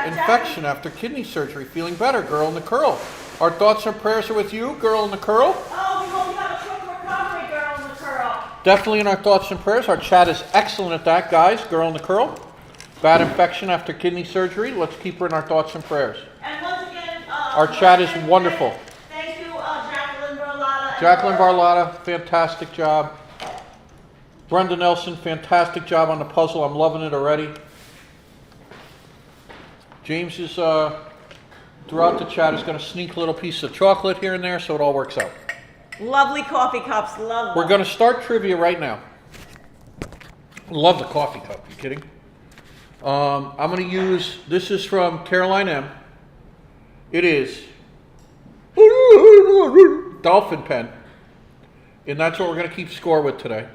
infection after kidney surgery. Feeling better, girl in the curl. Our thoughts and prayers are with you, girl in the curl. Oh, we hope you have a quick recovery, girl in the curl. Definitely in our thoughts and prayers. Our chat is excellent at that, guys. Girl in the curl. Bad infection after kidney surgery. Let's keep her in our thoughts and prayers. And once again, our chat is wonderful. Thank you, Jacqueline Barlotta. Jacqueline Barlotta, fantastic job. Brenda Nelson, fantastic job on the puzzle. I'm loving it already. James is, throughout the chat, is going to sneak a little piece of chocolate here and there so it all works out. Lovely coffee cups. Love them. We're going to start trivia right now. Love the coffee cup. You kidding? I'm going to use, this is from Caroline M. It is dolphin pen. And that's what we're going to keep score with today.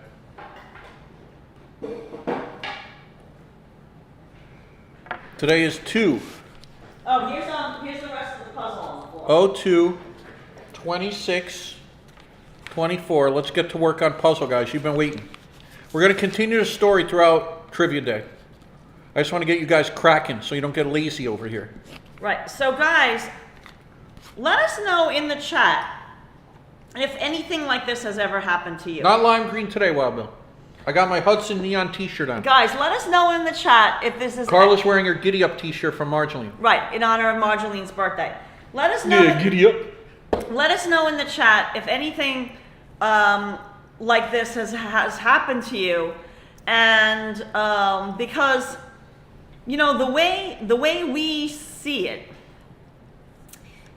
Today is 2. Oh, here's the rest of the puzzle on the floor. 02, 26, 24. Let's get to work on puzzle, guys. You've been waiting. We're going to continue the story throughout Trivia Day. I just want to get you guys cracking so you don't get lazy over here. Right. So, guys, let us know in the chat if anything like this has ever happened to you. Not lime green today, Wild Bill. I got my Hudson neon t-shirt on. Guys, let us know in the chat if this is... Carla's wearing her Giddy Up t-shirt from Marjorie. Right, in honor of Marjolie's birthday. Let us know... Yeah, Giddy Up. Let us know in the chat if anything like this has happened to you. And because, you know, the way we see it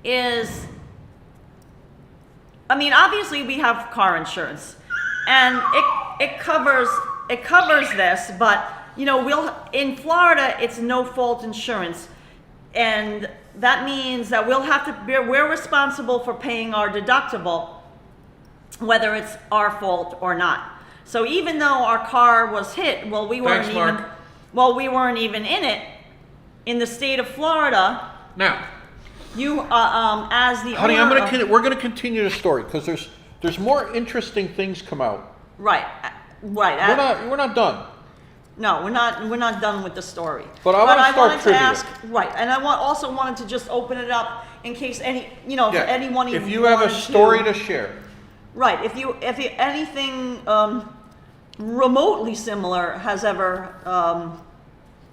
is... I mean, obviously we have car insurance. And it covers this, but you know, in Florida it's no fault insurance, and that means that we're responsible for paying our deductible, whether it's our fault or not. So even though our car was hit, we weren't even in it. In the state of Florida, now, you as the honey, owner we're gonna continue the story because there's more interesting things come out. Right. We're not done. No, we're not done with the story. But I want to start trivia. Ask, right, and I also wanted to just open it up in case if anyone even if you have a story to share. Right. If anything remotely similar has ever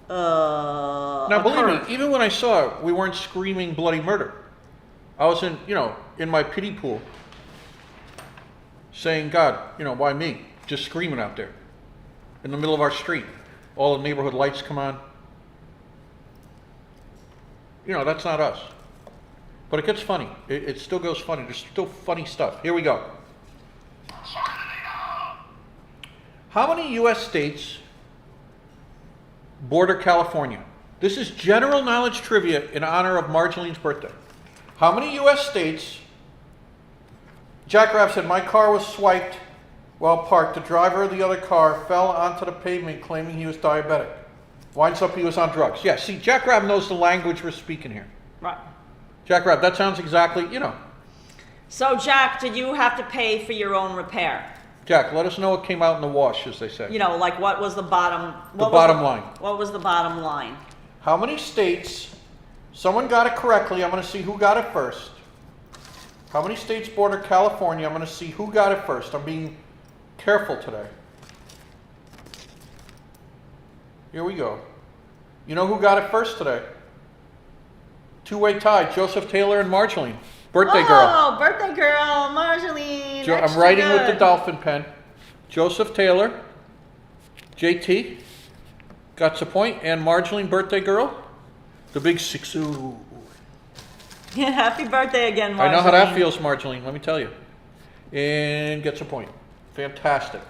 now, believe me, even when I saw it, we weren't screaming bloody murder. I was in my pity pool, saying, God, why me? Just screaming out there in the middle of our street. All the neighborhood lights come on. That's not us. But it gets funny. It still goes funny. There's still funny stuff. Here we go. How many U.S. states border California? This is general knowledge trivia in honor of Marjolie's birthday. How many U.S. states? Jack Rabb said, my car was swiped while parked. The driver of the other car fell onto the pavement claiming he was diabetic. Winds up he was on drugs. Yeah, see, Jack Rabb knows the language we're speaking here. Right. Jack Rabb, that sounds exactly, So, Jack, did you have to pay for your own repair? Jack, let us know what came out in the wash, as they say. Like what was the bottom... line. What was the bottom line? How many states... Someone got it correctly. I'm going to see who got it first. How many states border California? I'm going to see who got it first. I'm being careful today. Here we go. You know who got it first today? Two-way tie, Joseph Taylor and Marjorie. Birthday girl. Oh, birthday girl, Marjorie. I'm writing with the dolphin pen. Joseph Taylor, JT, got the point, and Marjorie, birthday girl, the big 6-0. Yeah, happy birthday again, Marjorie. I know how that feels, Marjorie, let me tell you. And gets a point. Fantastic.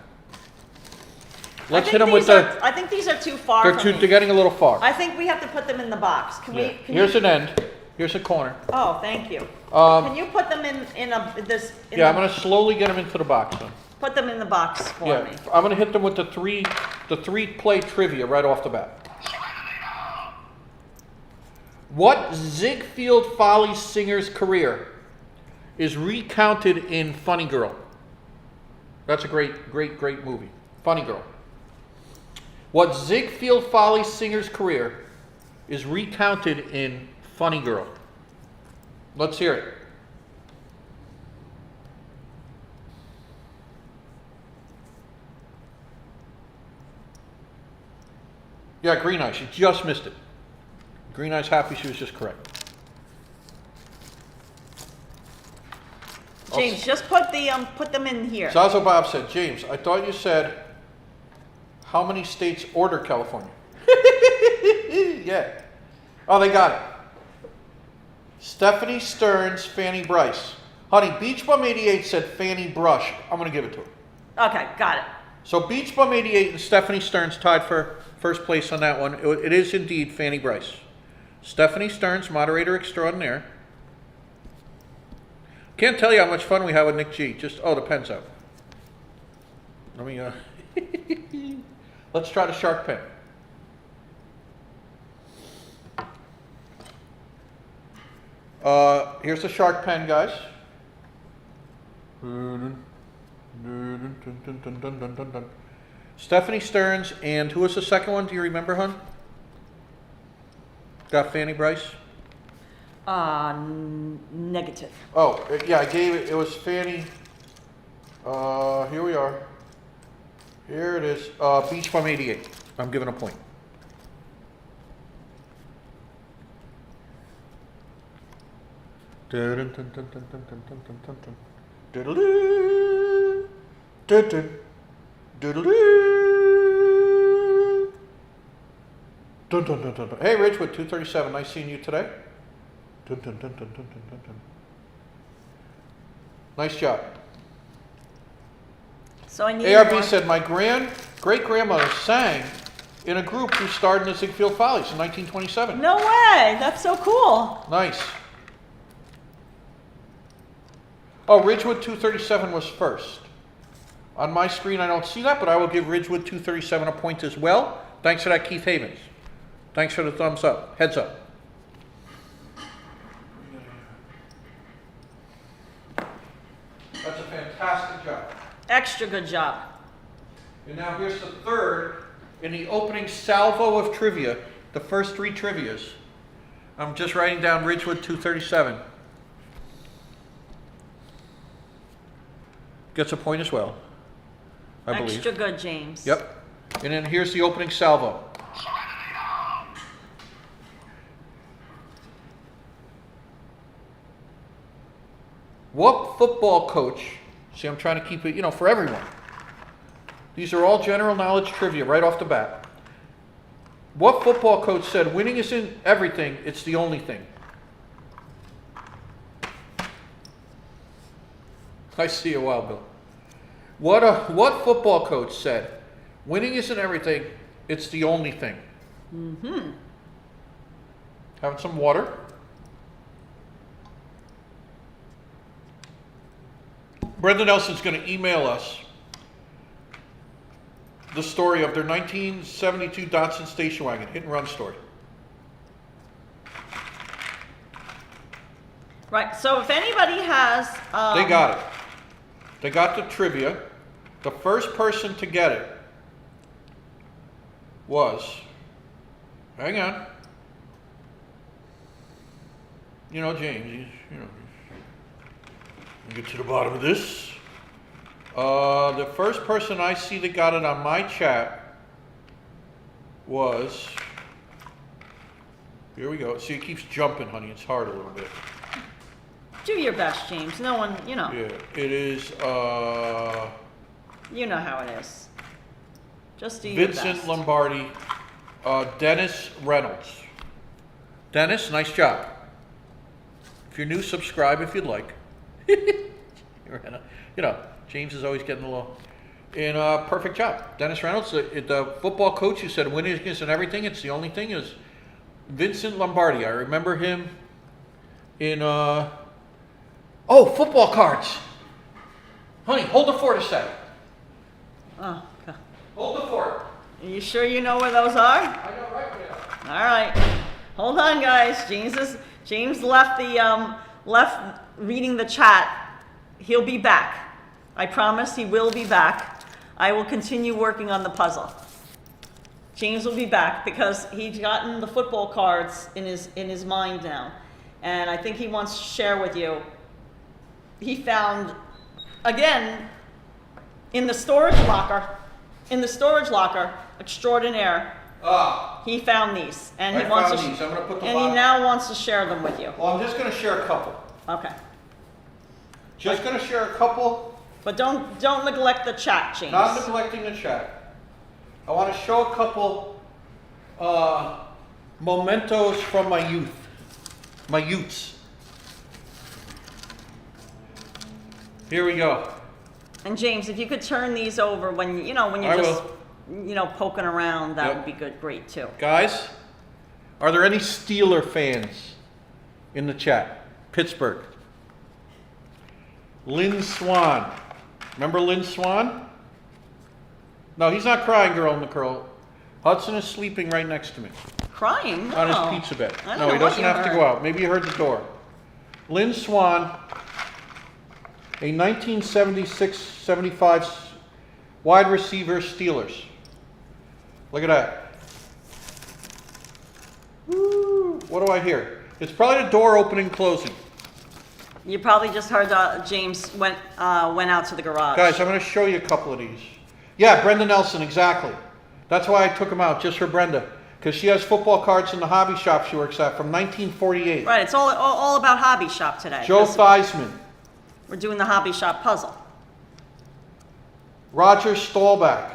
Let's hit them with the... I think these are too far from me. They're getting a little far. I think we have to put them in the box. Here's an end. Here's a corner. Oh, thank you. Can you put them in I'm going to slowly get them into the box then. Put them in the box for me. I'm going to hit them with the three play trivia right off the bat. What Ziegfeld Follies singer's career is recounted in Funny Girl? That's a great movie. Funny Girl. What Ziegfeld Follies singer's career is recounted in Funny Girl? Let's hear it. Yeah, Green Eyes. You just missed it. Green Eyes happy she was just correct. James, just put them in here. Zazo Bob said, James, I thought you said how many states order California? Yeah. Oh, they got it. Stephanie Stearns, Fanny Bryce. Honey, Beach Bum 88 said Fanny Brush. I'm going to give it to her. Okay, got it. So Beach Bum 88 and Stephanie Stearns tied for first place on that one. It is indeed Fanny Bryce. Stephanie Stearns, moderator extraordinaire. Can't tell you how much fun we have with Nick G. Just, the pen's out. Let me, let's try the shark pen. Here's the shark pen, guys. Stephanie Stearns, and who was the second one? Do you remember, hon? Got Fanny Bryce? Negative. Oh, yeah, I gave it. It was Fanny. Here we are. Here it is. Beach Bum 88. I'm giving a point. Hey, Ridgewood 237. Nice seeing you today. Nice job. So I need ARB more. said, my great-grandmother sang in a group who starred in the Ziegfeld Follies in 1927. No way. That's so cool. Nice. Oh, Ridgewood 237 was first. On my screen, I don't see that, but I will give Ridgewood 237 a point as well. Thanks for that, Keith Havens. Thanks for the thumbs up. Heads up. That's a fantastic job. Extra good job. And now here's the third in the opening salvo of trivia, the first three trivias. I'm just writing down Ridgewood 237. Gets a point as well, I believe. Extra good, James. Yep. And then here's the opening salvo. What football coach, see, I'm trying to keep it, for everyone. These are all general knowledge trivia right off the bat. What football coach said, winning isn't everything, it's the only thing? I see you, Wild Bill. What football coach said, winning isn't everything, it's the only thing? Mm-hmm. Having some water. Brenda Nelson's going to email us the story of their 1972 Datsun station wagon, hit and run story. Right, so if anybody has... They got it. They got the trivia. The first person to get it was, hang on, James, get to the bottom of this. The first person I see that got it on my chat was, here we go. See, it keeps jumping, honey. It's hard a little bit. Do your best, James. No one, Yeah, it is, You know how it is. Just do your best. Vincent Lombardi, Dennis Reynolds. Dennis, nice job. If you're new, subscribe if you'd like. James is always getting a little. And perfect job. Dennis Reynolds, the football coach who said winning isn't everything, it's the only thing, is Vincent Lombardi. I remember him in, football cards. Honey, hold the fort a second. Oh, okay. Hold the fort. Are you sure you know where those are? I know right now. All right. Hold on, guys. James left reading the chat. He'll be back. I promise he will be back. I will continue working on the puzzle. James will be back because he's gotten the football cards in his mind now. And I think he wants to share with you. He found, again, in the storage locker extraordinaire, He found these, and he I wants found to. these. I'm gonna put the and he box. now wants to share them with you. Well, I'm just gonna share a couple. Okay, Just gonna share a couple. but don't neglect the chat, James. Not neglecting the chat. I want to show a couple mementos from my youth. My youths. Here we go. And James, if you could turn these over when you're I just will. poking around, that Yep. would be good, great too. Guys, are there any Steeler fans in the chat? Pittsburgh. Lynn Swan. Remember Lynn Swan? No, he's not crying, girl in the curl. Hudson is sleeping right next to me Crying? No. on his pizza bed. I don't No, know he what doesn't you have to heard. go out. Maybe you heard the door. Lynn Swan, a 1976-75 wide receiver Steelers. Look at that. Woo. What do I hear? It's probably the door opening, closing. You probably just heard James went out to the garage. Guys, I'm going to show you a couple of these. Yeah, Brenda Nelson, exactly. That's why I took them out, just for Brenda. Because she has football cards in the hobby shop she works at from 1948. Right, it's all about Hobby Shop today. Joe 'cause Theismann. We're doing the Hobby Shop puzzle. Roger Staubach.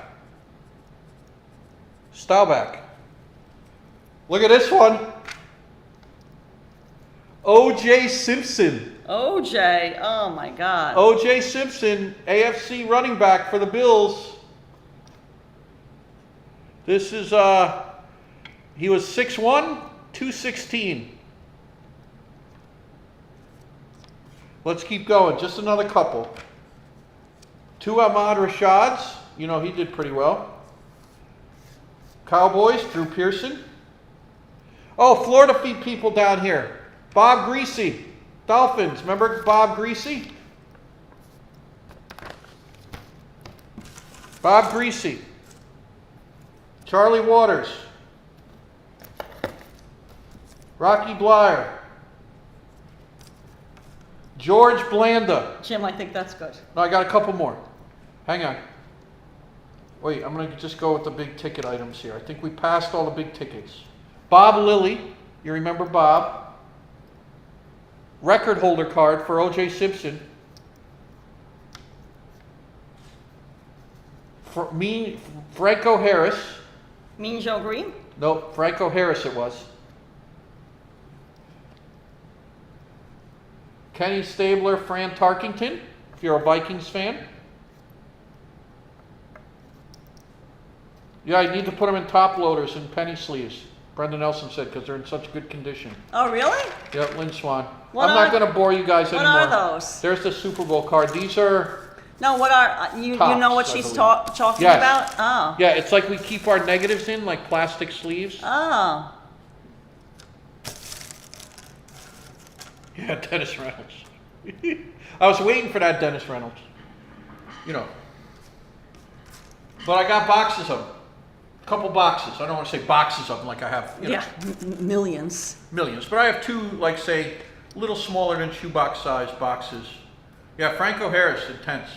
Look at this one. O.J. Simpson. OJ, oh my God. O.J. Simpson, AFC running back for the Bills. This is, he was 6'1", 216. Let's keep going. Just another couple. Two Ahmad Rashads. You know, he did pretty well. Cowboys, Drew Pearson. Oh, Florida people down here. Bob Greasy, Dolphins. Remember Bob Greasy? Bob Greasy. Charlie Waters. Rocky Blyer. George Blanda. Jim, I think that's good. No, I got a couple more. Hang on. Wait, I'm going to just go with the big ticket items here. I think we passed all the big tickets. Bob Lilly. You remember Bob? Record holder card for O.J. Simpson. Franco Harris. Mean Joe Green? Nope, Franco Harris it was. Kenny Stabler, Fran Tarkington, if you're a Vikings fan. Yeah, I need to put them in top loaders and penny sleeves, Brenda Nelson said, because they're in such good condition. Oh, really? Yep, Lynn Swan. What I'm not going to bore you guys what anymore. are those? There's the Super Bowl card. These are... No, what are, you Tops, know what I she's believe. talking Yes. about? Oh. Yeah, it's like we keep our negatives in, like plastic sleeves. Oh. Yeah, Dennis Reynolds. I was waiting for that Dennis Reynolds. You know. But I got boxes of them. A couple boxes. I don't want to say boxes of them like I have, you know, Yeah, millions. millions. But I have two, like, say, little smaller than shoebox size boxes. Yeah, Franco Harris, intense.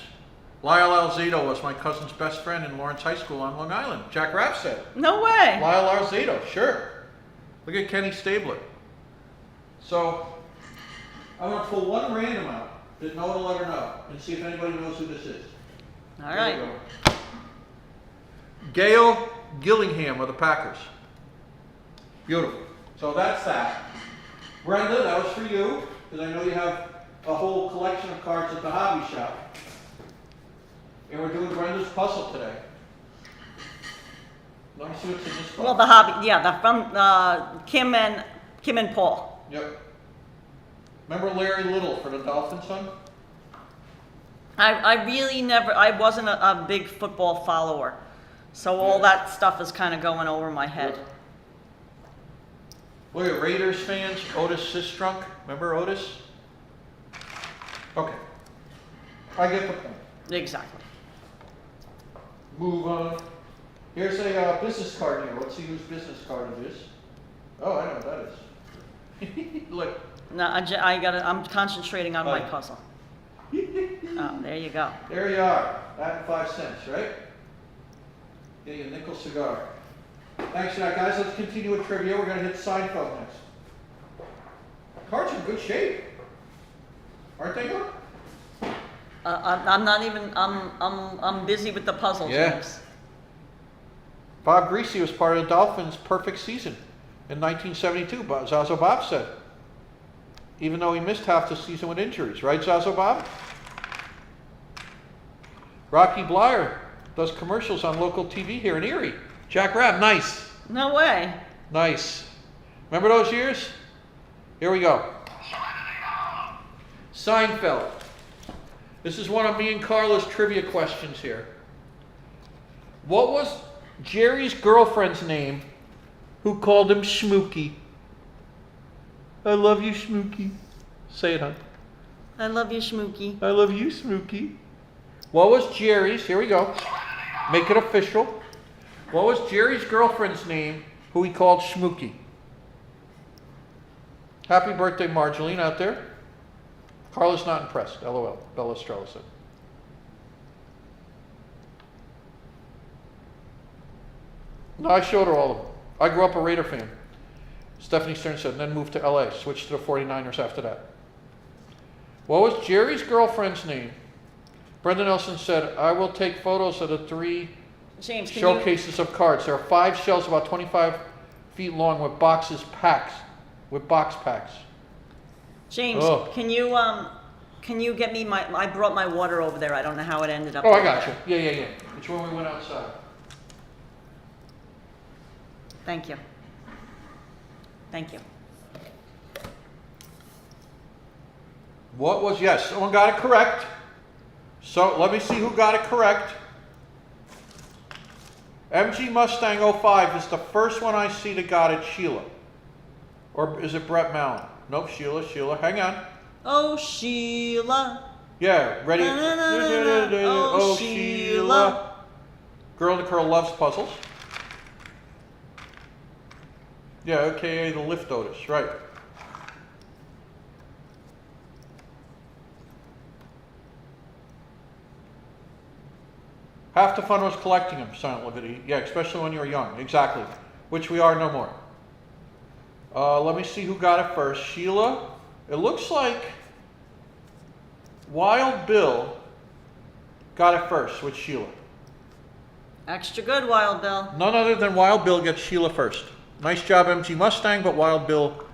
Lyle Alzado was my cousin's best friend in Lawrence High School on Long Island. Jack Rapp said. No way. Lyle Alzado, sure. Look at Kenny Stabler. So, I'm going to pull one random out that no one will ever know and see if anybody knows who this is. All Here right. we go. Gail Gillingham of the Packers. Beautiful. So that's that. Brenda, that was for you, because I know you have a whole collection of cards at the hobby shop. And we're doing Brenda's puzzle today. Let me see what's in this box. Well, the hobby, yeah, from Kim and Paul. Yep. Remember Larry Little for the Dolphins, son? I really never, I wasn't a big football follower. So all that stuff is kind of going over my head. Yep. Look at Raiders fans, Otis Sistrunk. Remember Otis? Okay. I get the point. Exactly. Move on. Here's a business card here. Let's see whose business card it is. Oh, I know what that is. Look. No, I'm concentrating on my Fine. puzzle. Oh, there you go. There you are. That and 5 cents, right? Getting a nickel cigar. Thanks for that, guys. Let's continue with trivia. We're going to hit Seinfeld next. Cards are in good shape. Aren't they, Mark? I'm not even. I'm busy with the puzzle, Yeah. James. Bob Greasy was part of the Dolphins' perfect season in 1972, Zazo Bob said. Even though he missed half the season with injuries. Right, Zazo Bob? Rocky Blyer does commercials on local TV here in Erie. Jack Rabb, nice. No way. Nice. Remember those years? Here we go. Seinfeld. This is one of me and Karla's trivia questions here. What was Jerry's girlfriend's name who called him Schmooky? I love you, Schmooky. Say it, hon. I love you, Schmooky. I love you, Smooky. What was Jerry's, here we go, make it official. What was Jerry's girlfriend's name who he called Schmooky? Happy birthday, Marjoline, out there. Karla's not impressed, LOL, Bella Estrella said. No, I showed her all of them. I grew up a Raider fan. Stephanie Stern said, and then moved to LA, switched to the 49ers after that. What was Jerry's girlfriend's name? Brenda Nelson said, I will take photos of the 3 James, showcases of cards. There are 5 shelves about 25 feet long with box packs. James, Oh. can you get me I brought my water over there. I don't know how it ended up. Oh, I over got there. you. Yeah. It's when we went outside. Thank you. Thank you. What was, yes, someone got it correct. So let me see who got it correct. MG Mustang 05 is the first one I see that got it, Sheila. Or is it Brett Mallon? Nope, Sheila. Hang on. Oh, Sheila. Yeah, ready? Na-na-na-na-na. Oh, Sheila. Girl in the Curl loves puzzles. Yeah, aka the Lift Otis, right. Half the fun was collecting them, Silent Levity. Yeah, especially when you were young. Exactly. Which we are no more. Let me see who got it first. Sheila. It looks like Wild Bill got it first with Sheila. Extra good, Wild Bill. None other than Wild Bill gets Sheila first. Nice job, MG Mustang, but Wild Bill,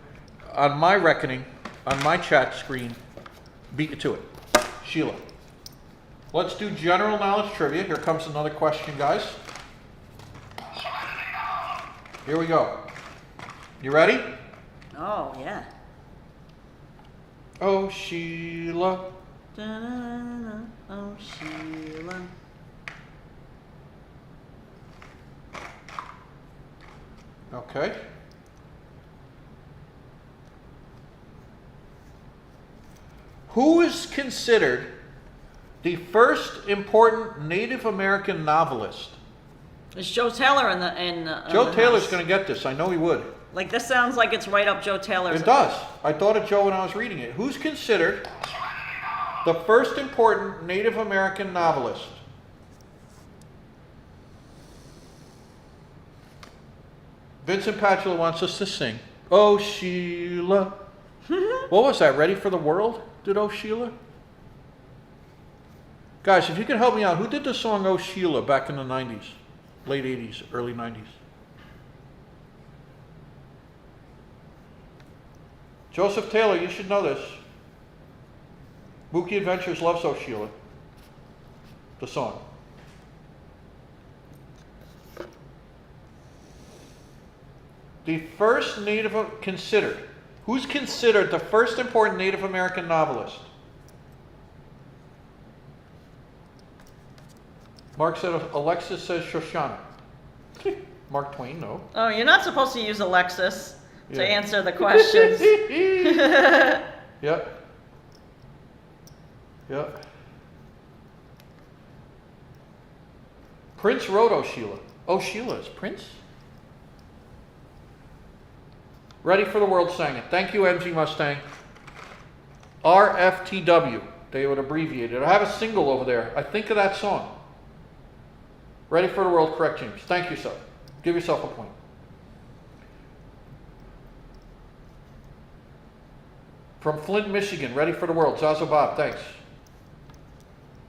on my reckoning, on my chat screen, beat you to it. Sheila. Let's do general knowledge trivia. Here comes another question, guys. Here we go. You ready? Oh, yeah. Oh, Sheila. Da-na-na-na. Oh, Sheila. Okay. Who is considered the first important Native American novelist? Is Joe Taylor in Joe the Taylor's house? going to get this. I know he would. Like, this sounds like it's right up Joe Taylor's. It does. I thought of Joe when I was reading it. Who's considered the first important Native American novelist? Vincent Patula wants us to sing. Oh, Sheila. What was that? Ready for the World? Did Oh, Sheila? Guys, if you could help me out, who did the song Oh, Sheila back in the 90s? Late 80s, early 90s? Joseph Taylor, you should know this. Mookie Adventures loves Oh, Sheila. The song. The first considered. Who's considered the first important Native American novelist? Mark said, Alexis says Shoshana. Mark Twain, no. Oh, you're not supposed to use Alexis to Yeah. answer the questions. Yep. Yep. Prince wrote Oh, Sheila. Oh, Sheila is Prince? Ready for the World sang it. Thank you, MG Mustang. RFTW. They would abbreviate it. I have a single over there. I think of that song. Ready for the World, correct, James. Thank you, sir. Give yourself a point. From Flint, Michigan, ready for the world. Zazo Bob, thanks.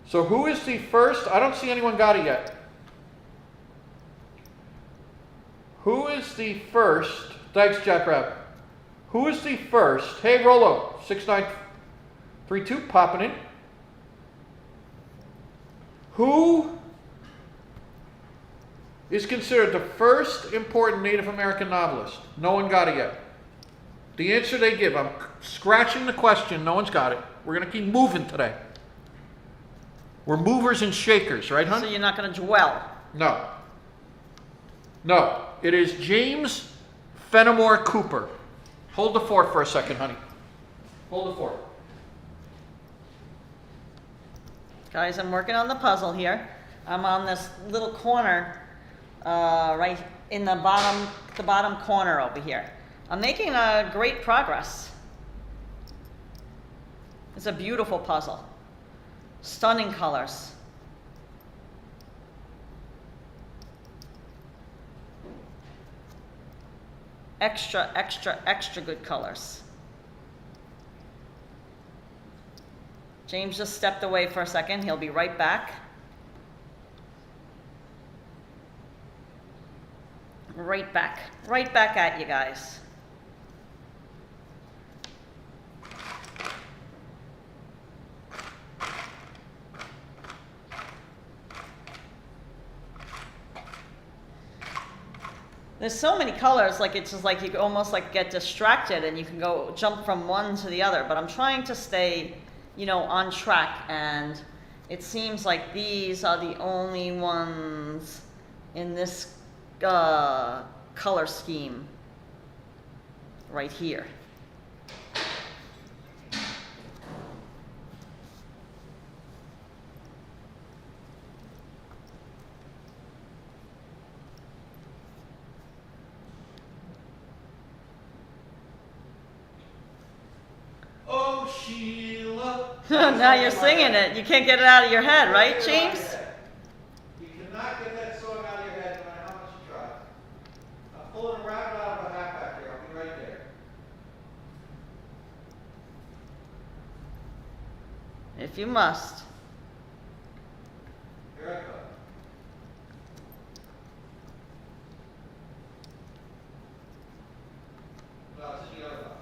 So who is the first? I don't see anyone got it yet. Who is the first? Thanks, Jack Rabb. Who is the first? Hey, Rolo, 6932, popping in. Who is considered the first important Native American novelist? No one got it yet. The answer they give, I'm scratching the question, no one's got it. We're going to keep moving today. We're movers and shakers, right, hon? So you're not going to dwell. No. No. It is James Fenimore Cooper. Hold the fort for a second, honey. Hold the fort. Guys, I'm working on the puzzle here. I'm on this little corner, right in the bottom corner over here. I'm making great progress. It's a beautiful puzzle. Stunning colors. Extra, extra, extra good colors. James just stepped away for a second. He'll be right back. Right back at you guys. There's so many colors, like it's just like you could almost like get distracted and you can go jump from one to the other, but I'm trying to stay, you know, on track, and it seems like these are the only ones in this color scheme right here. Oh, Sheila. Now you're singing it. You can't get it out of your head, right, James? You cannot get that song out of your head no matter how much you try. I'm pulling a rabbit out of a hat back here. I'll be right there. If you must. Here I come. No, it's in the other box.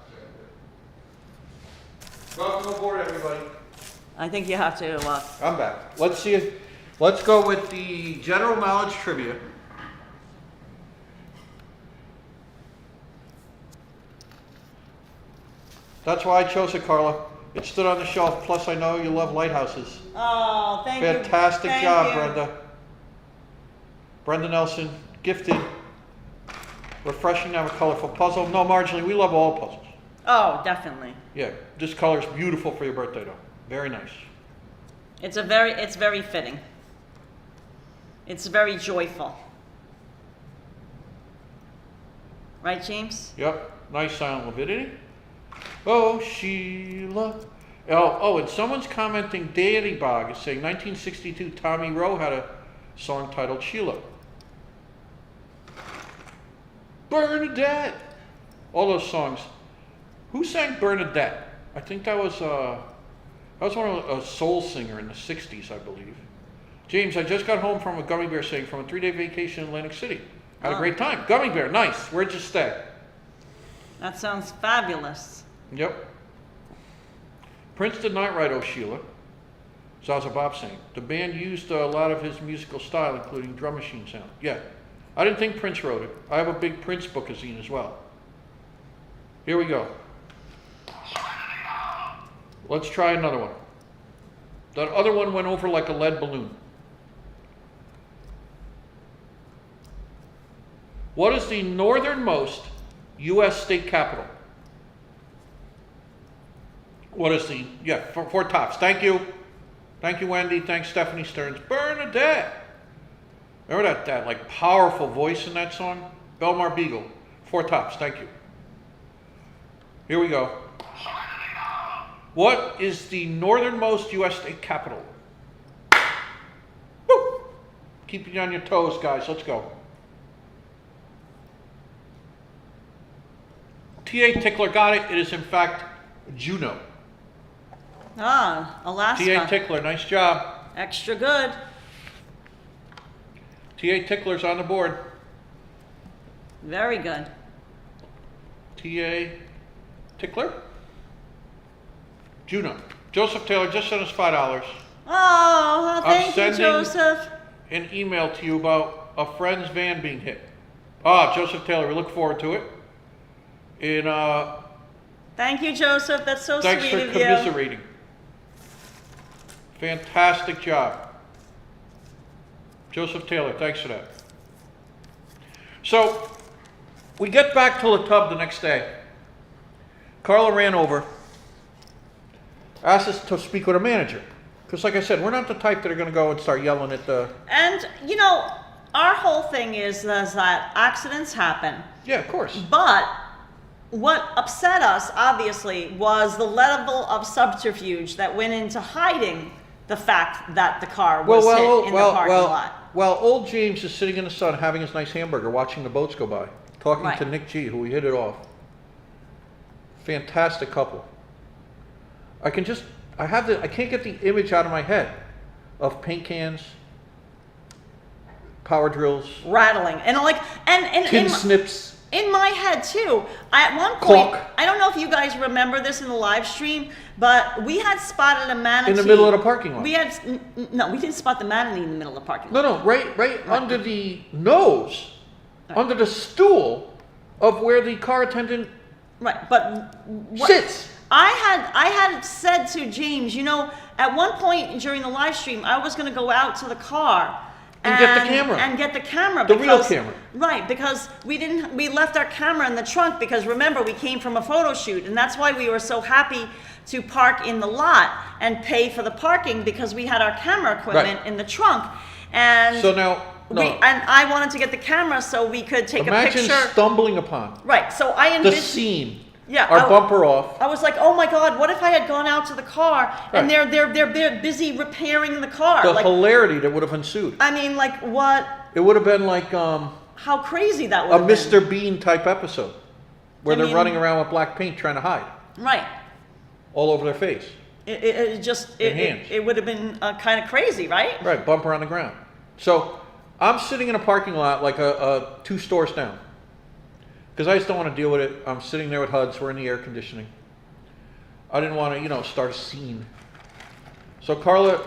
Welcome aboard, everybody. I think you have to. I'm back. Let's see if, let's go with the general knowledge trivia. That's why I chose it, Carla. It stood on the shelf, plus I know you love lighthouses. Oh, thank you. Fantastic Thank job, you. Brenda. Brenda Nelson, gifted. Refreshing to have a colorful puzzle. No, Marjorie, we love all puzzles. Oh, definitely. Yeah, this color is beautiful for your birthday, though. Very nice. It's very fitting. It's very joyful. Right, James? Yep, nice silent lividity. Oh, Sheila. Oh, and someone's commenting, Daddy Bog is saying 1962 Tommy Rowe had a song titled Sheila. Bernadette. All those songs. Who sang Bernadette? I think that was one of a soul singer in the 60s, I believe. James, I just got home from a gummy bear saying from a 3-day vacation in Atlantic City. Had a great time. Gummy bear, nice. Where'd you stay? That sounds fabulous. Yep. Prince did not write Oh Sheila. Zaza Bob saying. The band used a lot of his musical style, including drum machine sound. Yeah. I didn't think Prince wrote it. I have a big Prince bookazine as well. Here we go. Let's try another one. That other one went over like a lead balloon. What is the northernmost U.S. state capital? What is the, four tops. Thank you. Thank you, Wendy. Thanks, Stephanie Stearns. Bernadette. Remember that like powerful voice in that song? Belmar Beagle. Four tops. Thank you. Here we go. What is the northernmost U.S. state capital? Woo! Keep you on your toes, guys. Let's go. TA Tickler got it. It is in fact Juneau. Ah, Alaska. TA Tickler, nice job. Extra good. TA Tickler's on the board. Very good. TA Tickler? Juneau. Joseph Taylor just sent us $5. Oh, thank you, sending- Joseph. An email to you about a friend's van being hit. Ah, Joseph Taylor, we look forward to it. And Thank you, Joseph. That's so thanks sweet for of you. commiserating. Fantastic job. Joseph Taylor, thanks for that. So, we get back to the tub the next day. Karla ran over, asked us to speak with a manager. Because like I said, we're not the type that are going to go and start yelling at the... And, you know, our whole thing is that accidents happen. Yeah, of course. But what upset us, obviously, was the level of subterfuge that went into hiding the fact that the car was hit in the parking lot. Well, old James is sitting in the sun having his nice hamburger, watching the boats go by, talking Right. to Nick G, who we hit it off. Fantastic couple. I can't get the image out of my head of paint cans, power drills, Rattling. And like, and tin snips. in my head too. At one point, Clock. I don't know if you guys remember this in the live stream, but we had spotted a manatee. In the middle of the parking lot. We had, no, we didn't spot the manatee in the middle of the parking lot. No, right under the nose, under the stool of where the car attendant Right, but sits. I had said to James, you know, at one point during the live stream, I was going to go out to the car And get the camera. And get the camera. The real camera. Right, because we left our camera in the trunk because remember, we came from a photo shoot, and that's why we were so happy to park in the lot and pay for the parking because we had our camera equipment Right. in the trunk. And So now, no. and I wanted to get the camera so we could take a Imagine picture. stumbling upon Right, so I the envisioned. scene. Yeah, our bumper off. I was like, oh my God, what if I had gone out to the car and Right. they're busy repairing the car? The Like, hilarity that would have ensued. I mean, like what? It would have been like How crazy that a would have been. Mr. Bean type episode where I they're mean- running around with black paint trying to hide Right. all over their face. It would have been kind of crazy, right? Right, bumper on the ground. So I'm sitting in a parking lot like a 2 stores down because I just don't want to deal with it. I'm sitting there with Hudson. We're in the air conditioning. I didn't want to, start a scene. So Karla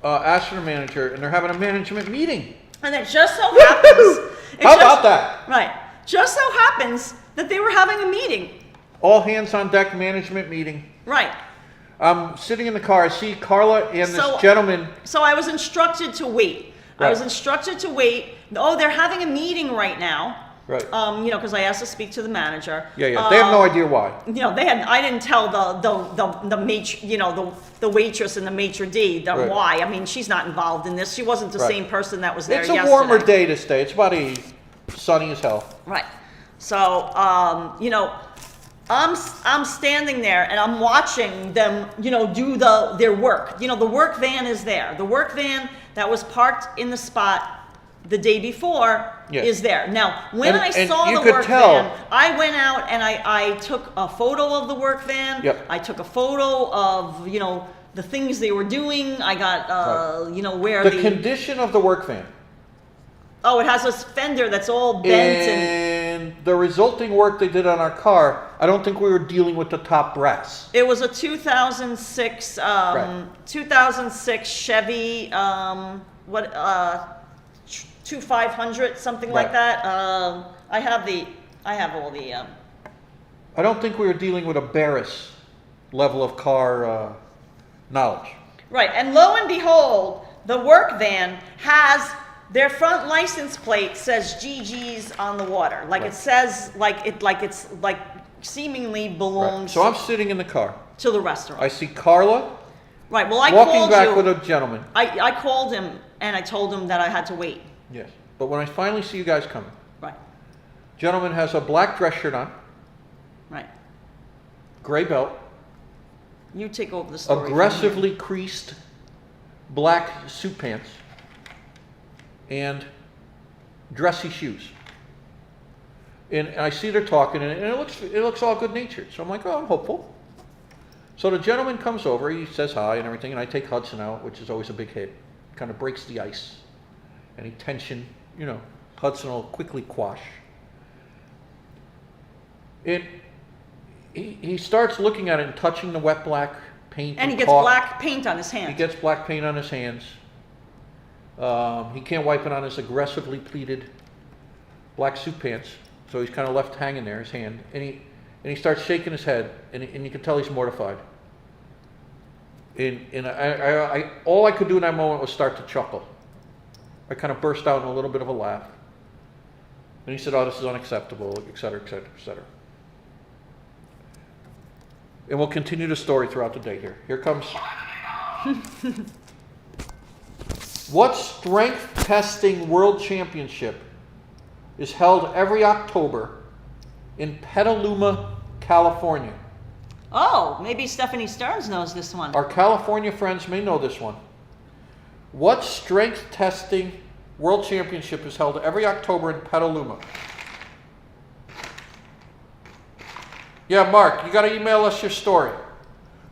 asked for the manager, and they're having a management meeting. And it just so happens. How about that? Right. Just so happens that they were having a meeting. All hands on deck management meeting. Right. I'm sitting in the car. I see Karla and this So- gentleman. So I was instructed to wait. I Right. was instructed to wait. Oh, they're having a meeting right now. Right. Because I asked to speak to the manager. Yeah. They have no idea why. I didn't tell the waitress and the maitre d' Right. why. I mean, she's not involved in this. She wasn't the Right. same person that was there It's yesterday. a warmer day this day. It's about sunny as hell. Right. So, I'm standing there and I'm watching them, do their work. The work van is there. The work van that was parked in the spot the day before Yes. is there. Now, when I And saw you the could work tell- van, I went out and I took a photo of the work van. Yep. I took a photo of, the things they were doing. I got, where The condition of the work van oh, it has a fender that's all bent and the resulting work they did on our car, I don't think we were dealing with the top brass. It was a 2006, Right. 2006 Chevy, 2500, something like Right. that. I have all the, I don't think we were dealing with a Barris level of car knowledge. right. And lo and behold, the work van has their front license plate says GG's on the water. Like Right. it says, it's seemingly Right. belongs So I'm sitting in the car. to the restaurant. I see Karla Right. Well, I walking called back you. with a gentleman. I called him and I told him that I had to wait. Yes. But when I finally see you guys coming, Right. gentleman has a black dress shirt on, Right. gray belt, You take over the story. from here. aggressively creased black suit pants, and dressy shoes. And I see they're talking, and it looks all good natured. So I'm like, oh, I'm hopeful. So the gentleman comes over, he says hi and everything, and I take Hudson out, which is always a big hit. Kind of breaks the ice. Any tension, Hudson will quickly quash. And he starts looking at it and touching the wet black paint. And he gets black paint on his hands. He gets black paint on his hands. He can't wipe it on his aggressively pleated black suit pants, so he's kind of left hanging there, his hand. And he starts shaking his head, and you can tell he's mortified. And all I could do in that moment was start to chuckle. I kind of burst out in a little bit of a laugh. And he said, oh, this is unacceptable, et cetera, et cetera, et cetera. And we'll continue the story throughout the day here. Here comes. What strength testing world championship is held every October in Petaluma, California? Oh, maybe Stephanie Stearns knows this one. Our California friends may know this one. What strength testing world championship is held every October in Petaluma? Yeah, Mark, you got to email us your story.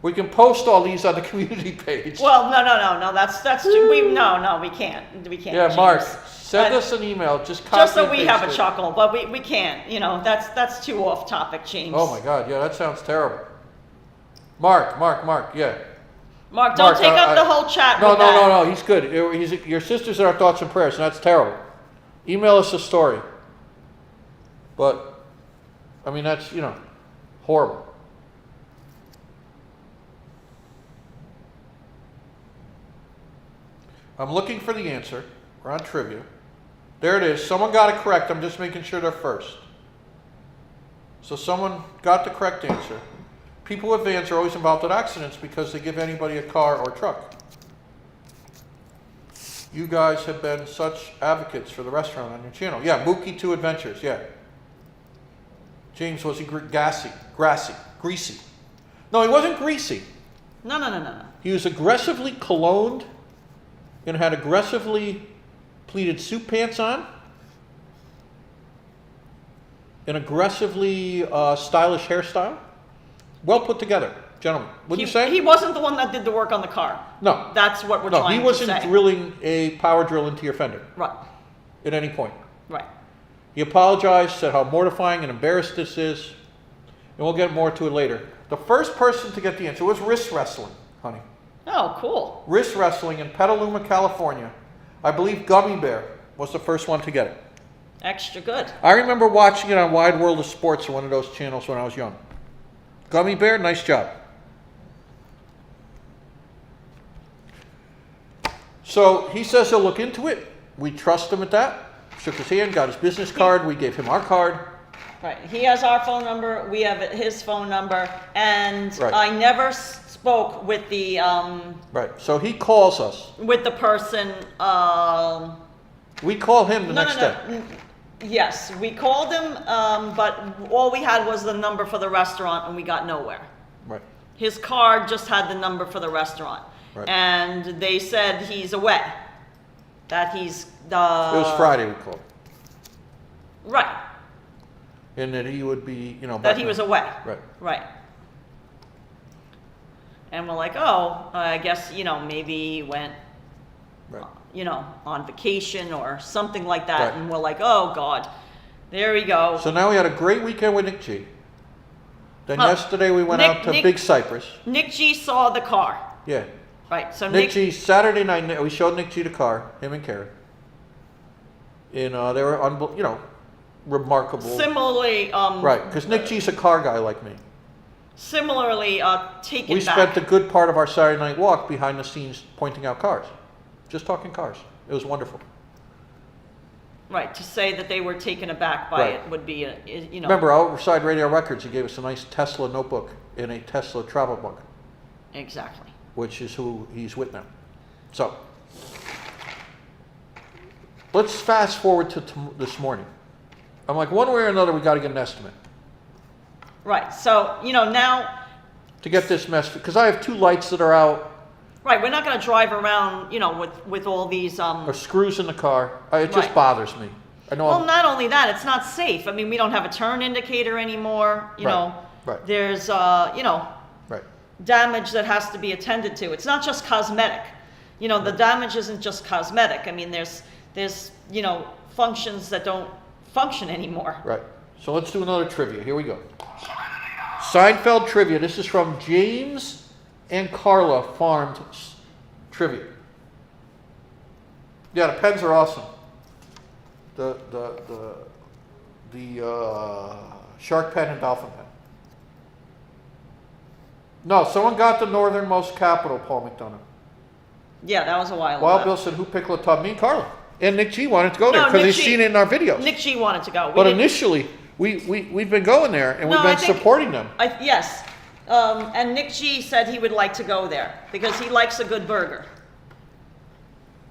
We can post all these on the community page. Well, no. That's too, we can't. We can't. Yeah, James. Mark, send us an email. Just copy just so and we paste have a it. chuckle, but we can't. That's too off topic, James. Oh my God, yeah, that sounds terrible. Mark, yeah. Mark, don't take up the whole chat. No, he's good. Your sister's in our thoughts and prayers, and that's terrible. Email us a story. But, I mean, that's, horrible. I'm looking for the answer. We're on trivia. There it is. Someone got it correct. I'm just making sure they're first. So someone got the correct answer. People with vans are always involved in accidents because they give anybody a car or truck. You guys have been such advocates for the restaurant on your channel. Yeah, Mookie 2 Adventures, yeah. James, was he greasy? No, he wasn't greasy. No. He was aggressively cologned and had aggressively pleated suit pants on. An aggressively stylish hairstyle. Well put together, gentlemen. Wouldn't you say? He wasn't the one that did the work on the car. No. That's what we're trying to say. No, he wasn't drilling a power drill into your fender. Right. At any point. Right. He apologized, said how mortifying and embarrassed this is, and we'll get more to it later. The first person to get the answer was wrist wrestling, honey. Oh, cool. Wrist wrestling in Petaluma, California. I believe Gummy Bear was the first one to get it. Extra good. I remember watching it on Wide World of Sports, one of those channels when I was young. Gummy Bear, nice job. So he says he'll look into it. We trust him at that. Shook his hand, got his business card. We gave him our card. Right. He has our phone number. We have his phone number. And right. I never spoke with the right. So he calls us. With the person. We call him the next day. Yes, we called him, but all we had was the number for the restaurant, and we got nowhere. Right. His card just had the number for the restaurant, right. And they said he's away. That he's It was Friday we called. Right. And that he would be, that he was away. Right. Right. And we're like, oh, I guess maybe he went. Right. On vacation or something like that. Right. And we're like, oh God, there we go. So now we had a great weekend with Nick G. Then yesterday we went out to Big Cypress. Nick G saw the car. Yeah. Right. So Nick G, Saturday night, we showed Nick G the car, him and Karen. And they were, remarkable. Similarly, right, because Nick G's a car guy like me. Similarly, taken We spent a good part of our Saturday night walk behind the scenes pointing out cars. Just talking cars. It was wonderful. Right, to say that they were taken aback by right. it would be, Remember, Outside Radio Records, he gave us a nice Tesla notebook and a Tesla travel mug. Exactly. Which is who he's with now. So, let's fast forward to this morning. I'm like, one way or another, we got to get an estimate. Right, so, now... To get this mess, because I have 2 lights that are out. Right, we're not going to drive around, with all these... Or screws in the car. It just right. bothers me. I know. Well, not only that, it's not safe. I mean, we don't have a turn indicator anymore. You know, Right. there's Right. damage that has to be attended to. It's not just cosmetic. You know, the damage isn't just cosmetic. I mean, there's functions that don't function anymore. Right. So let's do another trivia. Here we go. Seinfeld trivia. This is from James and Carla Farmed trivia. Yeah, the pens are awesome. The shark pen and dolphin pen. No, someone got the northernmost capital, Paul McDonough. Yeah, that was a while ago. Wild Bill said, who picked La Tub? Me and Carla. And Nick G wanted to go there No, because Nick he's G- seen it in our videos. Nick G wanted to go. But initially, we've been going there and No, we've been I think- supporting them. Yes. And Nick G said he would like to go there because he likes a good burger.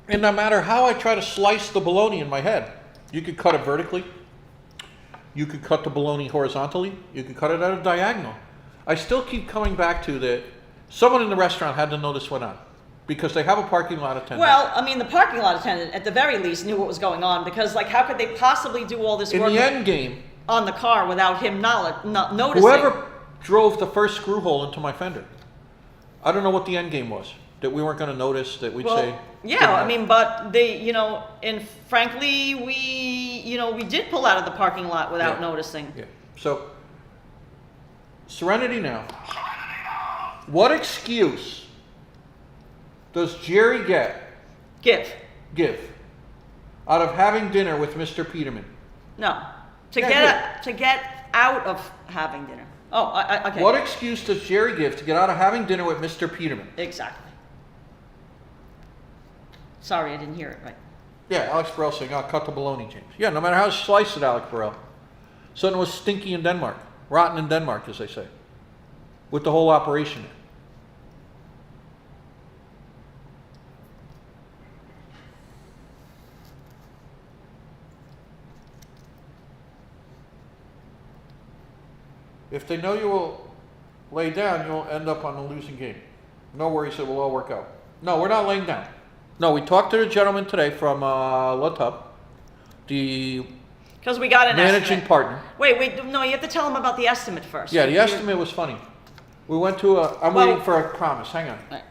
And no matter how I try to slice the bologna in my head, you could cut it vertically, you could cut the bologna horizontally, you could cut it at a diagonal. I still keep coming back to that someone in the restaurant had to know this went on because they have a parking lot attendant. Well, I mean, the parking lot attendant, at the very least, knew what was going on because, like, how could they possibly do all this in work the end game, on the car without him not noticing? whoever drove the first screw hole into my fender, I don't know what the end game was. That we weren't going to notice, that we'd say... Yeah, I mean, but they, and frankly, we did pull out of the parking lot without noticing. Yeah. So, Serenity now. What excuse does Jerry give out of having dinner with Mr. Peterman? No, to Yeah, get out of having dinner. Oh, okay. What excuse does Jerry give to get out of having dinner with Mr. Peterman? Exactly. Sorry, I didn't hear it right. Yeah, Alex Burrell saying, "I'll cut the bologna, James." Yeah, no matter how you slice it, Alex Burrell. Something was stinky in Denmark, rotten in Denmark, as they say, with the whole operation. If they know you will lay down, you'll end up on the losing game. No worries, it will all work out. No, we're not laying down. No, we talked to the gentleman today from La Tub, the Because we got an managing estimate. partner. Wait, no, you have to tell him about the estimate first. Yeah, the estimate was funny. We went to I'm Well- waiting for a promise. Hang on. Right.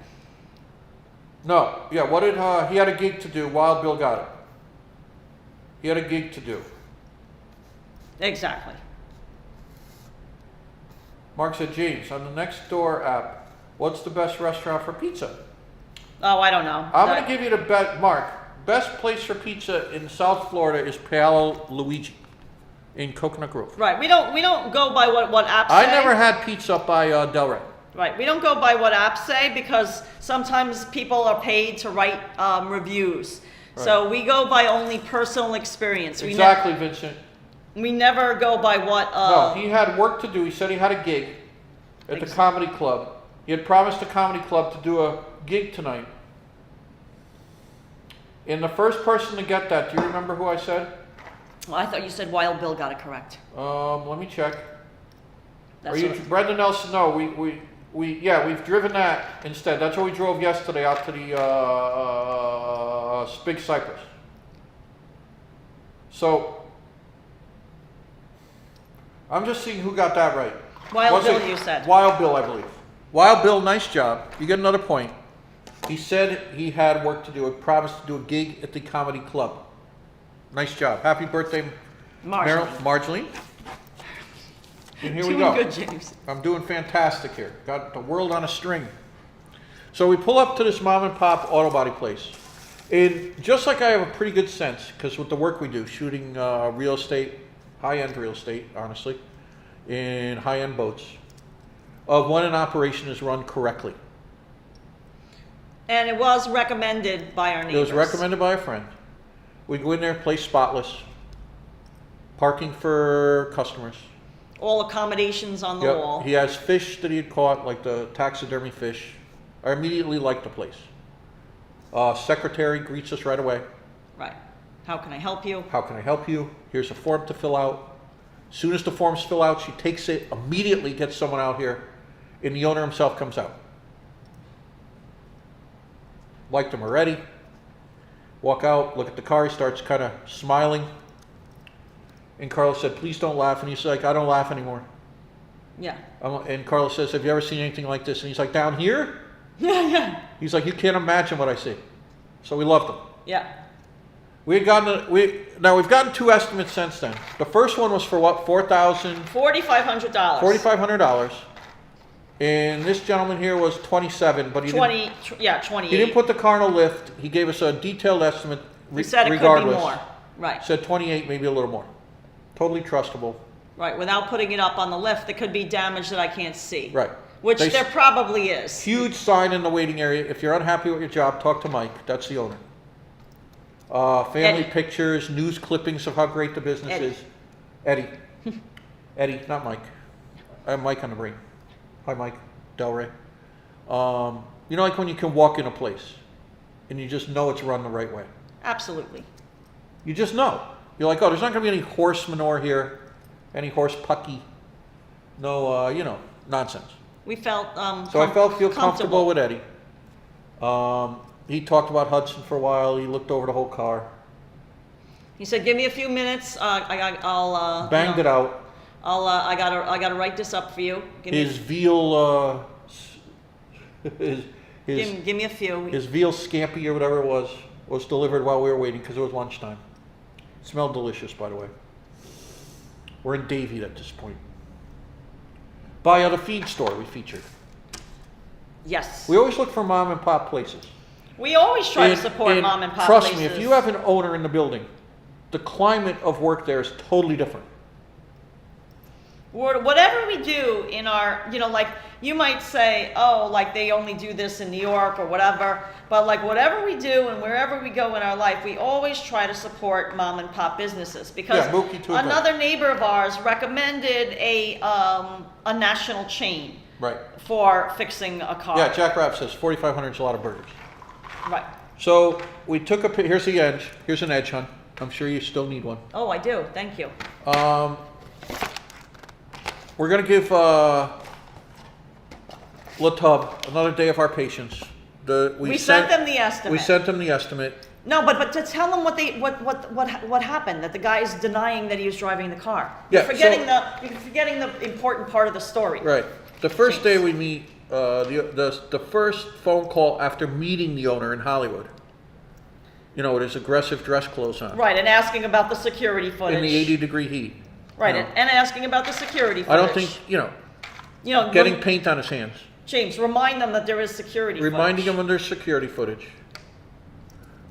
No, yeah, what did, he had a gig to do. Wild Bill got it. He had a gig to do. Exactly. Mark said, James, on the Nextdoor app, what's the best restaurant for pizza? Oh, I don't know. I'm going to give you the bet, Mark. Best place for pizza in South Florida is Paolo Luigi in Coconut Grove. Right. We don't go by what apps say. I never had pizza up by Delray. Right. We don't go by what apps say because sometimes people are paid to write reviews. Right. So we go by only personal experience. Exactly, Vincent. We never go by what. No, he had work to do. He said he had a gig at the comedy club. He had promised the comedy club to do a gig tonight. And the first person to get that, do you remember who I said? Well, I thought you said Wild Bill got it correct. Let me check. That's Are you what- Brendan Nelson? No, we've driven that instead. That's what we drove yesterday out to the Big Cypress. So I'm just seeing who got that right. Wild Bill, you said. Wild Bill, I believe. Wild Bill, nice job. You get another point. He said he had work to do. He promised to do a gig at the comedy club. Nice job. Happy birthday, Marjorie. And here we go. Doing good, James. I'm doing fantastic here. Got the world on a string. So we pull up to this mom and pop auto body place. And just like I have a pretty good sense, because with the work we do, shooting real estate, high-end real estate, honestly, in high-end boats, of when an operation is run correctly. And it was recommended by our neighbors. It was recommended by a friend. We go in there, place spotless, parking for customers. All accommodations on the Yep. wall. He has fish that he had caught, like the taxidermy fish. I immediately liked the place. Secretary greets us right away. Right. How can I help you? How can I help you? Here's a form to fill out. As soon as the forms fill out, she takes it, immediately gets someone out here, and the owner himself comes out. Liked him already. Walk out, look at the car, he starts kind of smiling. And Karla said, please don't laugh. And he's like, I don't laugh anymore. Yeah. And Karla says, have you ever seen anything like this? And he's like, down here? Yeah. He's like, you can't imagine what I see. So we loved him. Yeah. We've gotten 2 estimates since then. The first one was for what? $4,500. $4,500. And this gentleman here was 27, but he 28. He didn't put the car in a lift. He gave us a detailed estimate. He said it regardless. could be more. Right. Said 28, maybe a little more. Totally trustable. Right. Without putting it up on the lift, there could be damage that I can't see. Right. Which there probably is. Huge sign in the waiting area. If you're unhappy with your job, talk to Mike. That's the owner. Family pictures, news clippings of how great the business is. Eddie. Eddie, not Mike. I have Mike on the brain. Hi, Mike. Del Rey. You know, like when you can walk in a place and you just know it's run the right way. Absolutely. You just know. You're like, oh, there's not going to be any horse manure here, any horse pucky. No, you know, nonsense. We felt so I feel comfortable with Eddie. He talked about Hudson for a while. He looked over the whole car. He said, "Give me a few minutes. I'll banged it out. I gotta write this up for you." His veal, give me a few. His veal scampi or whatever it was delivered while we were waiting because it was lunchtime. Smelled delicious, by the way. We're in Davie at this point. By the feed store we featured. Yes. We always look for mom and pop places. We always try to support mom and pop places. Trust me, if you have an owner in the building, the climate of work there is totally different. Whatever we do in our, you know, like you might say, oh, like they only do this in New York or whatever, but like whatever we do and wherever we go in our life, we always try to support mom and pop businesses because another neighbor of ours recommended a national chain for fixing a car. Yeah, Jack Rapp says 4,500 is a lot of burgers. Right. So we took here's the edge. Here's an edge, hon. I'm sure you still need one. Oh, I do. Thank you. We're going to give LaTub another day of our patience. We sent them the estimate. We sent them the estimate. No, but to tell them what happened, that the guy's denying that he was driving the car. Yeah, you're forgetting the important part of the story. Right. The first day we meet, the first phone call after meeting the owner in Hollywood. You know, with his aggressive dress clothes on. Right, and asking about the security footage. In the 80-degree heat. Right, you know. and asking about the security footage. I don't think, you know, getting paint on his hands. James, remind them that there is security footage. Reminding them of their security footage.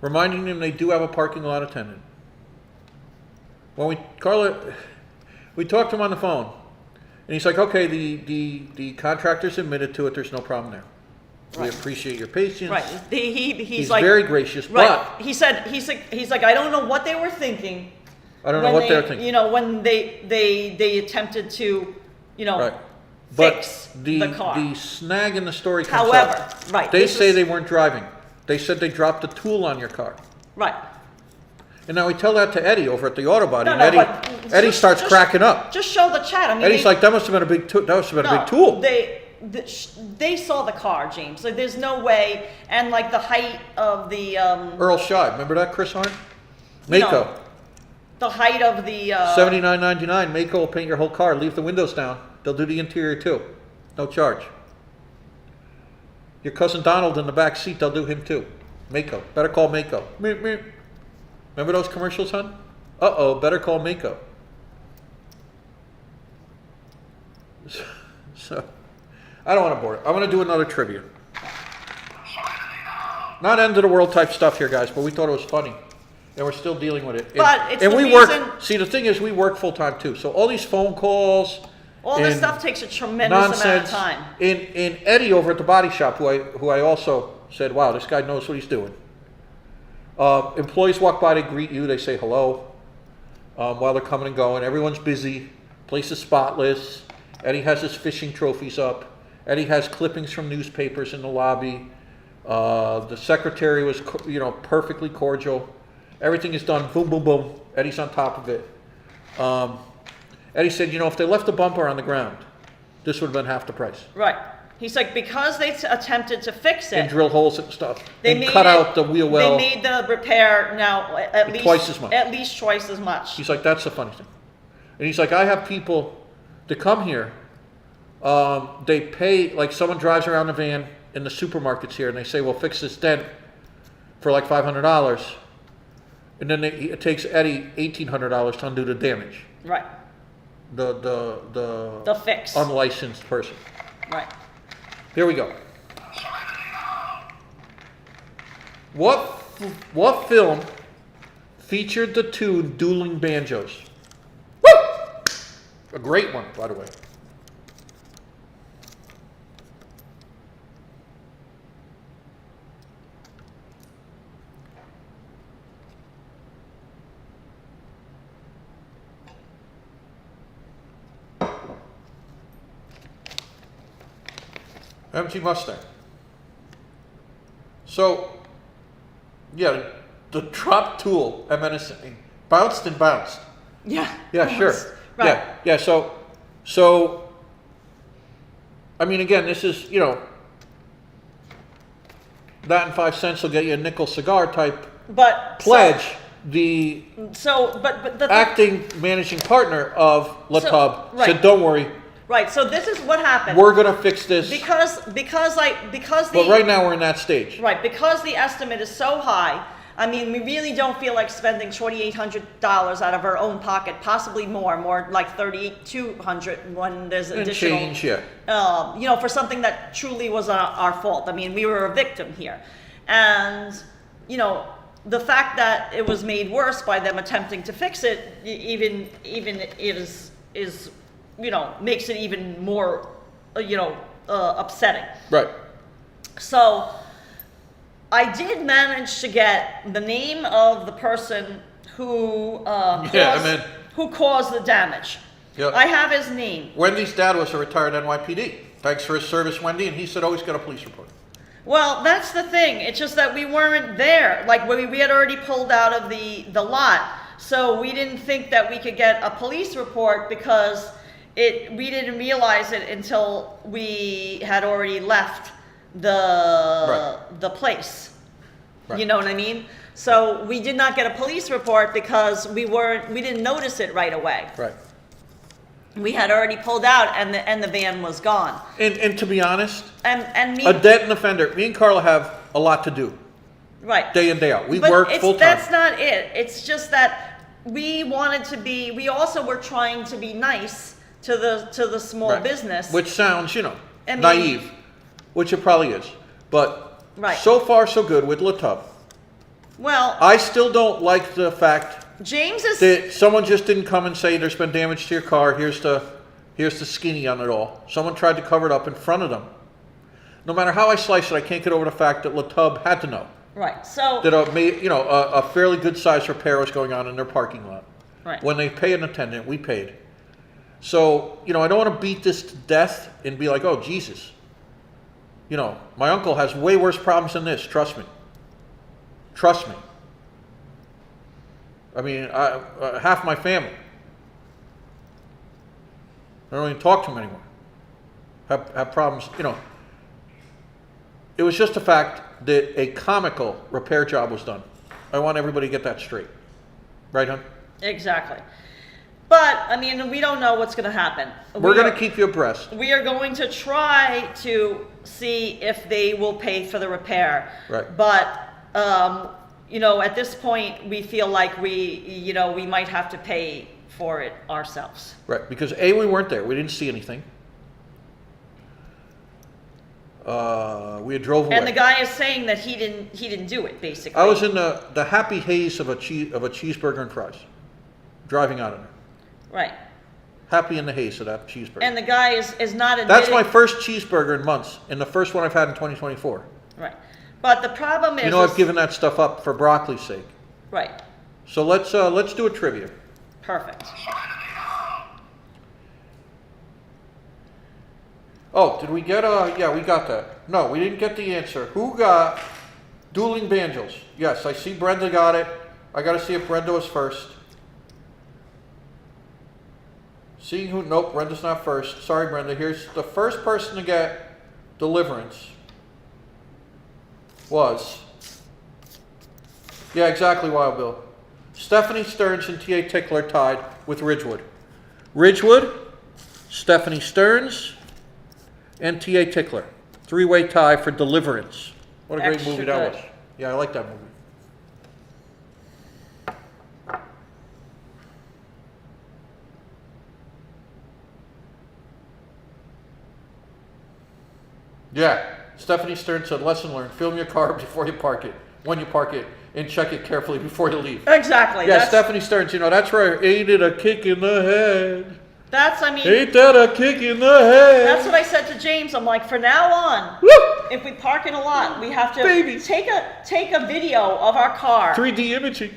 Reminding them they do have a parking lot attendant. When we talked to him on the phone, and he's like, okay, the contractor's admitted to it, there's no problem there. Right. We appreciate your patience. Right. He's like, very gracious, right. But he's like, I don't know what they were thinking. I don't know what they're thinking. You know, when they attempted to, you know, fix the car. The snag in the story comes up. They say they weren't driving. They said they dropped a tool on your car. Right. And now we tell that to Eddie over at the auto body, and Eddie starts cracking up. Just show the chat. I mean, Eddie's like, that must have been a big tool. That must have been a big tool. They saw the car, James. So there's no way. And like the height of the Earl Scheib, remember that, Chris Hart? Mako. The height of the $79.99. Mako will paint your whole car. Leave the windows down. They'll do the interior too. No charge. Your cousin Donald in the back seat, they'll do him too. Mako. Better call Mako. Meep, meep. Remember those commercials, hon? Uh-oh, better call Mako. So, I don't want to bore it. I want to do another trivia. Not end of the world type stuff here, guys, but we thought it was funny. And we're still dealing with it. But it's and the we reason... work. See, the thing is, we work full time too. So all these phone calls, all this stuff takes a tremendous amount of time. And Eddie over at the body shop, who I also said, wow, this guy knows what he's doing. Employees walk by, they greet you, they say hello while they're coming and going. Everyone's busy. Place is spotless. Eddie has his fishing trophies up. Eddie has clippings from newspapers in the lobby. The secretary was, perfectly cordial. Everything is done. Boom, boom, boom. Eddie's on top of it. Eddie said, if they left the bumper on the ground, this would have been half the price. Right. He's like, because they attempted to fix it. And drill holes and stuff. They cut out the wheel well. They made the repair now at least twice as much. At least twice as much. He's like, that's the funny thing. And he's like, I have people that come here. They pay, like someone drives around the van in the supermarkets here and they say, well, fix this dent for like $500. And then it takes Eddie $1,800 to undo the damage. Right. The fix. Unlicensed person. Right. Here we go. What film featured the tune Dueling Banjos? Woo! A great one, by the way. MG Mustang. So, yeah, the drop tool reminiscing bounced and bounced. Yeah. Yeah, sure. Right. Yeah. So, I mean, again, this is, you know, that and 5 cents will get you a nickel cigar type pledge. But the acting managing partner of LaTub said, "Don't worry." Right. So this is what happened. We're gonna fix this because But right now we're in that stage. Right, because the estimate is so high. I mean, we really don't feel like spending $2,800 out of our own pocket, possibly more like $3,200 when there's additional change, yeah. You know, for something that truly was our fault. I mean, we were a victim here, and you know, the fact that it was made worse by them attempting to fix it, even is you know, makes it even more upsetting. Right. So I did manage to get the name of the person who caused the damage. Yep. I have his name. Wendy's dad was a retired NYPD. Thanks for his service, Wendy, and he said, "Always get a police report." Well, that's the thing. It's just that we weren't there. Like we had already pulled out of the lot, so we didn't think that we could get a police report because we didn't realize it until we had already left the place. Right. You know what I mean? So we did not get a police report because we didn't notice it right away. Right. We had already pulled out and the van was gone. And to be honest, and me, a debt and offender, me and Karla have a lot to do. Right. Day in, day out. We work full time. That's not it. It's just that we also were trying to be nice to the small business. Which sounds, naive, which it probably is. But so far so good with LaTub. Well, I still don't like the fact that someone just didn't come and say there's been damage to your car, here's the skinny on it all. Someone tried to cover it up in front of them. No matter how I slice it, I can't get over the fact that LaTub had to know. Right. So that a fairly good sized repair was going on in their parking lot. Right. When they pay an attendant, we paid. So, I don't want to beat this to death and be like, oh, Jesus. My uncle has way worse problems than this. Trust me. Trust me. I mean, half my family. I don't even talk to them anymore. Have problems, It was just the fact that a comical repair job was done. I want everybody to get that straight. Right, hon? Exactly. But, I mean, we don't know what's going to happen. We're going to keep you abreast. We are going to try to see if they will pay for the repair. Right. But, at this point, we feel like we might have to pay for it ourselves. Right, because A, we weren't there. We didn't see anything. We had drove away. And the guy is saying that he didn't do it, basically. I was in the happy haze of a cheeseburger and fries, driving out of there. Right. Happy in the haze of that cheeseburger. And the guy is not admitting. That's my first cheeseburger in months, and the first one I've had in 2024. Right. But the problem is... I've given that stuff up for broccoli's sake. Right. So let's do a trivia. Perfect. Oh, did we get yeah, we got that. No, we didn't get the answer. Who got Dueling Banjos? Yes, I see Brenda got it. I got to see if Brenda was first. Seeing who, nope, Brenda's not first. Sorry, Brenda. Here's the first person to get Deliverance was, yeah, exactly, Wild Bill. Stephanie Stearns and T.A. Tickler tied with Ridgewood. Ridgewood, Stephanie Stearns, and T.A. Tickler. Three-way tie for Deliverance. What a great Extra movie that good. was. Yeah, I like that movie. Yeah, Stephanie Stern said, lesson learned, film your car before you park it, when you park it, and check it carefully before you leave. Exactly. Yeah, Stephanie Stearns, that's right. Ain't it a kick in the head? Ain't that a kick in the head? That's what I said to James. I'm like, from now on, Woo! if we park in a lot, we have to Baby. take a video of our car. 3D imaging.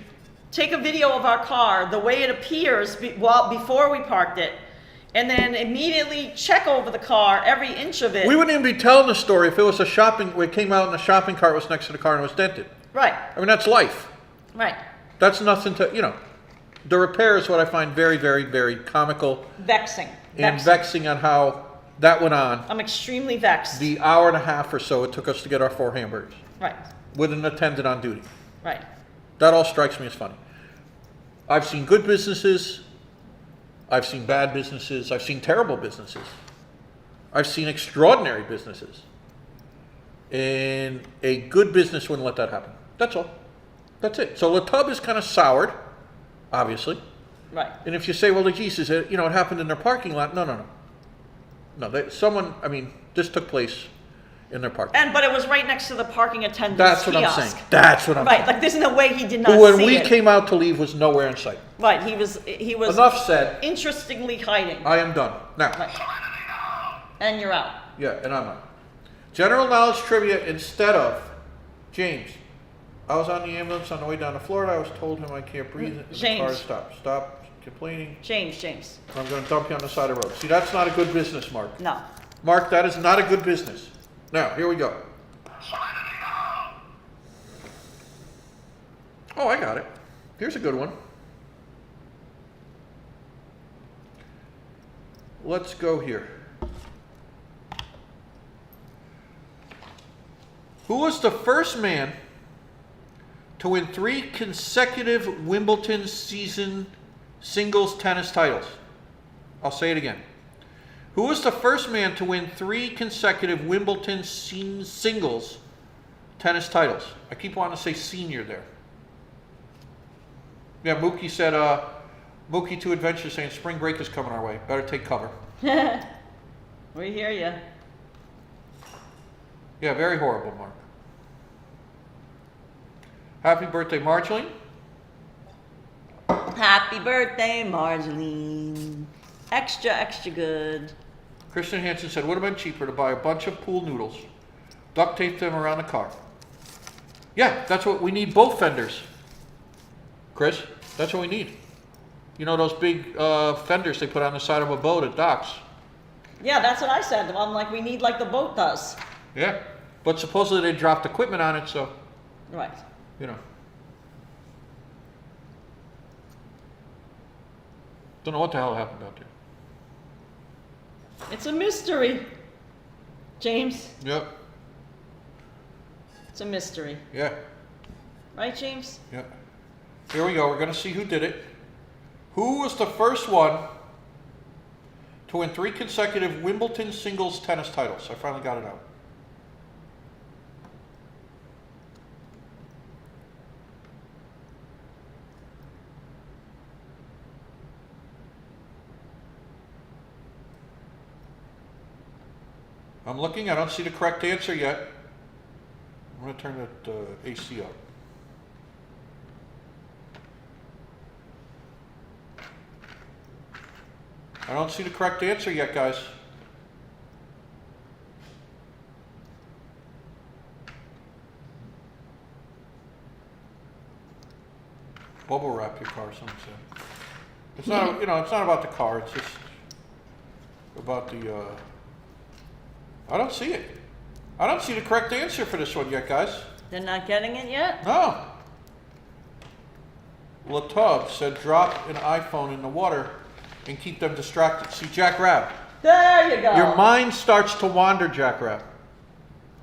Take a video of our car, the way it appears before we parked it, and then immediately check over the car, every inch of it. We wouldn't even be telling the story if it was it came out and the shopping cart was next to the car and it was dented. Right. I mean, that's life. Right. That's nothing to, the repair is what I find very, very, very comical. Vexing. And vexing on how that went on. I'm extremely vexed. The hour and a half or so it took us to get our 4 hamburgers. Right. With an attendant on duty. Right. That all strikes me as funny. I've seen good businesses. I've seen bad businesses. I've seen terrible businesses. I've seen extraordinary businesses. And a good business wouldn't let that happen. That's all. That's it. So the tub is kind of soured, obviously. Right. And if you say, well, Jesus, it happened in their parking lot. No. This took place in their parking lot. But it was right next to the parking attendant's That's what kiosk. I'm saying. That's what I'm saying. Right, like there's no way he did not Who, when see we it. came out to leave, was nowhere in sight. Right, he was Enough said. interestingly hiding. I am done. Now. Right. And you're out. Yeah, and I'm out. General knowledge trivia instead of James. I was on the ambulance on the way down to Florida. I was told him I can't breathe. And the car stopped. Stop complaining. James. I'm going to dump you on the side of the road. See, that's not a good business, Mark. No. Mark, that is not a good business. Now, here we go. Oh, I got it. Here's a good one. Let's go here. Who was the first man to win 3 consecutive Wimbledon season singles tennis titles? I'll say it again. Who was the first man to win 3 consecutive Wimbledon singles tennis titles? I keep wanting to say senior there. Yeah, Mookie said, Mookie to Adventure saying spring break is coming our way. Better take cover. We hear you. Yeah, very horrible, Mark. Happy birthday, Marjorie. Happy birthday, Marjorie. Extra good. Christian Hansen said, would have been cheaper to buy a bunch of pool noodles, duct tape them around the car. Yeah, that's what we need, both fenders. Chris, that's what we need. Those big fenders they put on the side of a boat at docks. Yeah, that's what I said. I'm like, we need like the boat does. Yeah, but supposedly they dropped equipment on it, so. Right. Don't know what the hell happened out there. It's a mystery. James, Yep. it's a mystery. Yeah. Right, James? Yep. Here we go. We're going to see who did it. Who was the first one to win 3 consecutive Wimbledon singles tennis titles? I finally got it out. I'm looking. I don't see the correct answer yet. I'm going to turn that AC up. I don't see the correct answer yet, guys. Bubble wrap your car, someone said. It's not, it's not about the car. It's just about the. I don't see it. I don't see the correct answer for this one yet, guys. They're not getting it yet? No. Latub said drop an iPhone in the water and keep them distracted. See, Jack Rabb. There you go. Your mind starts to wander, Jack Rabb.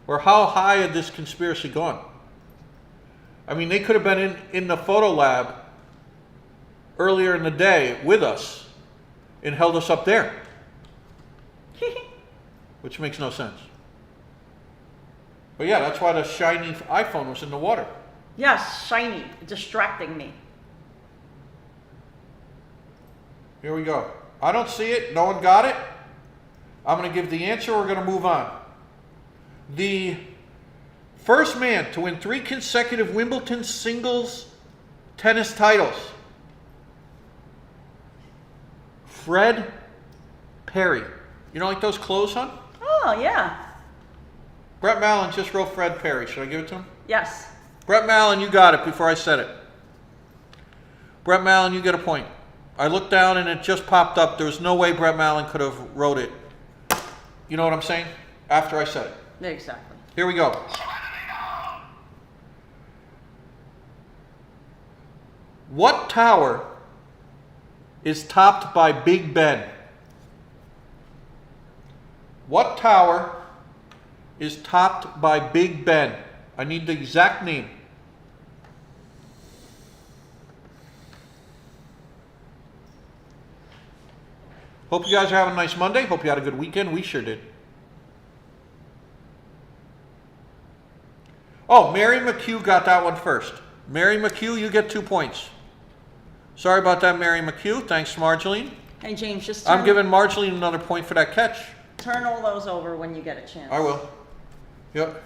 Or how high had this conspiracy gone? I mean, they could have been in the photo lab earlier in the day with us and held us up there. Which makes no sense. But yeah, that's why the shiny iPhone was in the water. Yes, shiny, distracting me. Here we go. I don't see it. No one got it. I'm going to give the answer. We're going to move on. The first man to win 3 consecutive Wimbledon singles tennis titles. Fred Perry. You know, like those clothes, hon? Oh, yeah. Brett Mallon just wrote Fred Perry. Should I give it to him? Yes. Brett Mallon, you got it before I said it. Brett Mallon, you get a point. I looked down and it just popped up. There was no way Brett Mallon could have wrote it. You know what I'm saying? After I said it. Exactly. Here we go. What tower is topped by Big Ben? What tower is topped by Big Ben? I need the exact name. Hope you guys are having a nice Monday. Hope you had a good weekend. We sure did. Oh, Mary McHugh got that one first. Mary McHugh, you get 2 points. Sorry about that, Mary McHugh. Thanks, Marjoline. Hey, James, just I'm giving Marjoline another point for that catch. turn all those over when you get a chance. I will. Yep.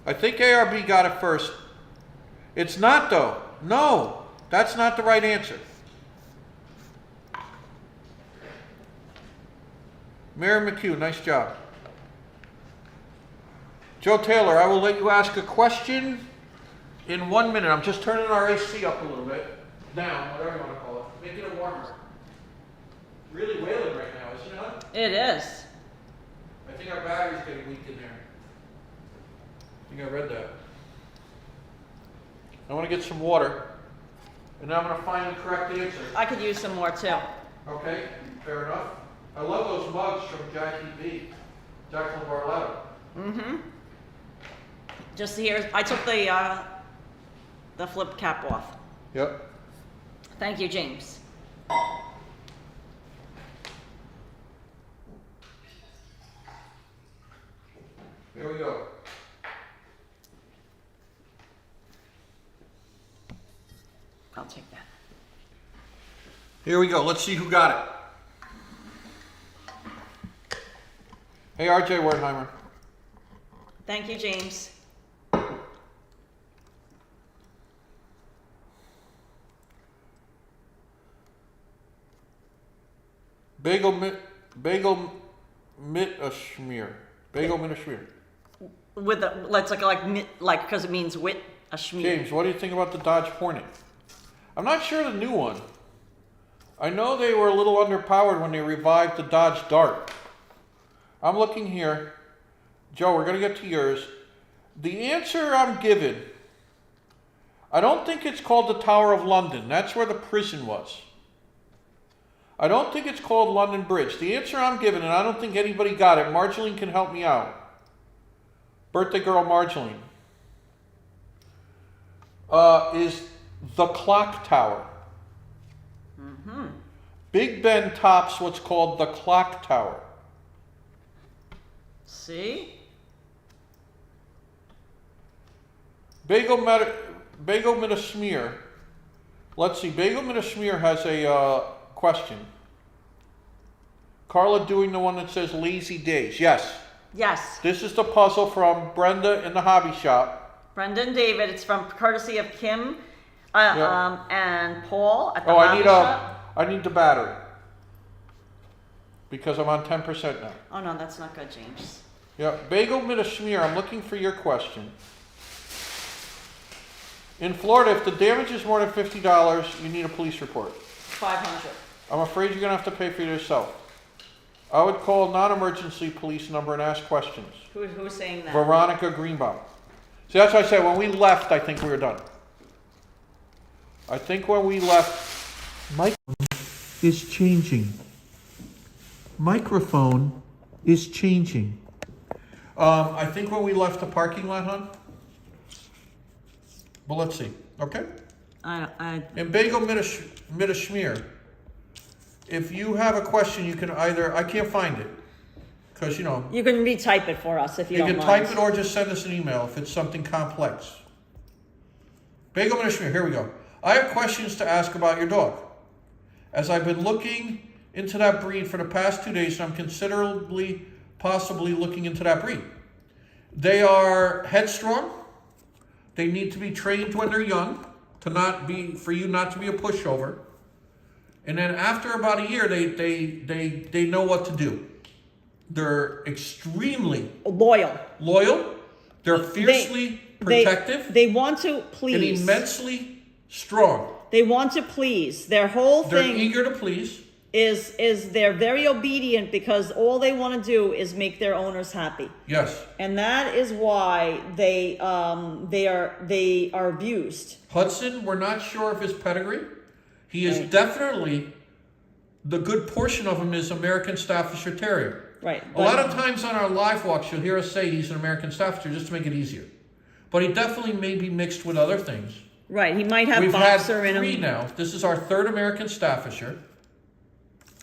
I think ARB got it first. It's not, though. No, that's not the right answer. Mary McHugh, nice job. Joe Taylor, I will let you ask a question in 1 minute. I'm just turning our AC up a little bit. Down, whatever you want to call it. Making it warmer. Really wailing right now, isn't it, huh? It is. I think our battery's getting weak in there. I think I read that. I want to get some water, and then I'm going to find the correct answer. I could use some more too. Okay, fair enough. I love those mugs from Jackie B. Jacqueline Barletta. Mm-hmm. Just here, I took the flip cap off. Yep. Thank you, James. Here we go. I'll take that. Here we go. Let's see who got it. Hey, RJ Wertheimer. Thank you, James. Bagel mit-a-schmear. Bagel mit-a-schmear. With the let's like because it means wit a schmear. James, what do you think about the Dodge Hornet? I'm not sure the new one. I know they were a little underpowered when they revived the Dodge Dart. I'm looking here. Joe, we're going to get to yours. The answer I'm given, I don't think it's called the Tower of London. That's where the prison was. I don't think it's called London Bridge. The answer I'm given, and I don't think anybody got it, Marjoline can help me out. Birthday girl Marjoline. Is the Clock Tower. Mm-hmm. Big Ben tops what's called the Clock Tower. See? Bagel mit-a-schmear. Let's see. Bagel mit-a-schmear has a question. Carla doing the one that says Lazy Days. Yes. Yes. This is the puzzle from Brenda in the hobby shop. Brenda and David. It's from courtesy of Kim and Paul at the Oh, hobby shop. I need the battery. Because I'm on 10% now. Oh no, that's not good, James. Yeah, Bagel mit-a-schmear. I'm looking for your question. In Florida, if the damage is more than $50, you need a police report. 500. I'm afraid you're going to have to pay for it yourself. I would call non-emergency police number and ask questions. Who's saying that? Veronica Greenbaum. See, that's why I said when we left, I think we were done. I think when we left, microphone is changing. Microphone is changing. I think when we left the parking lot, hon. But let's see. Okay? And Bagel Mitashmir, if you have a question, you can either, I can't find it, because, you know. You can retype it for us if you don't mind. You can type it or just send us an email if it's something complex. Bagel Mitashmir, here we go. I have questions to ask about your dog. As I've been looking into that breed for the past 2 days, I'm considerably, possibly looking into that breed. They are headstrong. They need to be trained when they're young for you not to be a pushover. And then after about a year, they know what to do. They're extremely loyal. They're fiercely protective. They want to please. And immensely strong. They want to please. Their whole thing. They're eager to please. Is they're very obedient because all they want to do is make their owners happy. Yes. And that is why they are abused. Hudson, we're not sure of his pedigree. He is definitely, the good portion of him is American Staffordshire Terrier. Right. A lot of times on our live walks, you'll hear us say he's an American Staffordshire just to make it easier. But he definitely may be mixed with other things. Right. He might have We've boxer had in him. 3 now. This is our 3rd American Staffordshire.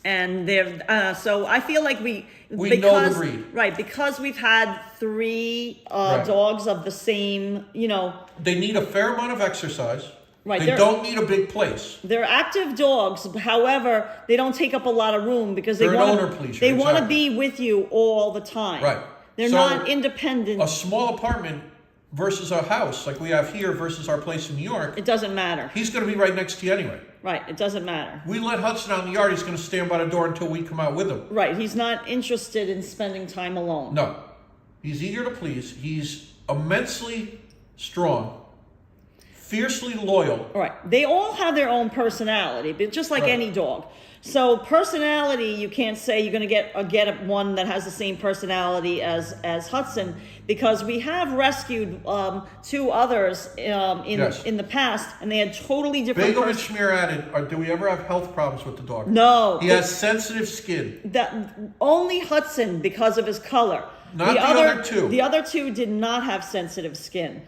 And they're so I feel like we know the breed. Right, because we've had 3 dogs of the same, you know. They need a fair amount of exercise. Right. They don't need a big place. They're active dogs. However, they don't take up a lot of room because they're an owner pleaser. They want to be with you all the time. Right. They're not independent. A small apartment versus a house like we have here versus our place in New York. It doesn't matter. He's going to be right next to you anyway. Right. It doesn't matter. We let Hudson out in the yard. He's going to stand by the door until we come out with him. Right. He's not interested in spending time alone. No. He's eager to please. He's immensely strong. Fiercely loyal. Right. They all have their own personality, but just like any dog. So personality, you can't say you're going to get one that has the same personality as Hudson, because we have rescued 2 others in the past, and they had totally different. Bagel and Schmear added, do we ever have health problems with the dog? No. He has sensitive skin. Only Hudson because of his color. Not the other 2. The other 2 did not have sensitive skin.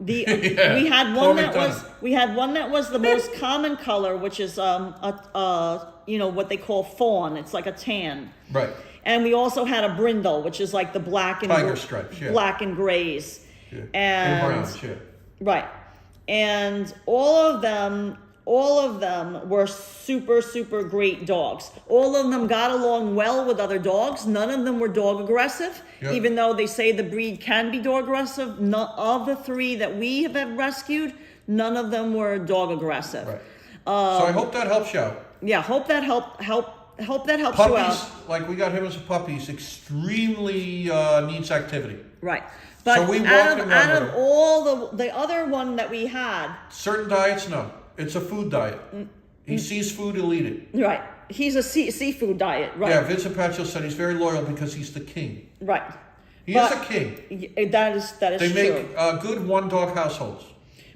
We had one that was the most common color, which is what they call fawn. It's like a tan. Right. And we also had a brindle, which is like the black and tiger stripes, black and grays. Yeah. And browns, Right. And all of them were super, super great dogs. All of them got along well with other dogs. None of them were dog aggressive, even though they say the breed can be dog aggressive. None of the 3 that we have rescued, none of them were dog aggressive. Right. So I hope that helps you out. Yeah, hope that helps Puppies, you out. Like we got him as a puppy, he's extremely needs activity. Right. But so we out of all the other one that we had, certain diets, no. It's a food diet. He sees food, he'll eat it. Right. He's a seafood diet, right? Yeah, Vincent Pacho said he's very loyal because he's the king. Right. He is a king. That is true. They make good 1-dog households.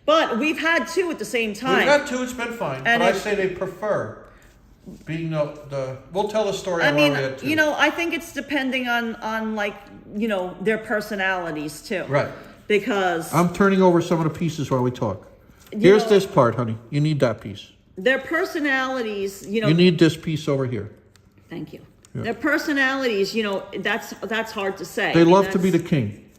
But we've had 2 at the same time. We've had 2, it's been fine. And but I say they prefer being we'll tell the story on why we had 2. I think it's depending on their personalities too. Right. Because I'm turning over some of the pieces while we talk. Here's this part, honey. You need that piece. Their personalities, You need this piece over here. Thank you. Yeah. Their personalities, that's hard to say. They love to be the king.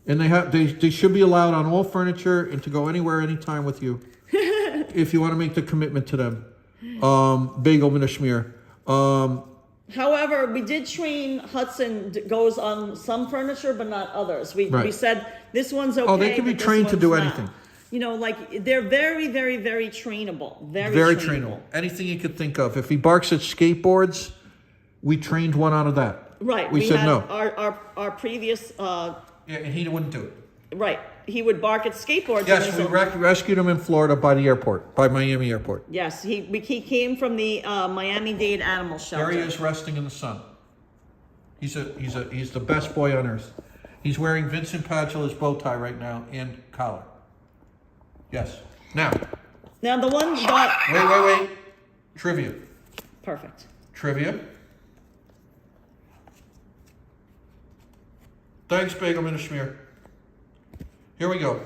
And they should be allowed on all furniture and to go anywhere, anytime with you. If you want to make the commitment to them. Bagel Minashmir. However, we did train Hudson goes on some furniture, but not others. We said this one's okay. Oh, they can be trained to do anything. They're very, very, very trainable. Very trainable. Anything you could think of. If he barks at skateboards, we trained one out of that. Right. We said no. Our previous. And he wouldn't do it. Right. He would bark at skateboards. Yes, we rescued him in Florida by the airport, by Miami Airport. Yes, he came from the Miami-Dade Animal Shelter. There he is, resting in the sun. He's the best boy on earth. He's wearing Vincent Padula's bow tie right now and collar. Yes. Now the one. Wait. Trivia. Perfect. Trivia. Thanks, Bagel Minashmir. Here we go.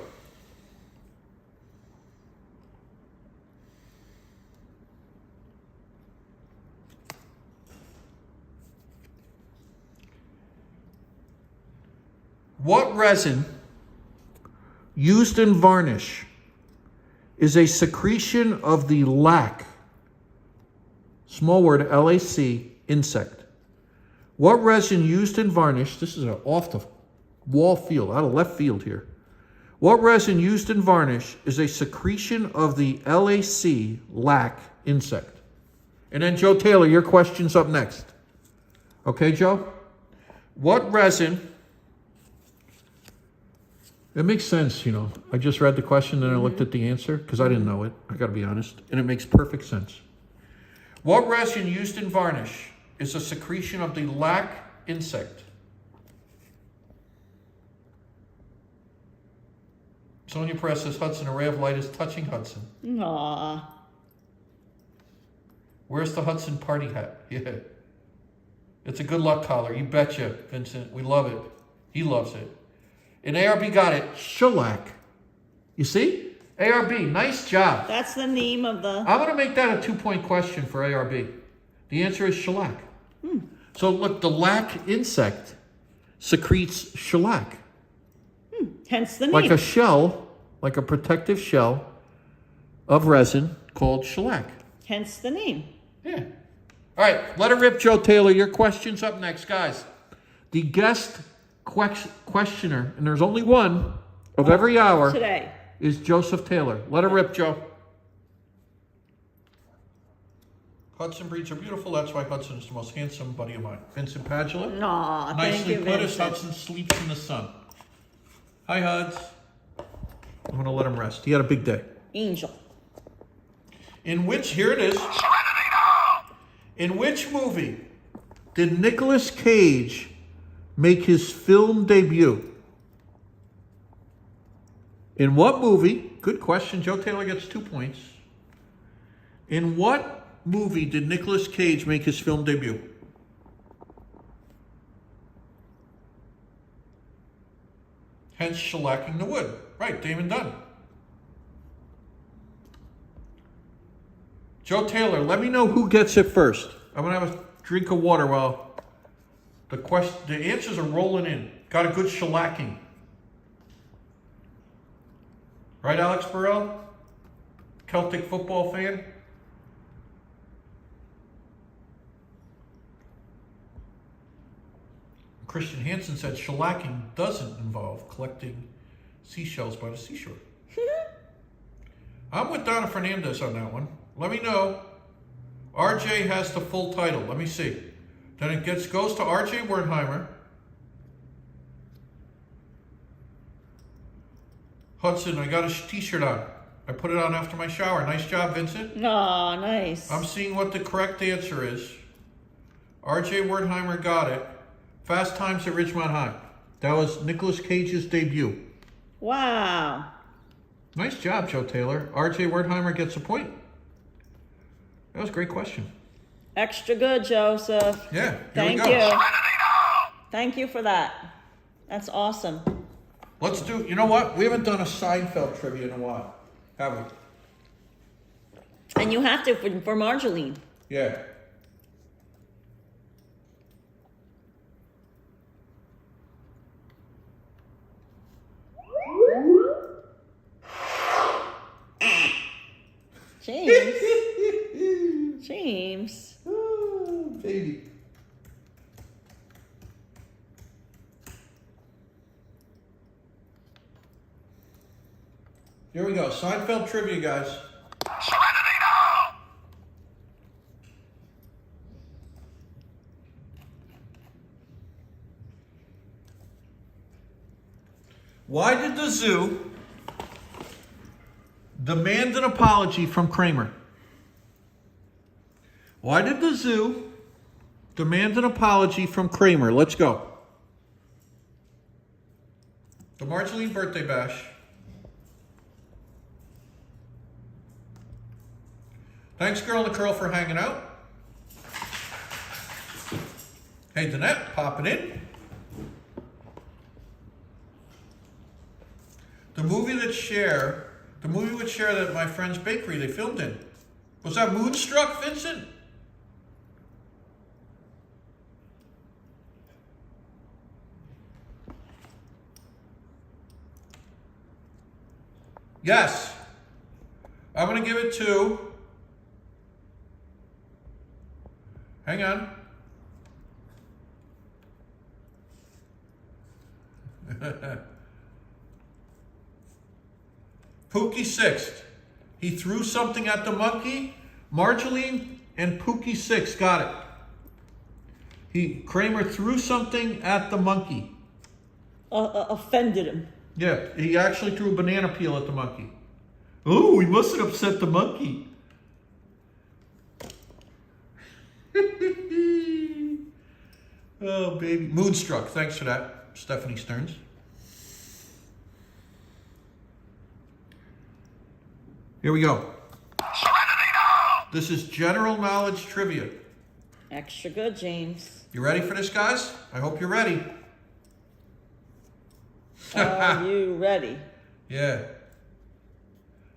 What resin used in varnish is a secretion of the lac, small word LAC, insect? What resin used in varnish, this is an off the wall field, out of left field here. What resin used in varnish is a secretion of the lac insect? And then Joe Taylor, your question's up next. Okay, Joe? What resin, it makes sense, you know. I just read the question and I looked at the answer because I didn't know it, I gotta be honest. And it makes perfect sense. What resin used in varnish is a secretion of the lac insect? Sonia Press says, Hudson, a ray of light is touching Hudson. Aww. Where's the Hudson party hat? Yeah. It's a good luck collar. You betcha, Vincent. We love it. He loves it. And ARB got it. Shellac. You see? ARB, nice job. That's the name of the... I'm going to make that a 2-point question for ARB. The answer is shellac. So look, the lac insect secretes shellac. Hence the name. Like a shell, like a protective shell of resin called shellac. Hence the name. Yeah. All right, let it rip, Joe Taylor. Your question's up next, guys. The guest questioner, and there's only one of every hour, Today. is Joseph Taylor. Let it rip, Joe. Hudson breeds are beautiful. That's why Hudson is the most handsome buddy of mine. Vincent Padula. Aw, thank Nicely you, put as Vincent. Hudson sleeps in the sun. Hi, Huds. I'm going to let him rest. He had a big day. Angel. In which, here it is. In which movie did Nicolas Cage make his film debut? In what movie? Good question. Joe Taylor gets 2 points. In what movie did Nicolas Cage make his film debut? Hence shellacking the wood. Right, Damon Dunn. Joe Taylor, let me know who gets it first. I'm going to have a drink of water while the answers are rolling in. Got a good shellacking. Right, Alex Burrell? Celtic football fan? Christian Hansen said shellacking doesn't involve collecting seashells by the seashore. I'm with Donna Fernandez on that one. Let me know. RJ has the full title. Let me see. Then it goes to RJ Wertheimer. Hudson, I got a t-shirt on. I put it on after my shower. Nice job, Vincent. Aw, nice. I'm seeing what the correct answer is. RJ Wertheimer got it. Fast Times at Ridgemont High. That was Nicolas Cage's debut. Wow. Nice job, Joe Taylor. RJ Wertheimer gets a point. That was a great question. Extra good, Joseph. Yeah, here Thank we go. you. Thank you for that. That's awesome. Let's do, you know what? We haven't done a Seinfeld trivia in a while, have we? And you have to for Marjoleine. Yeah. James. James. Oh, baby. Here we go. Seinfeld trivia, guys. Why did the zoo demand an apology from Kramer? Why did the zoo demand an apology from Kramer? Let's go. The Marjoleine birthday bash. Thanks, Girl in the Curl, for hanging out. Hey, Danette, popping in. The movie with Cher that my friend's bakery they filmed in. Was that Moonstruck, Vincent? Yes. I'm going to give it to... Hang on. Pookie sixth. He threw something at the monkey. Marceline and Pookie six got it. Kramer threw something at the monkey. Offended him. Yeah, he actually threw a banana peel at the monkey. Oh, he must have upset the monkey. Oh, baby. Moonstruck. Thanks for that, Stephanie Stearns. Here we go. This is general knowledge trivia. Extra good, James. You ready for this, guys? I hope you're ready. Are you ready? Yeah.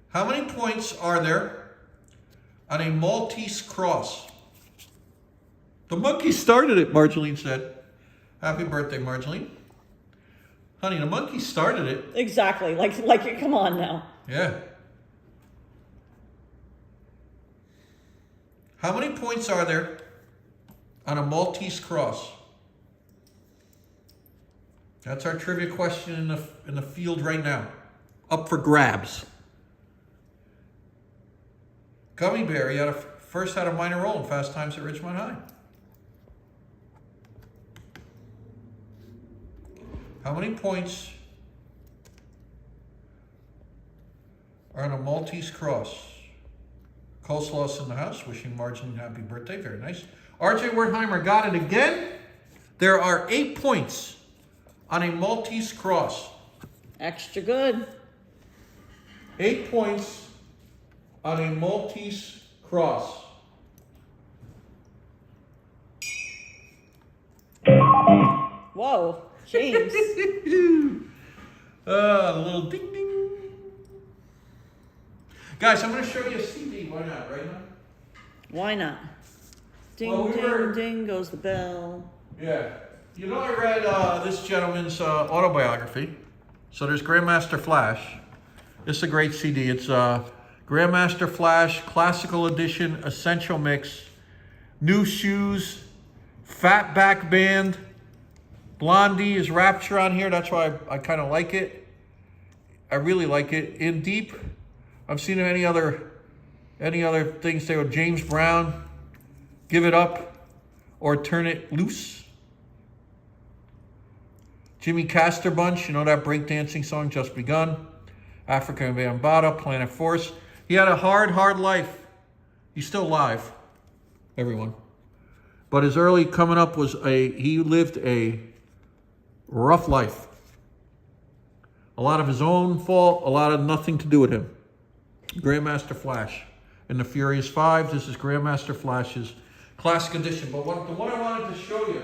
How many points are there on a Maltese cross? The monkey started it, Marceline said. Happy birthday, Marceline. Honey, the monkey started it. Exactly. Like, come on now. Yeah. How many points are there on a Maltese cross? That's our trivia question in the field right now. Up for grabs. Gummy Bear, he first had a minor role in Fast Times at Ridgemont High. How many points are on a Maltese cross? Coleslaw's in the house, wishing Marceline happy birthday. Very nice. RJ Wertheimer got it again. There are 8 points on a Maltese cross. Extra good. 8 points on a Maltese cross. Whoa, James. The little ding ding. Guys, I'm going to show you a CD. Why not, right now? Why not? Ding, Well, ding, ding goes the bell. Yeah. You know, I read this gentleman's autobiography. So there's Grandmaster Flash. It's a great CD. It's Grandmaster Flash, Classical Edition, Essential Mix, New Shoes, Fatback Band, Blondie is Rapture on here. That's why I kind of like it. I really like it. In Deep, I've seen any other things there with James Brown, Give It Up, or Turn It Loose. Jimmy Castor Bunch, you know that breakdancing song, Just Begun. Africa Bambaataa, Planet Force. He had a hard life. He's still alive, everyone. But his early coming up was he lived a rough life. A lot of his own fault, a lot of nothing to do with him. Grandmaster Flash. In the Furious Five, this is Grandmaster Flash's Classic Edition. But the one I wanted to show you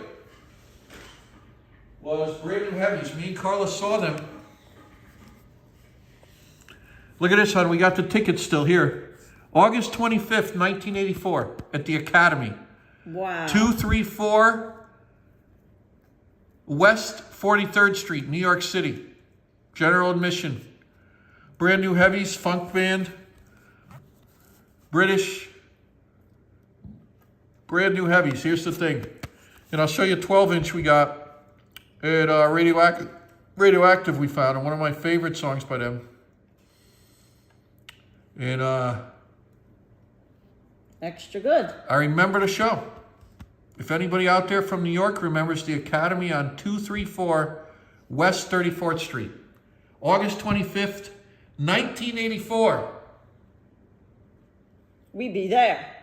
was Brand New Heavies. Me and Karla saw them. Look at this, hon. We got the tickets still here. August 25th, 1984 at the Academy. Wow. 234 West 43rd Street, New York City. General admission. Brand New Heavies, funk band. British. Brand New Heavies. Here's the thing. And I'll show you a 12-inch we got at Radioactive we found. And one of my favorite songs by them. And Extra good. I remember the show. If anybody out there from New York remembers the Academy on 234 West 34th Street. August 25th, 1984. We be there.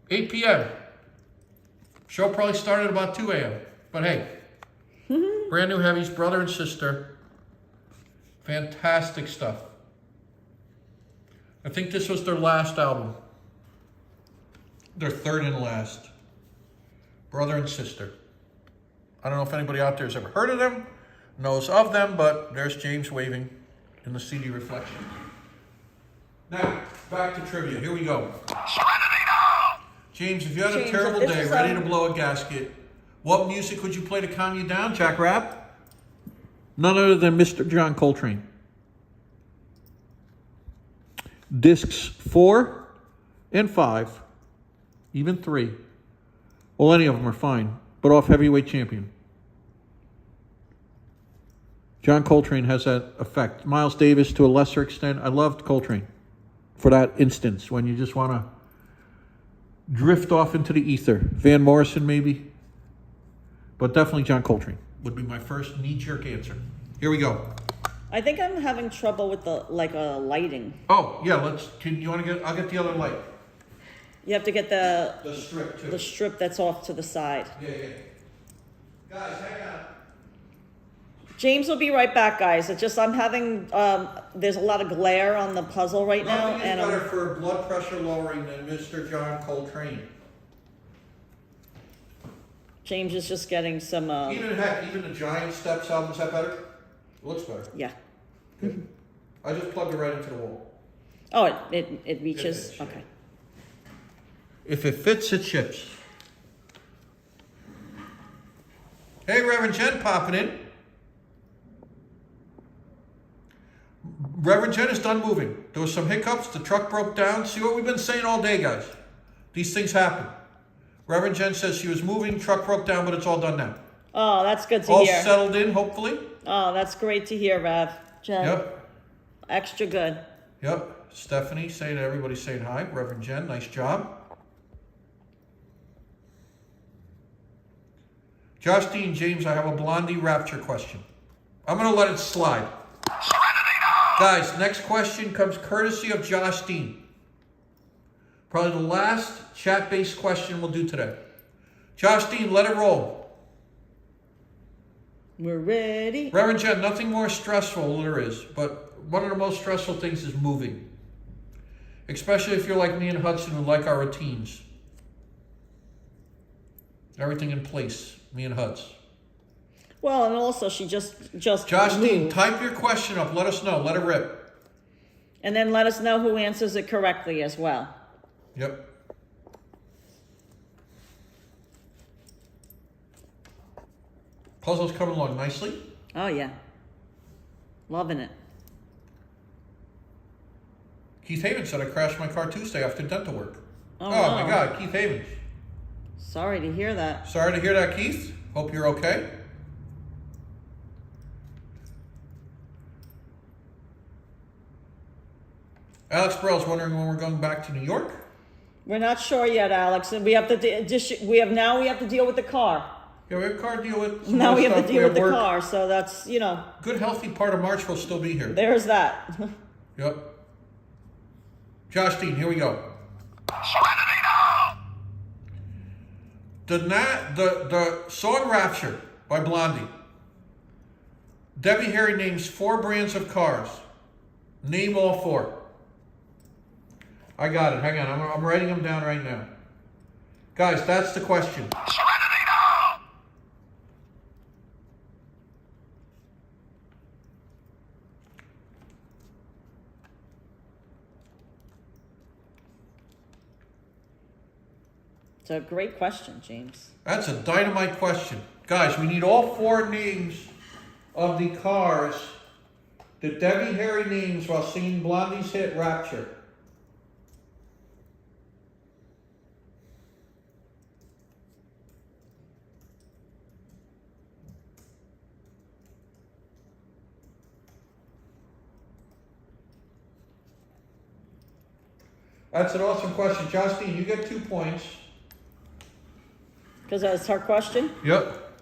8 p.m. Show probably started about 2 a.m. But hey, Brand New Heavies, brother and sister. Fantastic stuff. I think this was their last album. Their third and last. Brother and sister. I don't know if anybody out there has ever heard of them, knows of them, but there's James waving in the CD reflection. Now, back to trivia. Here we go. James, if you had a terrible day, ready to blow a gasket, what music would you play to calm you down, Jack Rapp? None other than Mr. John Coltrane. Discs 4 and 5, even 3. Well, any of them are fine, but off heavyweight champion. John Coltrane has that effect. Miles Davis to a lesser extent. I loved Coltrane for that instance when you just want to drift off into the ether. Van Morrison maybe, but definitely John Coltrane would be my first knee-jerk answer. Here we go. I think I'm having trouble with the lighting. Oh yeah, I'll get the other light. You have to get the strip too. The strip that's off to the side. Yeah. Guys, hang on. James will be right back, guys. It's just I'm having there's a lot of glare on the puzzle right now, Nothing is better for blood pressure lowering than Mr. John Coltrane. James is just getting some. Even the Giant Steps album, is that better? It looks better. Yeah. Good. I just plugged it right into the wall. Oh, it reaches. It okay. If it fits, it ships. Hey, Reverend Jen popping in. Reverend Jen is done moving. There was some hiccups. The truck broke down. See what we've been saying all day, guys. These things happen. Reverend Jen says she was moving, truck broke down, but it's all done now. Oh, that's good to all hear. All settled in, hopefully. Oh, that's great to hear, Rev. Jen. Yep. Extra good. Yep. Stephanie saying, everybody's saying hi. Reverend Jen, nice job. Josh Dean, James, I have a Blondie Rapture question. I'm going to let it slide. Guys, next question comes courtesy of Josh Dean. Probably the last chat-based question we'll do today. Josh Dean, let it roll. We're ready. Reverend Jen, nothing more stressful than there is, but one of the most stressful things is moving. Especially if you're like me and Hudson who like our routines. Everything in place, me and Huds. Well, and also she just Josh moved. Dean, type your question up. Let us know. Let it rip. And then let us know who answers it correctly as well. Yep. Puzzle's coming along nicely. Oh, yeah. Loving it. Keith Havens said I crashed my car Tuesday after dental work. Oh, my God, Keith Havens. Sorry to hear that. Sorry to hear that, Keith. Hope you're okay. Alex Burrell's wondering when we're going back to New York. We're not sure yet, Alex, and we have to deal with the car. Yeah, we have a car deal with. Now we have to deal with the work. car, so that's Good, healthy part of March will still be here. There's that. Yep. Josh Dean, here we go. The song Rapture by Blondie. Debbie Harry names 4 brands of cars. Name all 4. I got it. Hang on. I'm writing them down right now. Guys, that's the question. It's a great question, James. That's a dynamite question. Guys, we need all 4 names of the cars that Debbie Harry names while singing Blondie's hit Rapture. That's an awesome question. Josh Dean, you get 2 points. Because that's our question. Yep.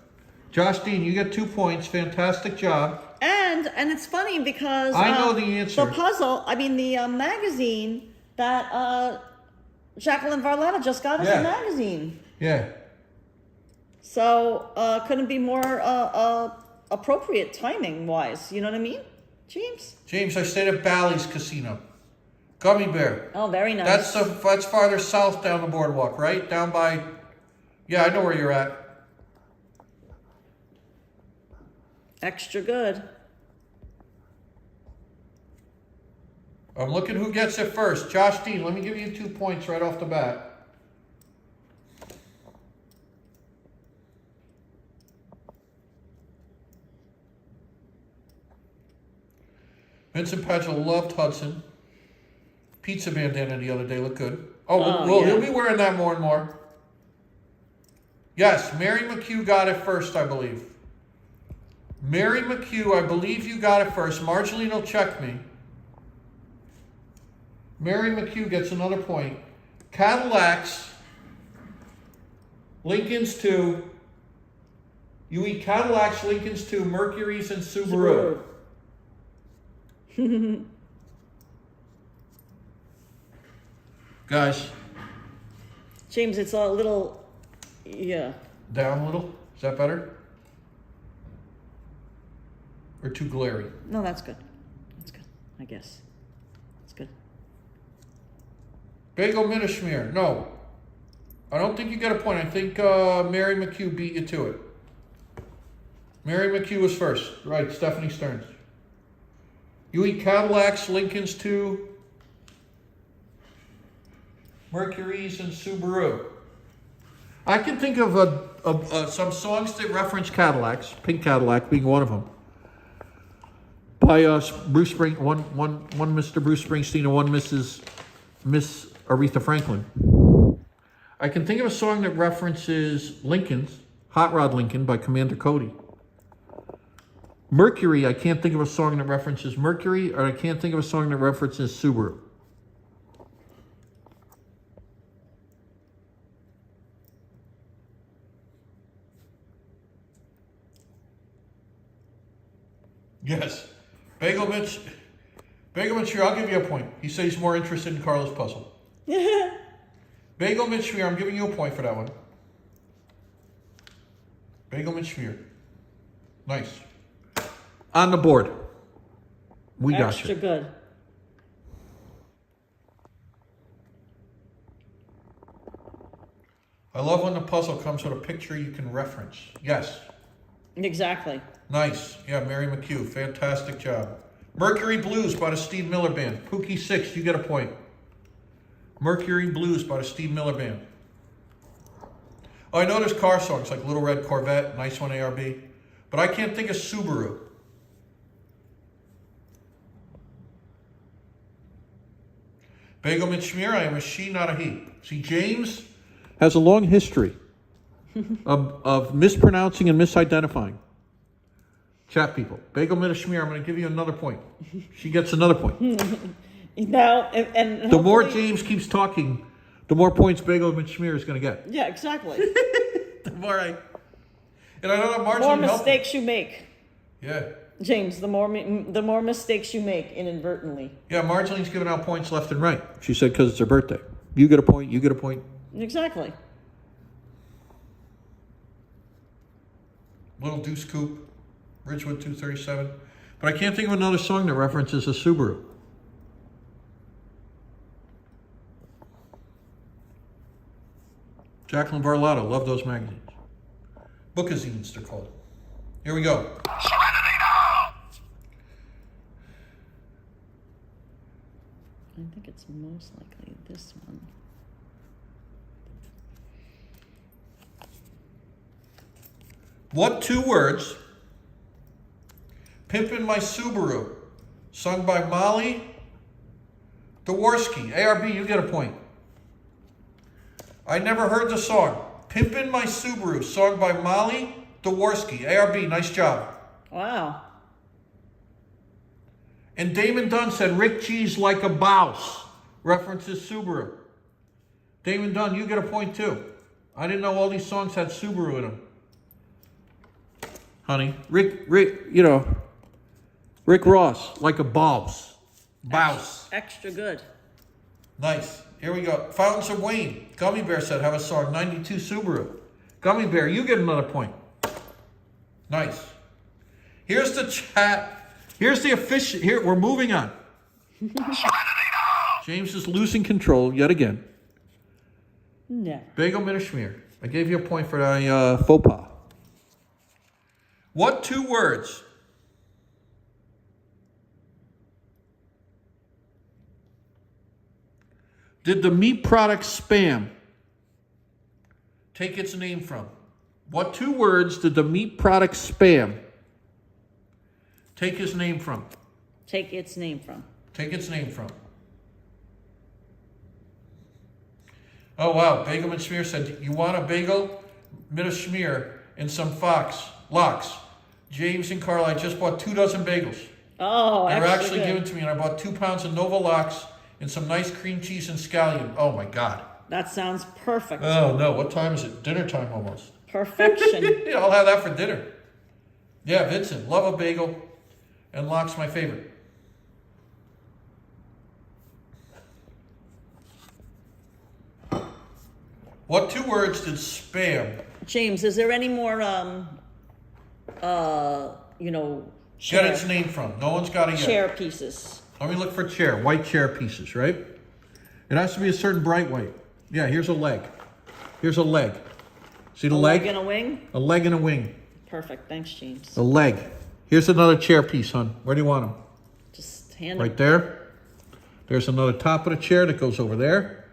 Josh Dean, you get 2 points. Fantastic job. And it's funny because I know the answer. The puzzle, the magazine that Jacqueline Varletta just got us a magazine. Yeah. So couldn't be more appropriate timing wise. You know what I mean, James? James, I stayed at Bally's Casino. Gummy Bear. Oh, very nice. That's farther south down the boardwalk, right? Down by. Yeah, I know where you're at. Extra good. I'm looking who gets it first. Josh Dean, let me give you 2 points right off the bat. Vincent Padgett loved Hudson. Pizza bandana the other day looked good. Oh, Oh, well, yeah. he'll be wearing that more and more. Yes, Mary McHugh got it first, I believe. Mary McHugh, I believe you got it first. Marceline will check me. Mary McHugh gets another point. Cadillacs, Lincolns 2. You eat Cadillacs, Lincolns 2, Mercuries, and Subaru. Guys, James, it's a little, yeah. down a little. Is that better? Or too glary? No, that's good. That's good, I guess. That's good. Bagel Minishmere. No. I don't think you get a point. I think Mary McHugh beat you to it. Mary McHugh was first. Right, Stephanie Stearns. You eat Cadillacs, Lincolns 2, Mercuries, and Subaru. I can think of some songs that reference Cadillacs, Pink Cadillac being one of them, by Bruce Spring, one Mr. Bruce Springsteen and one Miss Aretha Franklin. I can think of a song that references Lincoln's, Hot Rod Lincoln by Commander Cody. Mercury, I can't think of a song that references Mercury, or I can't think of a song that references Subaru. Yes. Bagel Mitch here, I'll give you a point. He says he's more interested in Karla's puzzle. Bagel Mitch here, I'm giving you a point for that one. Bagel Mitch here. Nice. On the board. We got Extra you. good. I love when the puzzle comes with a picture you can reference. Yes. Exactly. Nice. Yeah, Mary McHugh. Fantastic job. Mercury Blues by the Steve Miller Band. Pookie 6, you get a point. Mercury Blues by the Steve Miller Band. Oh, I know there's car songs like Little Red Corvette, nice one ARB. But I can't think of Subaru. Bagel Mitchmere, I am a she, not a he. See, James has a long history of mispronouncing and misidentifying. Chat people. Bagel Mitchmere, I'm going to give you another point. She gets another point. Now, and The more hopefully- James keeps talking, the more points Bagel Mitchmere is going to get. Yeah, exactly. The more I... And I know that The Marjorie more helped me. mistakes you make, Yeah. James, the more mistakes you make inadvertently. Yeah, Marjolaine's giving out points left and right. She said because it's her birthday. You get a point, you get a point. Exactly. Little Deuce Coupe, Ridgewood 237. But I can't think of another song that references a Subaru. Jacqueline Barlotto, love those magazines. Bookazines, they're called. Here we go. I think it's most likely this one. What two words? Pimpin' My Subaru, sung by Molly Dworsky. ARB, you get a point. I never heard the song. Pimpin' My Subaru, sung by Molly Dworsky. ARB, nice job. Wow. And Damon Dunn said, Rick Cheese like a bouse. References Subaru. Damon Dunn, you get a point too. I didn't know all these songs had Subaru in them. Honey, Rick, Rick Ross, like a bouse. Bouse. Extra good. Nice. Here we go. Fountains of Wayne. Gummy Bear said, have a song, 92 Subaru. Gummy Bear, you get another point. Nice. Here's the chat. Here's the official. Here, we're moving on. James is losing control yet again. No. Bagel Minishmere. I gave you a point for the faux pas. What two words did the meat product Spam take its name from? What two words did the meat product Spam take his name from? Take its name from. Take its name from. Oh, wow. Bagel and Schmear said, you want a bagel, mit a schmear, and some lox. James and Carla, I just bought 2 dozen bagels. Oh, They were actually good. given to me, and I bought 2 pounds of Nova lox and some nice cream cheese and scallion. Oh, my God. That sounds perfect. Oh, no. What time is it? Dinner time almost. Perfection. Yeah, I'll have that for dinner. Yeah, Vincent, love a bagel, and lox my favorite. What 2 words did spam? James, is there any more, Get its name from? No one's got it yet. chair pieces? Let me look for chair. White chair pieces, right? It has to be a certain bright white. Yeah, here's a leg. Here's a leg. See the leg? A leg and a wing? A leg and a wing. Perfect. Thanks, James. A leg. Here's another chair piece, hon. Where do you want them? Just hand Right there. There's another top of the chair that goes over there.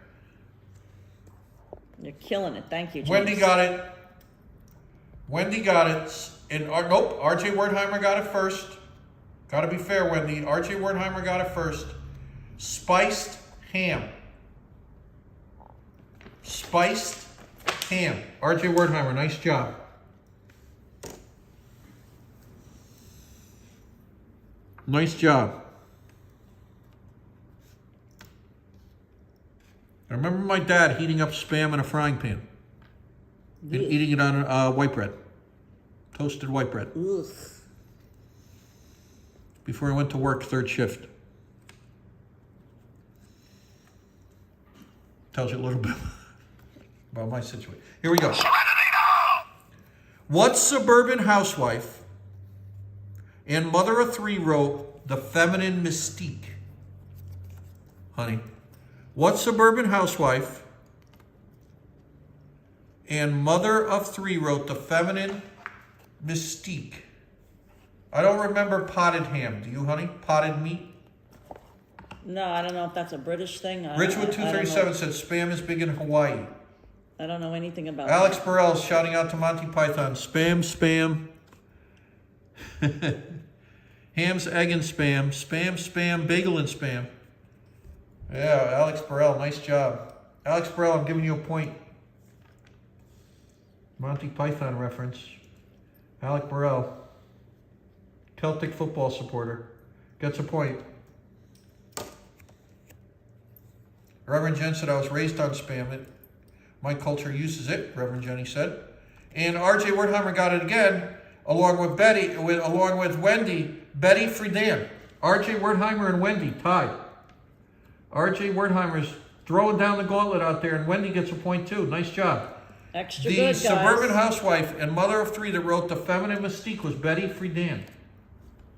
You're killing it. Thank you, James. Wendy got it. And nope, RJ Wertheimer got it first. Got to be fair, Wendy. RJ Wertheimer got it first. Spiced ham. Spiced ham. RJ Wertheimer, nice job. Nice job. I remember my dad heating up Spam in a frying pan and eating it on white bread, toasted white bread, Ugh. before I went to work 3rd shift. Tells you a little bit about my situation. Here we go. What suburban housewife and mother of 3 wrote The Feminine Mystique? Honey. What suburban housewife and mother of 3 wrote The Feminine Mystique? I don't remember potted ham. Do you, honey? Potted meat? No, I don't know if that's a British thing. Richwood 237 said Spam is big in Hawaii. I don't know anything about Alex that. Burrell is shouting out to Monty Python. Spam, spam. Ham's egg and spam. Spam, spam, bagel and spam. Yeah, Alex Burrell, nice job. Alex Burrell, I'm giving you a point. Monty Python reference. Alec Burrell, Celtic football supporter, gets a point. Reverend Jen said, I was raised on spam. My culture uses it, Reverend Jenny said. And RJ Wertheimer got it again, along with Wendy, Betty Friedan. RJ Wertheimer and Wendy tied. RJ Wertheimer's throwing down the gauntlet out there, and Wendy gets a point too. Nice job. Extra The good, guys. suburban housewife and mother of 3 that wrote The Feminine Mystique was Betty Friedan.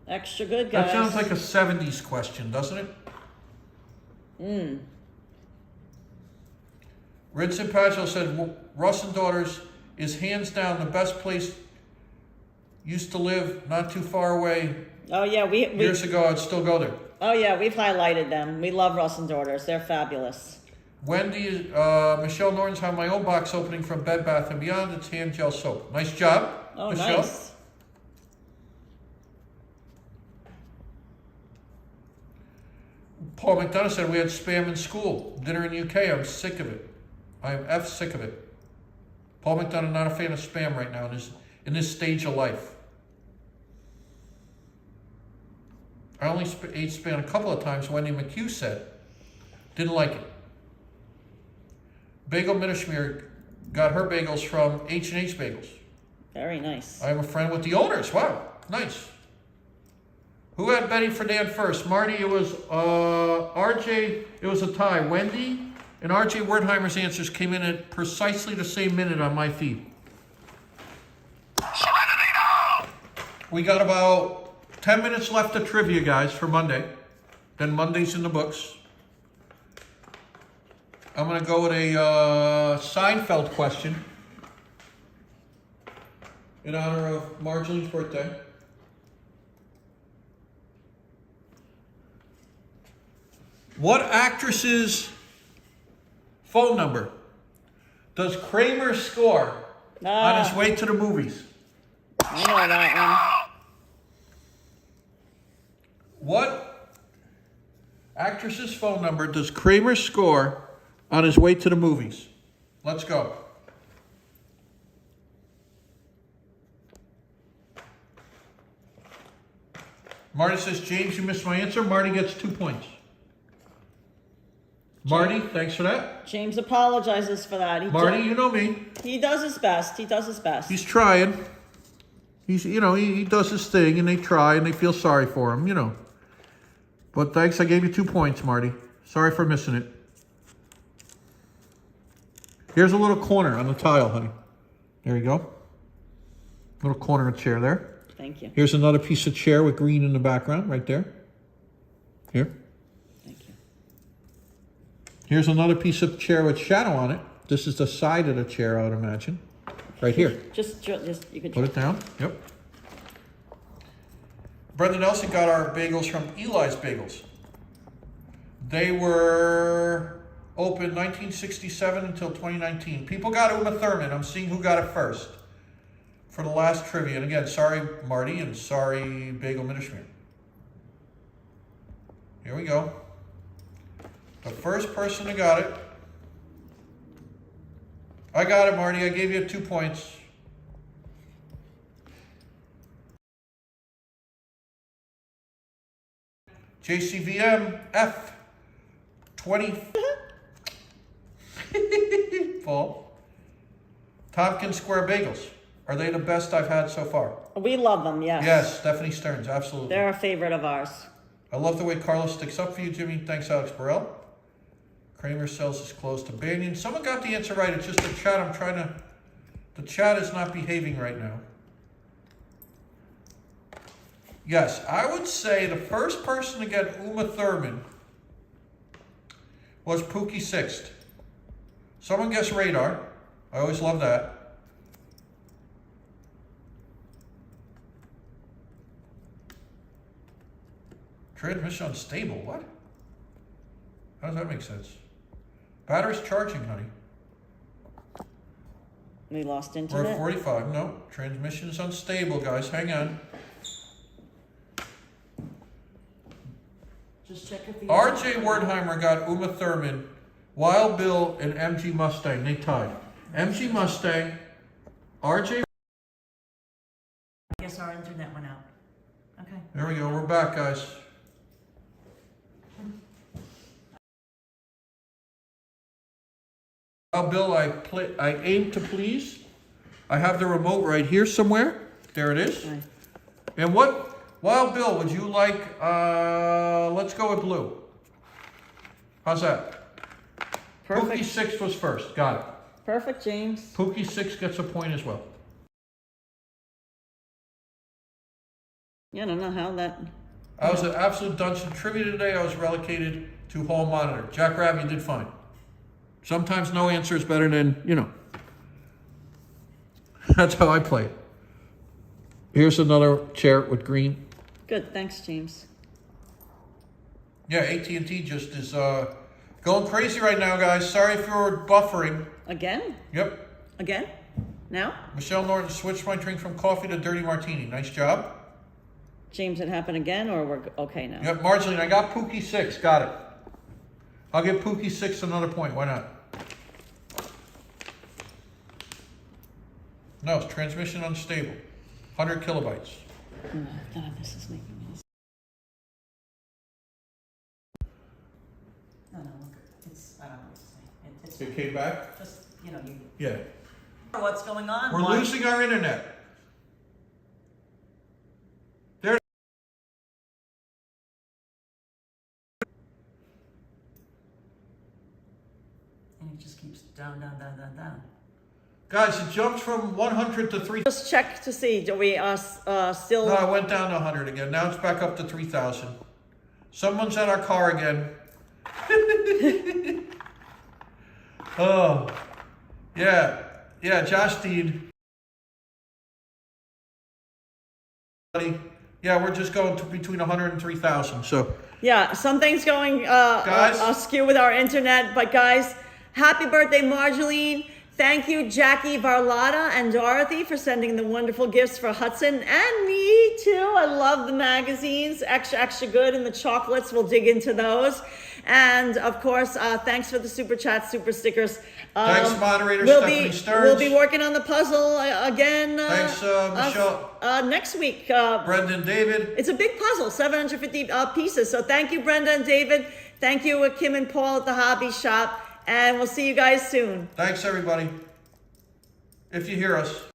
Extra good, guys. That sounds like a 70s question, doesn't it? Rinson Pacho said, Russ and Daughters is hands down the best place. Used to live not too far away. Oh yeah, we Years ago, I'd still go there. Oh yeah, we've highlighted them. We love Russ and Daughters. They're fabulous. Wendy, Michelle Norton's have my own box opening from Bed Bath & Beyond. It's hand gel soap. Nice job, Oh, Michelle. nice. Paul McDonough said we had spam in school. Dinner in UK. I'm sick of it. I'm sick of it. Paul McDonough, not a fan of spam right now in this stage of life. I only ate spam a couple of times. Wendy McHugh said. Didn't like it. Bagel Minishmere got her bagels from H&H Bagels. Very nice. I'm a friend with the owners. Wow, nice. Who had Betty Friedan first? Marty, it was RJ, it was a tie. Wendy and RJ Wertheimer's answers came in at precisely the same minute on my feed. We got about 10 minutes left of trivia, guys, for Monday. Then Monday's in the books. I'm going to go with a Seinfeld question in honor of Marjolie's birthday. What actress's phone number does Kramer score on his way to the movies? I know that one. What Actress's phone number does Kramer score on his way to the movies? Let's go. Marty says, James, you missed my answer. Marty gets 2 points. Marty, thanks for that. James apologizes for that. Marty, you know me. He does his best. He does his best. He's trying. He's, you know, he does his thing, and they try, and they feel sorry for him, you know. But thanks, I gave you 2 points, Marty. Sorry for missing it. Here's a little corner on the tile, honey. There you go. Little corner of chair there. Thank you. Here's another piece of chair with green in the background, right there. Here. Thank you. Here's another piece of chair with shadow on it. This is the side of the chair, I would imagine. Right here. Just you can put it down. Yep. Brenda Nelson got our bagels from Eli's Bagels. They were open 1967 until 2019. People got Uma Thurman. I'm seeing who got it first for the last trivia. And again, sorry, Marty, and sorry, Bagel Mitterschmidt. Here we go. The first person who got it. I got it, Marty. I gave you 2 points. JCVM F 20. Paul. Tompkins Square Bagels. Are they the best I've had so far? We love them, yes. Yes, Stephanie Stearns, absolutely. They're a favorite of ours. I love the way Carla sticks up for you, Jimmy. Thanks, Alex Burrell. Kramer sells his clothes to Banyan. Someone got the answer right. It's just the chat. I'm trying to... The chat is not behaving right now. Yes, I would say the first person to get Uma Thurman was Pookie Sixth. Someone guessed Radar. I always love that. Transmission unstable. What? How does that make sense? Battery's charging, honey. We lost We're internet. at 45. No, transmission is unstable, guys. Hang on. Just check if the R.J. Wertheimer got Uma Thurman, Wild Bill, and MG Mustang. They tied. MG Mustang, R.J. I guess our internet went out. Okay. There we go. We're back, guys. Wild Bill, I aim to please. I have the remote right here somewhere. There it is. Right. And what, Wild Bill, would you like, let's go with blue. How's that? Perfect. Pookie 6 was first. Got it. Perfect, James. Pookie 6 gets a point as well. Yeah, I don't know how that... I was an absolute dunce in trivia today. I was relegated to hall monitor. Jack Rabb, you did fine. Sometimes no answer is better than, you know. That's how I play it. Here's another chair with green. Good, thanks, James. Yeah, AT&T just is going crazy right now, guys. Sorry if you're buffering. Again? Yep. Again? Now? Michelle Norton switched my drink from coffee to dirty martini. Nice job. James, it happened again, or we're okay now? Yep, Marceline, I got Pookie 6. Got it. I'll give Pookie 6 another point. Why not? No, it's transmission unstable. 100 kilobytes. God, this is making me... No, look, it's, I don't know what to say. It came back? Just, you know, you... Yeah. What's going on? We're losing our internet. There. And it just keeps down. Guys, it jumps from 100 to 3. Just check to see, do we still... No, it went down to 100 again. Now it's back up to 3,000. Someone's at our car again. Oh. Yeah. Yeah, Josh Dean. Yeah, we're just going to between 100 and 3,000. So... Yeah, something's going guys? askew with our internet, but guys, happy birthday, Marjoline. Thank you, Jackie Varlata and Dorothy, for sending the wonderful gifts for Hudson and me too. I love the magazines, extra, extra good, and the chocolates. We'll dig into those. And of course, thanks for the super chats, super stickers. Thanks, moderator Stephanie Stearns. We'll be working on the puzzle again. Thanks, Michelle. Next week. Brendan David. It's a big puzzle, 750 pieces. So thank you, Brenda and David. Thank you, Kim and Paul at the Hobby Shop. And we'll see you guys soon. Thanks, everybody. If you hear us.